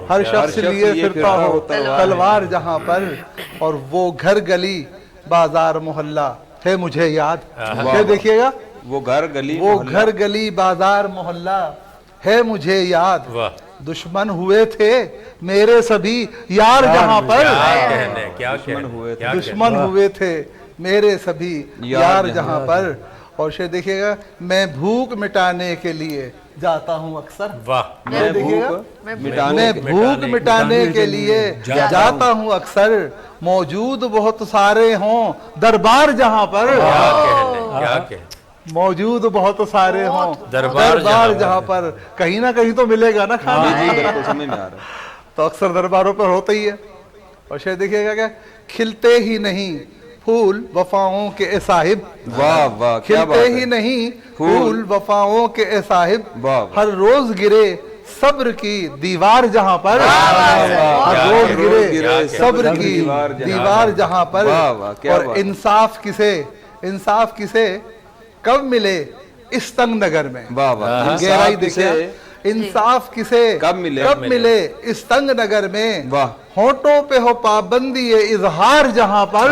हर शख्स लिए फिरता हो तलवार जहाँ पर। और वो घर गली बाजार मोहल्ला है मुझे याद। ये देखिएगा, वो घर गली वो मोहल्ला। घर गली बाजार मोहल्ला है मुझे याद। वाह। दुश्मन हुए थे मेरे सभी यार जहाँ पर, क्या कहने, क्या दुश्मन कहने, हुए थे। क्या दुश्मन हुए थे मेरे सभी यार जहाँ पर। और शेर देखिएगा, मैं भूख मिटाने के लिए जाता हूँ अक्सर। कहने। वाह। मैं देखिएगा, भूख मिटाने मैं भूख मिटाने के लिए जाता हूँ अक्सर। मौजूद बहुत सारे हों दरबार जहाँ पर, क्या कहने, क्या कहने। मौजूद बहुत सारे हों दरबार जहाँ पर। कहीं ना कहीं तो मिलेगा ना खाना। जी बिल्कुल समझ में आ रहा है। तो अक्सर दरबारों पर होता ही है। और शायद देखिएगा क्या, खिलते ही नहीं फूल वफाओं के ए साहिब। वाह वाह क्या बात खिलते ही है। नहीं फूल वफाओं के ए साहिब। वाह, वाह। हर रोज गिरे सब्र की दीवार जहाँ पर, हर रोज गिरे सब्र की दीवार जहाँ पर। वाह, वाह, क्या और बात है। इंसाफ किसे कब मिले इस तंग नगर में। वाह वाह गहराई इंसाफ किसे देखिए, इंसाफ किसे कब मिले इस तंग नगर में। वाह। होठों पे हो पाबंदी है इजहार जहाँ पर,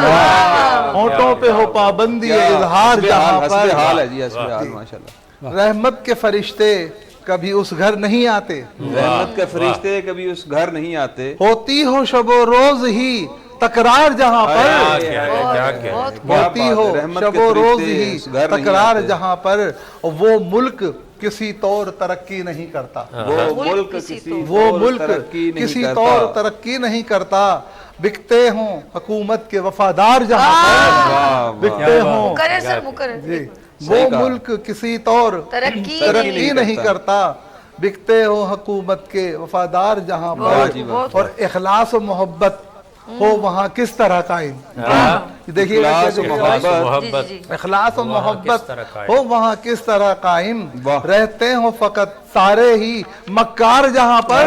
होठों पे हो पाबंदी है इजहार जहाँ हस्बे पर। हाल है जी, हस्बे हाल माशाल्लाह। रहमत के फरिश्ते कभी उस घर नहीं आते, रहमत के फरिश्ते कभी उस घर नहीं आते। होती हो शबो रोज ही तकरार जहाँ क्या पर, कहने, क्या कहने। होती हो रहमत के शबो रोज फरिश्ते ही उस घर नहीं तकरार आते। जहाँ पर। और वो मुल्क किसी तौर तरक्की नहीं करता, वो मुल्क किसी किसी वो तौर मुल्क तरक्की नहीं किसी करता। तौर तरक्की नहीं करता। बिकते हों हुकूमत के वफादार जहाँ पर, वाह, बिकते हों। मुकर्रर सर, मुकर्रर। जी, सही वो कहा। मुल्क किसी तौर तरक्की नहीं करता। बिकते हो हुकूमत के वफादार जहाँ वाह जी, वाह। पर। और इखलास और मोहब्बत हो वहाँ किस तरह कायम। देखिए इखलास और मोहब्बत। इखलास और वहाँ मोहब्बत किस तरह कायम। हो वहाँ किस तरह कायम। वाह। रहते हो फकत सारे ही मक्कार जहाँ पर,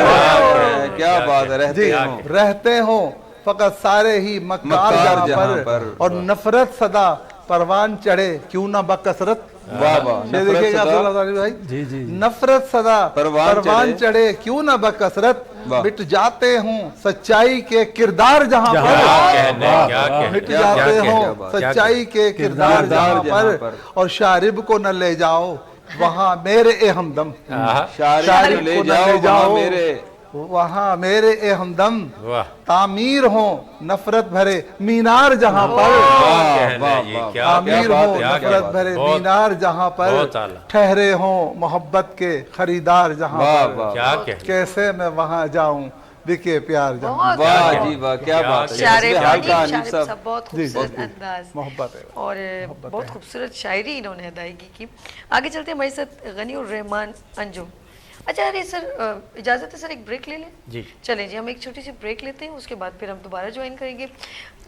क्या बात है। रहते जी हो रहते हो फकत सारे ही मक्कार मक्कार जहाँ जहाँ पर। पर। और नफरत सदा परवान चढ़े क्यों ना बकसरत। वाह वाह ये नफरत देखिएगा सदा अब्दुल अज़ीज़ भाई, जी जी नफरत सदा परवान परवान चढ़े क्यों ना बकसरत। वाह। मिट जाते हूँ सच्चाई के किरदार जहाँ क्या पर, कहने, क्या कहने, मिट क्या जाते कहने। हो सच्चाई के किरदार जहाँ पर। और शारिब को न ले जाओ वहाँ मेरे ए हमदम, शारिब को ले जाओ वहाँ मेरे ए हमदम। वाह। तामीर हो नफरत भरे मीनार जहाँ पर, कहने, ये क्या तामीर बात हो है, क्या नफरत बात। भरे बहुत- मीनार जहाँ पर। बहुत आला। ठहरे हो मोहब्बत के खरीदार जहाँ वाह पर। वाह क्या कहने। कैसे मैं वहाँ जाऊँ बिके प्यार जहाँ। वाह जी वाह क्या बात है। शायरी हस्बे हाल बड़ी, का शायरी अनीस साहब। साहब बहुत खूबसूरत अंदाज मोहब्बत है। और बहुत खूबसूरत शायरी इन्होंने अदायगी की। आगे चलते हैं हमारे साथ गनी और रहमान अंजुम। अच्छा अरे सर, इजाज़त है सर, एक ब्रेक ले लें। जी। चलें जी, हम एक छोटी सी ब्रेक लेते हैं, उसके बाद फिर हम दोबारा ज्वाइन करेंगे।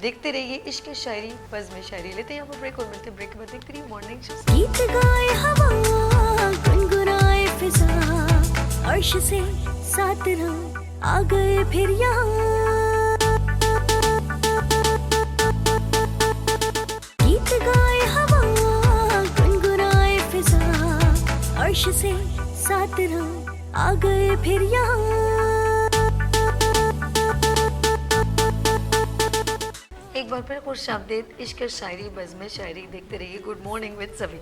देखते रहिए इश्क शायरी बज़्म शायरी। लेते हैं यहाँ पर ब्रेक और मिलते हैं ब्रेक के बाद। देखते रहिए मॉर्निंग शो। गीत गाए हवा गुनगुनाए फिजा, अर्श से सात रंग आ गए फिर यहाँ। गीत गाए हवा गुनगुनाए फिजा, अर्श से सात रंग आ गए फिर यहाँ। एक बार फिर खुश आमदीद इश्क शायरी बज़्म शायरी। देखते रहिए गुड मॉर्निंग विद सभी।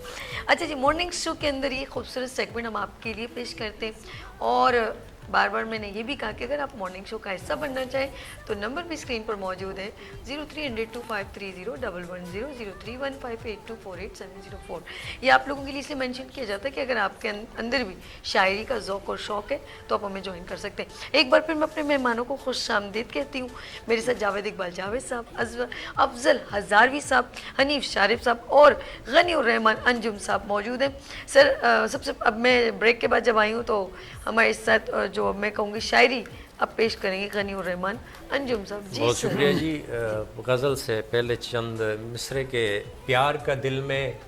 अच्छा जी, मॉर्निंग शो के अंदर ये खूबसूरत सेगमेंट हम आपके लिए पेश करते हैं। और बार बार मैंने ये भी कहा कि अगर आप मॉर्निंग शो का हिस्सा बनना चाहें तो नंबर भी स्क्रीन पर मौजूद है 0300253011 031582487004। ये आप लोगों के लिए इसलिए मेंशन किया जाता है कि अगर आपके अंदर भी शायरी का ज़ौक़ और शौक़ है तो आप हमें ज्वाइन कर सकते हैं। एक बार फिर मैं अपने मेहमानों को खुश आमदीद कहती हूँ। मेरे साथ जावेद इकबाल जावेद साहब, अफजल हज़ारवी साहब, हनीफ शारिफ साहब और गनी और रहमान अंजुम साहब मौजूद हैं। सर सबसे अब मैं ब्रेक के बाद जब आई हूँ तो हमारे साथ जो मैं कहूँगी शायरी अब पेश करेंगे गनीउर रहमान अंजुम साहब। जी बहुत सर। शुक्रिया जी। गज़ल से पहले चंद मिसरे के प्यार का दिल में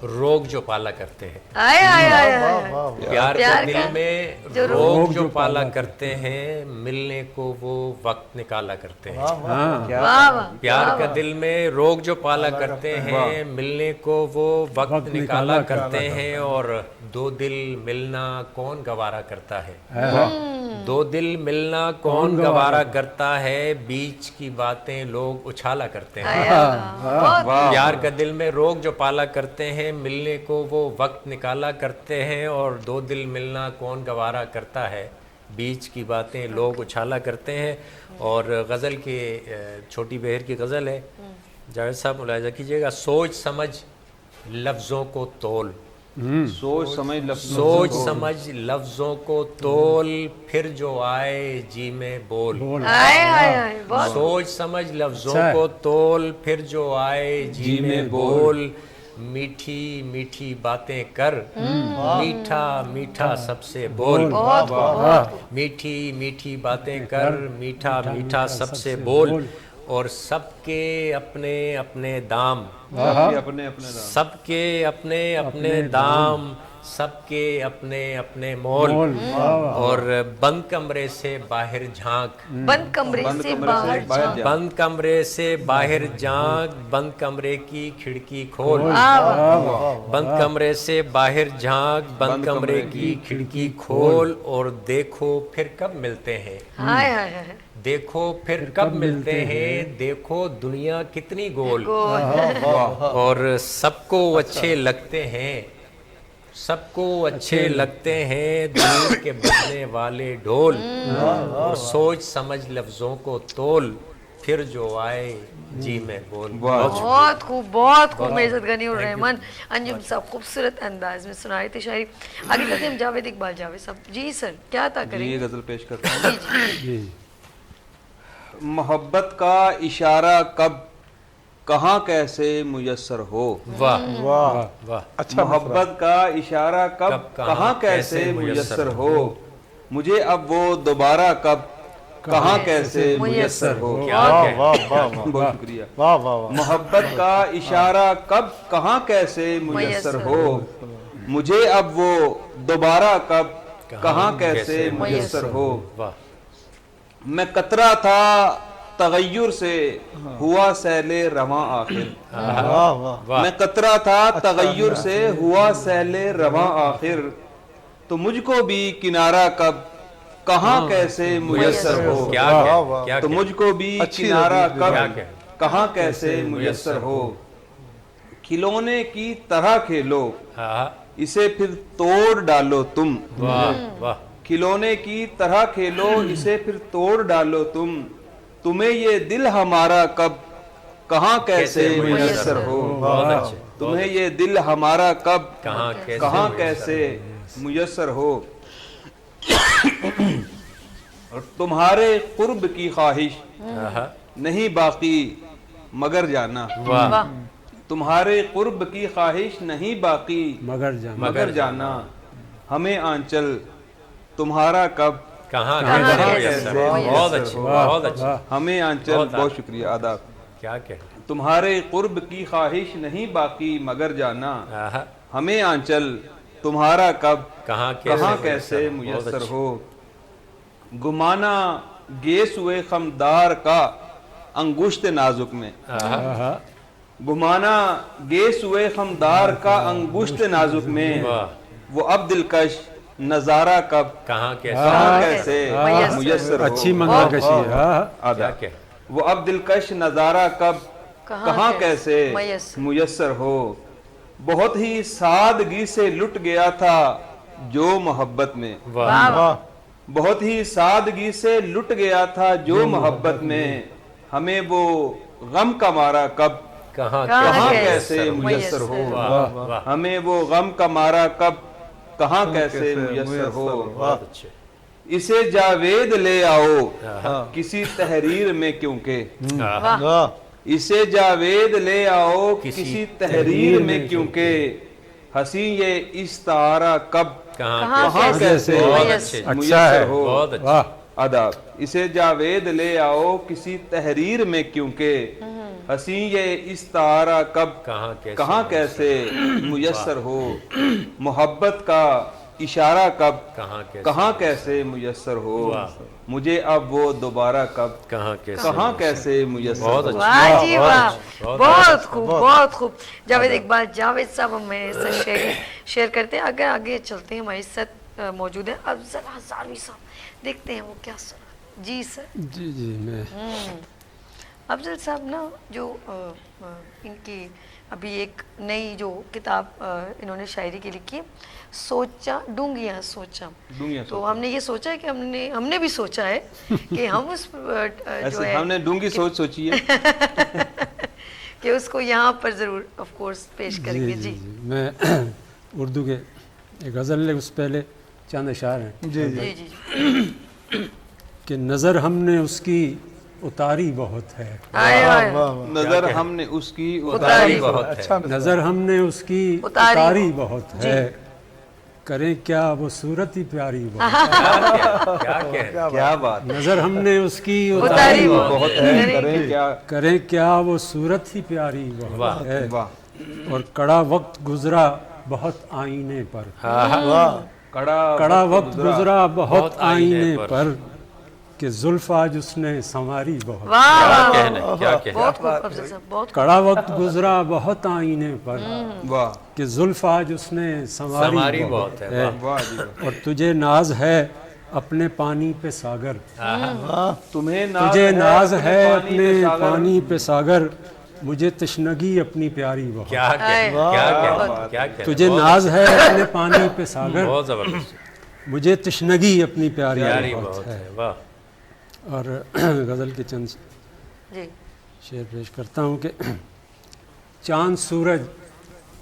रोग जो पाला करते हैं, आए आए आए आए। प्यार का प्यार दिल का में जो रोग जो पाला करते हैं, मिलने को वो वक्त निकाला करते हैं। वाह वाह। प्यार का दिल में रोग जो पाला करते हैं, मिलने को वो वक्त निकाला करते हैं। और दो दिल मिलना कौन गवारा करता है, दो दिल मिलना कौन गवारा करता है, बीच की बातें लोग उछाला करते हैं। प्यार का दिल में रोग जो पाला करते हैं, मिलने को वो वक्त निकाला करते हैं। और दो दिल मिलना कौन गवारा करता है, बीच की बातें लोग उछाला करते हैं। और गज़ल के छोटी बहर की गज़ल है, जावेद साहब मुलाहिजा कीजिएगा। सोच समझ लफ्ज़ों को तोल, सोच समझ लफ्ज़ों को तोल, फिर जो आए जी में बोल। आए आए आए। बहुत सोच समझ लफ्ज़ों को तोल, फिर जो आए जी में बोल। मीठी मीठी बातें कर, मीठा मीठा सबसे बोल। मीठी मीठी बातें कर, मीठा मीठा सबसे बोल। और सबके अपने अपने दाम, सबके अपने अपने दाम, सबके अपने अपने मोल। और बंद कमरे से बाहर झांक, बंद कमरे से बाहर झांक। बंद कमरे से बाहर झांक, बंद कमरे की खिड़की खोल। बंद कमरे से बाहर झांक, बंद कमरे की खिड़की खोल। और देखो फिर कब मिलते हैं, हाय हाय हाय। देखो फिर कब मिलते हैं, देखो दुनिया कितनी गोल। और सबको अच्छे लगते हैं, सबको अच्छे लगते हैं दूर के बजने वाले ढोल। और सोच समझ लफ्ज़ों को तोल, फिर जो आए जी में बोल। बहुत खूब मेजर गनीउर रहमान अंजुम साहब खूबसूरत अंदाज में सुनाई थी शायरी। आगे चलते हम जावेद इकबाल जावेद साहब। जी सर, क्या था ये करेंगे? गजल पेश करता हूँ। मोहब्बत का इशारा कब कहाँ कैसे मुयस्सर हो। वाह वाह वाह। मोहब्बत का इशारा कब कहाँ कैसे मुयस्सर हो, मुझे अब वो दोबारा कब कहाँ कैसे मुयस्सर हो। बहुत शुक्रिया। मोहब्बत का इशारा कब कहाँ कैसे मुयस्सर हो, मुझे अब वो दोबारा कब कहाँ कैसे मुयस्सर हो। मैं कतरा था तगय्युर से हुआ सैले रवां आखिर। मैं कतरा था तगय्युर से हुआ सैले रवां आखिर, तो मुझको भी किनारा कब कहाँ कैसे मुयस्सर हो। तो मुझको भी किनारा कब कहाँ कैसे मुयस्सर हो। खिलौने की तरह खेलो, इसे फिर तोड़ डालो तुम। खिलौने की तरह खेलो, इसे फिर तोड़ डालो तुम। तुम्हें ये दिल हमारा कब कहाँ कैसे मुयस्सर हो। तुम्हें ये दिल हमारा कब कहाँ कैसे मुयस्सर हो। और तुम्हारे कुर्ब की ख्वाहिश नहीं बाकी मगर जाना। तुम्हारे कुर्ब की ख्वाहिश नहीं बाकी मगर जाना। हमें आंचल तुम्हारा कब कहाँ कैसे। बहुत अच्छी बहुत अच्छी। हमें आंचल, बहुत शुक्रिया, आदाब। क्या कह तुम्हारे कुर्ब की ख्वाहिश नहीं बाकी मगर जाना। हमें आंचल तुम्हारा कब कहाँ कैसे मुयस्सर हो। गुमाना गेस हुए खमदार का अंगुश्त नाजुक में। गुमाना गेस हुए खमदार का अंगुश्त नाजुक में, वो अब दिलकश नजारा कब कहाँ कैसे मुयस्सर हो। अच्छी मंगल कशी है। आदा वो अब दिलकश नजारा कब कहाँ कैसे मुयस्सर हो। बहुत ही सादगी से लुट गया था जो मोहब्बत में। बहुत ही सादगी से लुट गया था जो मोहब्बत में। हमें वो गम का मारा कब कहाँ कैसे मुयस्सर हो। हमें वो गम का मारा कब कहाँ कैसे मुयस्सर हो। इसे जावेद ले आओ किसी तहरीर में, क्योंकि इसे जावेद ले आओ किसी तहरीर में, क्योंकि हंसी ये इस्तारा कब कहाँ कैसे मुयस्सर हो। आदाब। इसे जावेद ले आओ किसी तहरीर में, क्योंकि हसी ये इस्तारा कब कहाँ कैसे मुयस्सर हो, मोहब्बत का इशारा कब कहाँ कैसे मुयस्सर हो, मुझे अब वो दोबारा कब कहाँ कैसे मुयस्सर हो। वाह जी वाह, बहुत खूब, बहुत खूब। जावेद इकबाल, जावेद साहब हमें शेयर करते हैं। अगर आगे चलते हैं, हमारे साथ मौजूद है अफजल हजारवी साहब, देखते हैं वो क्या सुना। जी सर। जी जी मैं अफजल साहब ना, जो इनकी अभी एक नई जो किताब इन्होंने शायरी की लिखी है, सोचा डूंगियाँ सोचा, तो हमने ये सोचा है कि हमने भी सोचा है कि हम उस जो है हमने डूंगी सोच सोची है कि उसको यहाँ पर ज़रूर ऑफ कोर्स पेश करेंगे। जी मैं उर्दू के एक गज़ल उस पहले चंद अशार हैं जी जी जी कि नज़र हमने उसकी उतारी बहुत है, आए आए नजर हमने उसकी उतारी बहुत अच्छा नज़र हमने उसकी उतारी बहुत है, करें क्या वो सूरत ही प्यारी बहुत है। क्या बात, नज़र हमने उसकी उतारी उतारी बहुत है, करें क्या, करें क्या वो सूरत ही प्यारी बहुत है, वाह, और कड़ा वक्त गुजरा बहुत आईने पर, कड़ा वक्त गुजरा बहुत आईने पर, कि जुल्फ आज उसने संवारी बहुत। वाह वाह, क्या बहुत खूब अफजल साहब, बहुत कड़ा वक्त गुजरा बहुत आईने पर, वाह कि जुल्फ आज उसने संवारी बहुत है, वाह जी वाह। और तुझे नाज है अपने पानी पे सागर, तुम्हें तुझे नाज है अपने पानी पे सागर, मुझे तशनगी अपनी प्यारी बहुत। तुझे नाज है अपने पानी पे सागर, बहुत जबरदस्त, मुझे तशनगी अपनी प्यारी बहुत बहुत है। है, वाह। और गज़ल के चंद जी शेर पेश करता हूँ कि चांद सूरज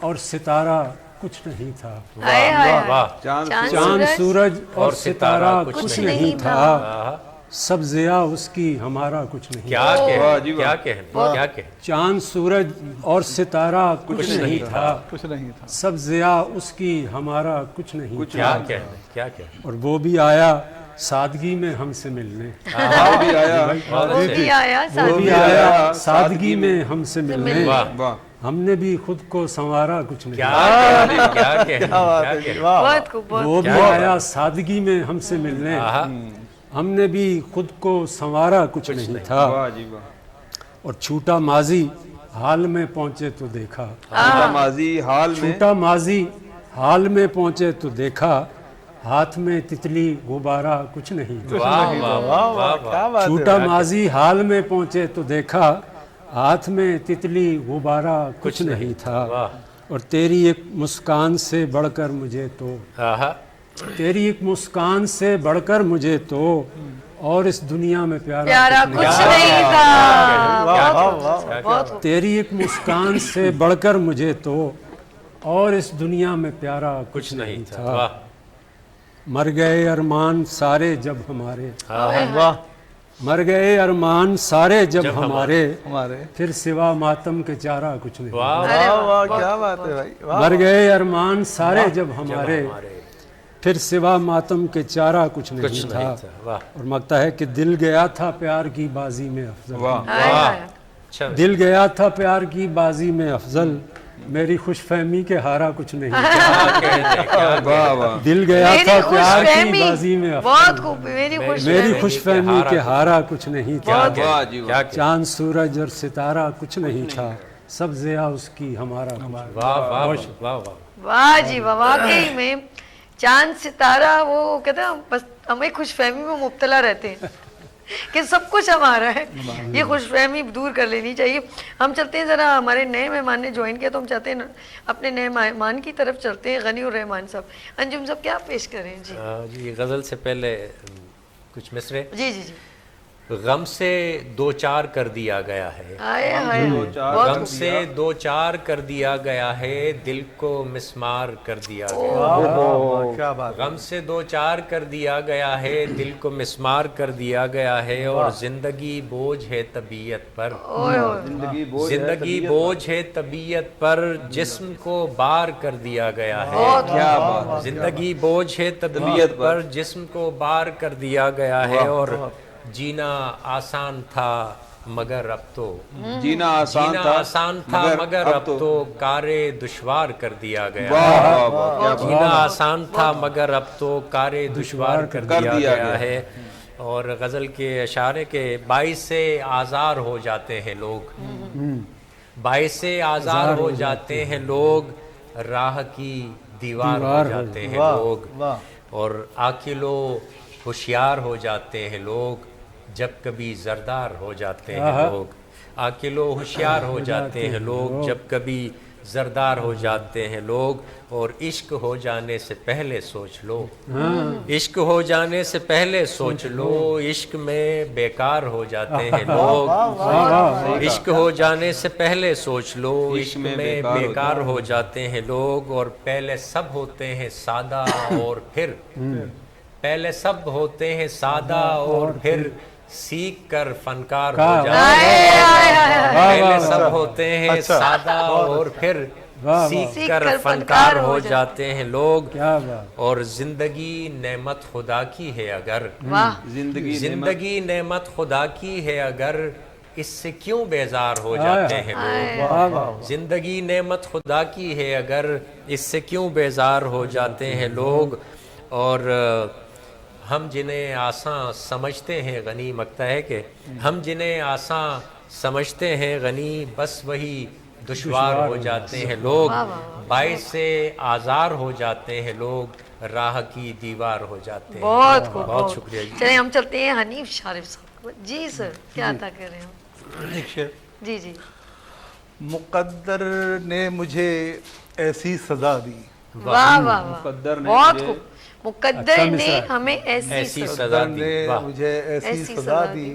और सितारा कुछ नहीं था, आए आए वाह, चांद सूरज और सितारा कुछ नहीं था, सब ज़िया उसकी हमारा कुछ नहीं। क्या कहें, चांद सूरज और सितारा कुछ नहीं था, कुछ नहीं था, सब ज़िया उसकी हमारा कुछ नहीं था, क्या कहें, और वो भी आया सादगी में हमसे मिलने, वो भी आया वो भी आया सादगी में हमसे मिलने, वाह, हमने भी खुद को संवारा कुछ नहीं। क्या कहें, बहुत खूब, बहुत वो भी आया सादगी में हमसे मिलने, हमने भी खुद को संवारा कुछ नहीं था, वाह जी वाह। और छूटा माजी हाल में पहुंचे तो देखा, माजी हाल में, छूटा माजी हाल में पहुंचे तो देखा, हाथ में तितली गुब्बारा कुछ नहीं था, क्या बात है, छूटा माजी हाल में पहुंचे तो देखा, हाथ में तितली गुब्बारा कुछ नहीं था, और तेरी एक मुस्कान से बढ़कर मुझे तो, तेरी एक मुस्कान से बढ़कर मुझे तो, और इस दुनिया में प्यारा कुछ नहीं था, बहुत खूब, तेरी एक मुस्कान से बढ़कर मुझे तो, और इस दुनिया में प्यारा कुछ नहीं था, मर गए अरमान सारे जब हमारे, मर गए अरमान सारे जब हमारे, फिर सिवा मातम के चारा कुछ नहीं। वाह क्या बात है भाई, वाह। मर गए अरमान सारे जब हमारे, फिर सिवा मातम के चारा कुछ नहीं था, और मगता है कि दिल गया था प्यार की बाजी में अफजल, दिल गया था प्यार की बाजी में अफजल, मेरी खुशफहमी के हारा कुछ नहीं था, दिल गया था प्यार की बाजी में अफजल, बहुत खूब, मेरी खुशफहमी के हारा कुछ नहीं था, वाह जी वाह। चांद सूरज और सितारा कुछ नहीं था, सब ज़िया उसकी हमारा वाह जी वाह, वाकई में चांद सितारा वो कहते हैं बस हमें खुशफहमी में मुब्तला रहते हैं कि सब कुछ हमारा है, ये खुशफहमी दूर कर लेनी चाहिए। हम चलते हैं ज़रा, हमारे नए मेहमान ने ज्वाइन किया तो हम चाहते हैं अपने नए मेहमान की तरफ चलते हैं। गनी और रहमान साहब, अंजुम साहब क्या पेश करें? जी जी, गज़ल से पहले कुछ मिसरे। जी जी जी। गम से दो चार कर दिया गया है, हाय हाय गम से दो चार कर दिया गया है, दिल को मिस्मार कर दिया गया है। क्या बात है। गम से दो चार कर दिया गया है, दिल को मिस्मार कर दिया गया है, और जिंदगी बोझ है तबीयत पर, जिंदगी बोझ है तबीयत पर, जिस्म को बार कर दिया गया है। क्या बात। जिंदगी बोझ है तबीयत पर, जिस्म को बार कर दिया गया है, और जीना आसान था मगर अब तो, जीना आसान जीना था आसान था मगर अब तो कारे दुश्वार कर दिया गया। वाह वाह वाह, क्या जीना आसान था मगर अब तो कारे दुश्वार कर दिया गया है। और गज़ल के अशारे के बाइस से आज़ार हो जाते हैं लोग, बाइस से आज़ार हो जाते हैं लोग, राह की दीवार हो जाते हैं लोग, और आकिलो होशियार हो जाते हैं लोग, जब कभी जरदार हो जाते हैं लोग। आकिलो होशियार हो जाते हैं लोग, जब कभी जरदार हो जाते हैं लोग, और इश्क हो जाने से पहले सोच लो, इश्क हो जाने से पहले सोच लो, इश्क में बेकार हो जाते हैं लोग। इश्क हो जाने से पहले सोच लो, इश्क में बेकार हो जाते हैं लोग, और पहले सब होते हैं सादा और फिर, पहले सब होते हैं सादा और फिर सीख कर फनकार हो जाते हैं। पहले सब होते हैं सादा और फिर सीख कर फनकार हो जाते हैं लोग। और जिंदगी नेमत खुदा की है अगर, जिंदगी नेमत खुदा की है अगर, इससे क्यों बेजार हो जाते हैं लोग। जिंदगी नेमत खुदा की है अगर, इससे क्यों बेजार हो जाते हैं लोग। और हम जिन्हें आसान समझते हैं गनी, मकता है कि हम जिन्हें आसान समझते हैं गनी, बस वही दुश्वार हो जाते हैं लोग। बाइस से आज़ार हो जाते हैं लोग, राह की दीवार हो जाते हैं। बहुत खूब, बहुत शुक्रिया जी। चलिए हम चलते हैं हनीफ शारिफ साहब। जी सर, क्या अता कर रहे हैं? एक शेर। जी जी। मुकद्दर ने मुझे ऐसी सजा दी, वाह वाह वाह, मुकद्दर ने बहुत मुझे खूब। मुकद्दर ने हमें ऐसी सजा दी, ने वाह। मुझे ऐसी ऐसी सजा सजा दी,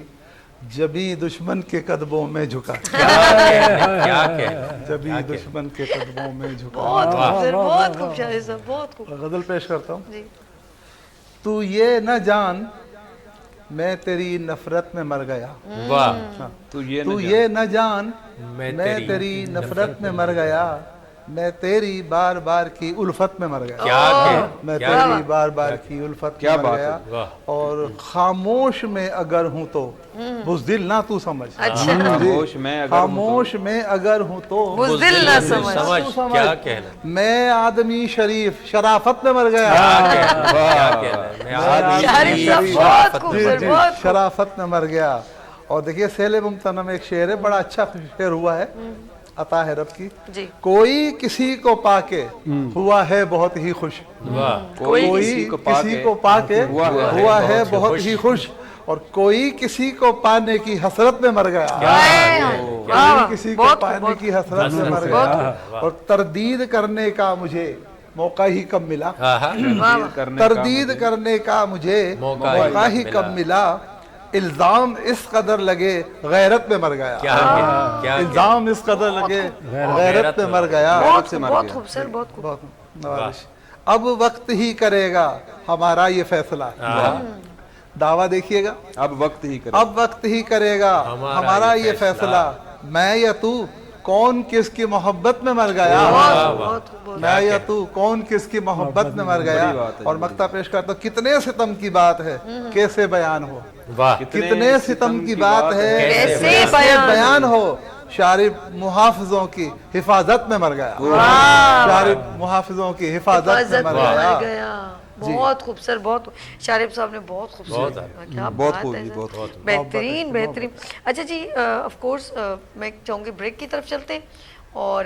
जबी दुश्मन के कदमों में झुका, क्या कहना, जबी दुश्मन के कदमों में झुका। बहुत खूब सर, बहुत खूब शारिफ साहब, बहुत खूब। गजल पेश करता हूँ। जी। तू ये न जान मैं तेरी नफरत में मर गया, वाह। तू ये न जान मैं तेरी नफरत में मर गया, मैं तेरी बार बार की उल्फत में मर गया। मैं तेरी बार बार की उल्फत में मर गया। और खामोश में अगर हूँ तो बुज़दिल ना तू समझ। खामोश में अगर हूँ तो बुज़दिल ना समझ। क्या कहना, मैं आदमी शरीफ शराफत में मर गया। शराफत में मर गया। और देखिए सेले मुमतना में एक शेर है, बड़ा अच्छा शेर हुआ है, अता है रब की। जी। कोई किसी को पाके हुआ है बहुत ही खुश, कोई किसी को पाके हुआ है बहुत ही खुश, और कोई किसी को पाने की हसरत में मर गया। कोई किसी को पाने की हसरत में मर गया। और तरदीद करने का मुझे मौका ही कब मिला, तरदीद करने का मुझे मौका ही कब मिला, इल्जाम इस कदर लगे गैरत में मर गया। इल्जाम इस कदर लगे गैरत में मर गया। बहुत खूब सर, बहुत खूब। अब वक्त ही करेगा हमारा ये फैसला। दावा देखिएगा, अब वक्त ही करेगा हमारा ये फैसला। मैं या तू कौन किसकी मोहब्बत में मर गया, मैं या तू कौन किसकी मोहब्बत में मर गया। और मक्ता पेश करता हूं, कितने सितम की बात है कैसे बयान हो, कितने सितम की बात है कैसे बयान हो। शारिफ मुहाफिजों की हिफाजत में मर गया, शारिफ मुहाफिजों की हिफाजत में मर गया। बहुत खूब सर, बहुत शारिफ साहब ने बहुत खूबसूरत, क्या बात है सर, बेहतरीन बेहतरीन। अच्छा जी, ऑफ कोर्स मैं चाहूँगी ब्रेक की तरफ चलते हैं और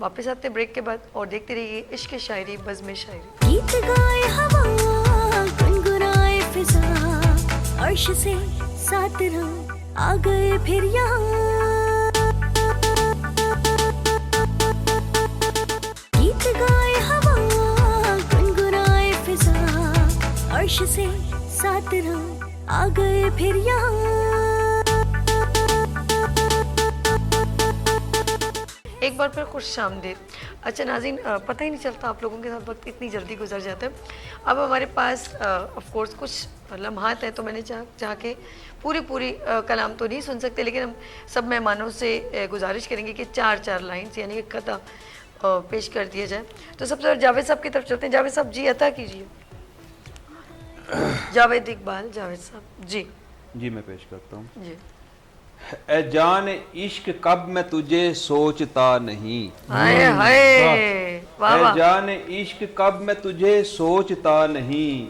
वापस आते हैं ब्रेक के बाद, और देखते रहिए इश्क शायरी बज़्म शायरी। गीत गाए हवा गुनगुनाए फिजा, अर्श से 7 रंग आ गए फिर यहाँ। गीत गाए हवा गुनगुनाए फिजा, अर्श से 7 रंग आ गए फिर यहाँ। एक बार फिर खुश आमदीद। अच्छा नाज़रीन, पता ही नहीं चलता आप लोगों के साथ वक्त इतनी जल्दी गुजर जाता है। अब हमारे पास ऑफ कोर्स कुछ लम्हात हैं, तो मैंने चाह के पूरी कलाम तो नहीं सुन सकते, लेकिन हम सब मेहमानों से गुजारिश करेंगे कि 4 लाइन्स यानी कि कथा पेश कर दिया जाए। तो सबसे पहले जावेद साहब की तरफ चलते हैं। जावेद साहब जी अता कीजिए। जावेद इकबाल, जावेद साहब जी। जी मैं पेश करता हूँ। जी। ए जान इश्क कब मैं तुझे सोचता नहीं, हाय हाय, वाह ए वाह। जान इश्क कब मैं तुझे सोचता नहीं,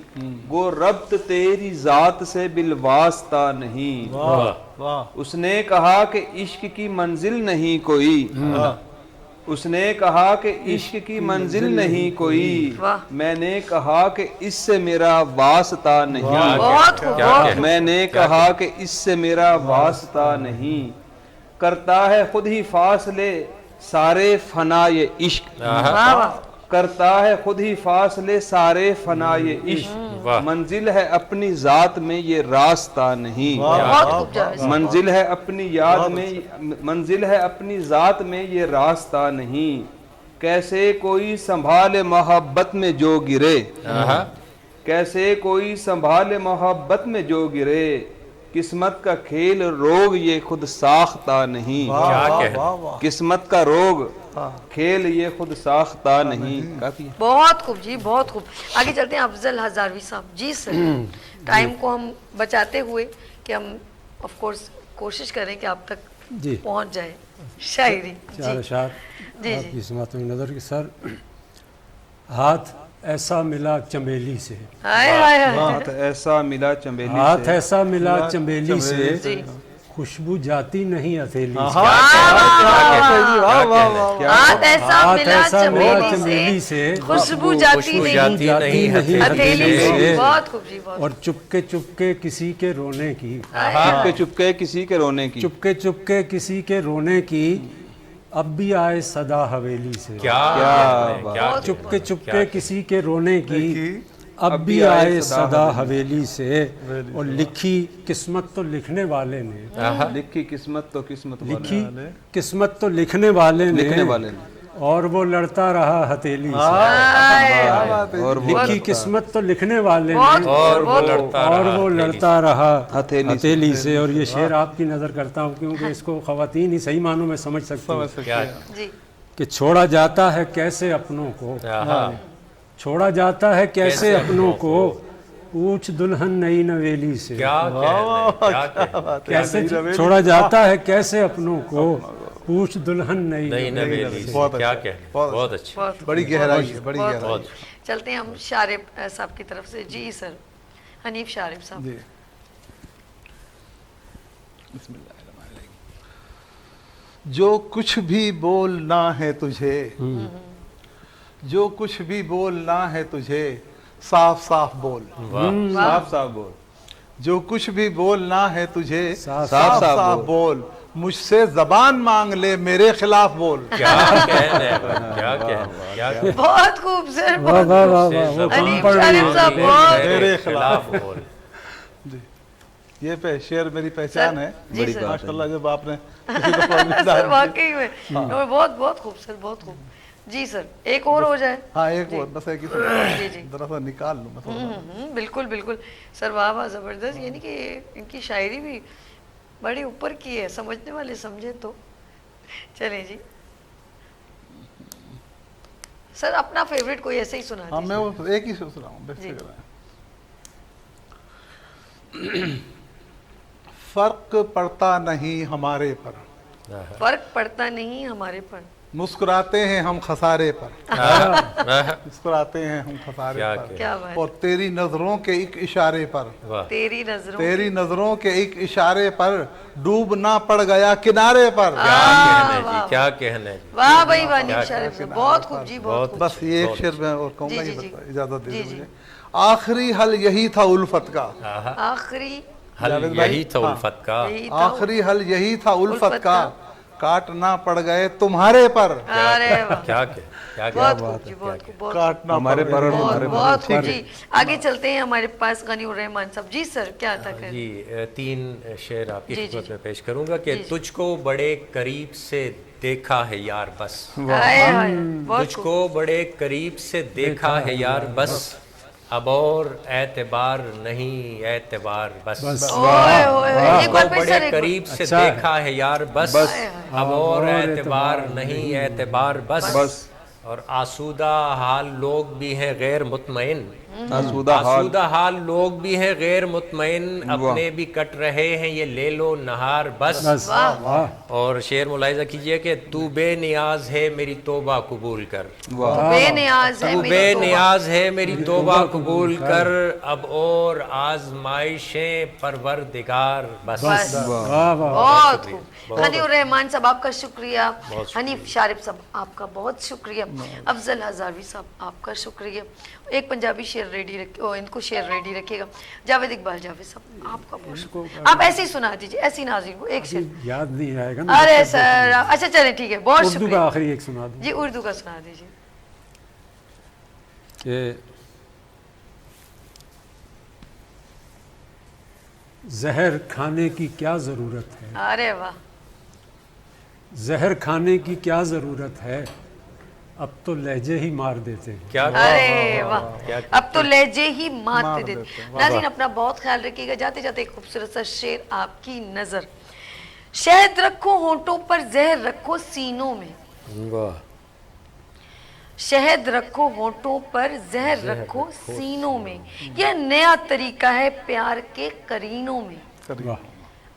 वो रब्त तेरी जात से बिलवास्ता नहीं। वाह उसने कहा कि इश्क की मंजिल नहीं कोई, उसने कहा कि इश्क की मंजिल नहीं कोई, वाह। मैंने कहा कि इससे मेरा वास्ता नहीं, बहुत खूब, बहुत खूब। मैंने कहा कि इससे मेरा वास्ता नहीं। करता है खुद ही फासले सारे फना ये इश्क, वाह वाह। करता है खुद ही फासले सारे फना ये इश्क। मंजिल है अपनी जात में ये रास्ता नहीं, बहुत खूब जावेद साहब। मंजिल है अपनी याद में, मंजिल है अपनी जात में ये रास्ता नहीं। कैसे कोई संभाले मोहब्बत में जो गिरे, कैसे कोई संभाले मोहब्बत में जो गिरे, किस्मत का खेल रोग ये खुद साख्ता नहीं। किस्मत का रोग खेल ये खुद साख्ता नहीं। काफी है। बहुत खूब जी, बहुत खूब। आगे चलते हैं अफजल हजारवी साहब जी। सर टाइम को हम बचाते हुए कि हम ऑफ कोर्स कोशिश करें कि आप तक जी पहुंच जाए शायरी। चार जी अशार जी आपकी जी। समात में नज़र के सर। हाथ ऐसा मिला चमेली से, हाय हाय हाय। हाथ ऐसा मिला चमेली हाथ से, ऐसा मिला चमेली से, जी। खुशबू जाती नहीं हथेली से। हाथ ऐसा हाथ मिला ऐसा मिला चमेली से, खुशबू जाती जाती नहीं हथेली से। बहुत खूब जी, बहुत। और चुपके चुपके किसी के रोने की, चुपके चुपके किसी के रोने की, चुपके चुपके किसी के रोने की, अब भी आए सदा हवेली से। क्या क्या क्या चुपके चुपके किसी के रोने की, अब भी आए सदा हवेली से। और लिखी किस्मत तो लिखने वाले ने, लिखी किस्मत तो किस्मत वाले लिखी किस्मत तो लिखने वाले लिखने ने, वाले ने, और वो लड़ता रहा हथेली से। और वो लिखी किस्मत तो लिखने वाले ने, और वो लड़ता और वो लड़ता रहा हथेली से। हथेली से। और ये शेर आपकी नज़र करता हूँ क्योंकि इसको ख़वातीन ही सही मानों में समझ सकती हैं क्या जी। कि छोड़ा जाता है कैसे अपनों को, छोड़ा जाता है कैसे अपनों को, पूछ दुल्हन नई नवेली से। क्या कैसे छोड़ा जाता है कैसे अपनों को, पूछ दुल्हन नई नई नवेली से। बहुत क्या अच्छा, कहने, बहुत बहुत अच्छा। बहुत बड़ी गहराई है, बड़ी बहुत गहराई। खूब। चलते हैं हम शारिब साहब की तरफ से। जी सर, हनीफ शारिब साहब। जी। जो कुछ भी बोलना है तुझे, जो कुछ भी बोलना है तुझे, साफ साफ बोल। साफ साफ बोल, जो कुछ भी बोलना है तुझे, साफ साफ साफ बोल। मुझसे जबान मांग ले, मेरे खिलाफ बोल। क्या कहने, क्या कहने, क्या कहने। बहुत खूब सर, वाह बहुत वाह खूब। वाह वाह, वो कम हनीफ पड़ रही शारिब साहब बहुत। मेरे खिलाफ बोल। ये शेर मेरी पहचान है। जी बड़ी सर। बात है। माशाल्लाह जब आपने किसी को प्रॉब्लम सर डाली। वाकई में और बहुत बहुत खूब सर, बहुत खूब। जी सर, एक और हो जाए। हाँ एक और बस एक ही जी जी। जरा सा निकाल लूँ मैं थोड़ा सा। बिल्कुल बिल्कुल सर, वाह वाह, ज़बरदस्त। यानी कि इनकी शायरी भी बड़ी ऊपर की है, समझने वाले समझे तो। चलें जी सर, अपना फेवरेट कोई ऐसे ही सुना हाँ दीजिए। मैं वो एक ही सोच रहा हूँ, जी। फर्क पड़ता नहीं हमारे पर, फर्क पड़ता नहीं हमारे पर, मुस्कुराते हैं हम खसारे पर, मुस्कुराते हैं हम खसारे क्या पर। क्या बात। और तेरी नजरों के एक इशारे पर, वाह। तेरी नजरों तेरी नजरों के एक इशारे पर, डूबना पड़ गया किनारे पर। क्या कहने जी, क्या कहने जी। वाह भाई वाह, हनीफ शारिब साहब बहुत खूब जी, बहुत खूब। बस ये एक शेर मैं और कहूँगा, जी, ये जी, बता- इजाजत दे जी, दो जी। मुझे। आखिरी हल यही था उल्फत का, आखिरी हल जावेद भाई, यही था हाँ। उल्फत का। यही था। आखिरी हल यही था उल्फत उल्फत का, काटना पड़ गए तुम्हारे पर। अरे वाह, क्या कह, क्या बहुत क्या खूब जी, बहुत खूब, बहुत काटना हमारे पड़ पर गए। और बहुत हमारे बहुत पर। खूब जी। आगे चलते हैं, हमारे पास गनीउर रहमान साहब। जी सर, क्या था कर। जी, 3 शेर आपकी जी, जी, खिदमत जी। में पेश करूंगा कि जी, जी। तुझको बड़े करीब से देखा है यार बस, हाय हाय बहुत खूब। तुझको बड़े करीब से देखा है यार बस, अब और एतबार नहीं एतबार बस, ओए ओए ओए, एक बार तुझको फिर बड़े सर एक बार। करीब से अच्छा है। देखा है यार बस, अब और एतबार नहीं एतबार बस। और आसूदा हाल लोग भी हैं गैर मुतमईन, आसूदा हाल लोग भी हैं गैर मुतमईन, अपने भी कट रहे हैं ये ले लो नहार बस। बस वाह और शेर मुलाहिजा कीजिए कि तू बेनियाज है मेरी तोबा कबूल कर, बेनियाज है तू मेरी बेनियाज है मेरी तोबा कबूल कर, अब और आजमाइशें परवरदिगार बस। वाह वाह बहुत खूब। हनीफ रहमान साहब आपका शुक्रिया, हनीफ शारिफ साहब आपका बहुत शुक्रिया, अफजल हजारवी साहब आपका शुक्रिया। एक पंजाबी शेर रेडी रखिए, इनको शेर रेडी रखिएगा। जावेद इकबाल जावेद साहब आपका बहुत शुक्रिया, आप ऐसे ही सुना दीजिए, ऐसे ही नाज़रीन को एक शेर। याद नहीं आएगा ना। अरे सर अच्छा चले ठीक है, बहुत उर्दू का शुक्रिया आखिरी एक सुना दूं जी, उर्दू का सुना दीजिए। कि जहर खाने की क्या ज़रूरत है, अरे वाह, जहर खाने की क्या ज़रूरत है, अब तो लहजे ही मार देते हैं। क्या अरे वाह, अब तो लहजे ही मारते देते। नाज़रीन अपना बहुत ख्याल रखिएगा। जाते जाते एक खूबसूरत सा शेर आपकी नजर। शहद रखो होठों पर, जहर रखो सीनों में, वाह, शहद रखो होठों पर, जहर रखो सीनों में, यह नया तरीका है प्यार के करीनों में। वाह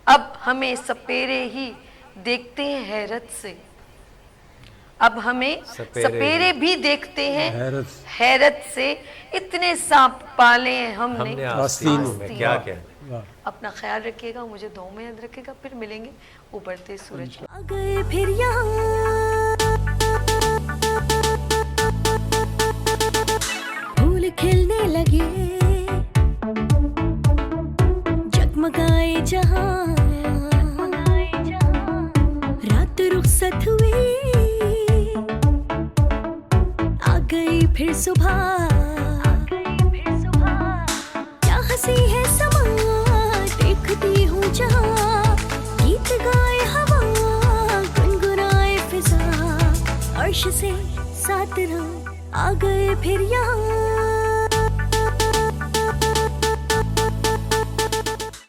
अब हमें सपेरे ही देखते हैं हैरत से, अब हमें सपेरे भी देखते हैं हैरत से, इतने सांप पाले हैं हमने आस्तीनों में। क्या क्या अपना ख्याल रखिएगा, मुझे दुआ में याद रखिएगा। फिर मिलेंगे उभरते सूरज में। आ गए फिर यहाँ फूल खिलने लगे, जगमगाए जहां, रात रुखसत हुई, आ गई फिर सुबह, क्या हंसी है समा, देखती हूँ जहाँ, गीत गाए हवा, गुनगुनाए फिजा, अर्श से सात रंग आ गए फिर यहाँ।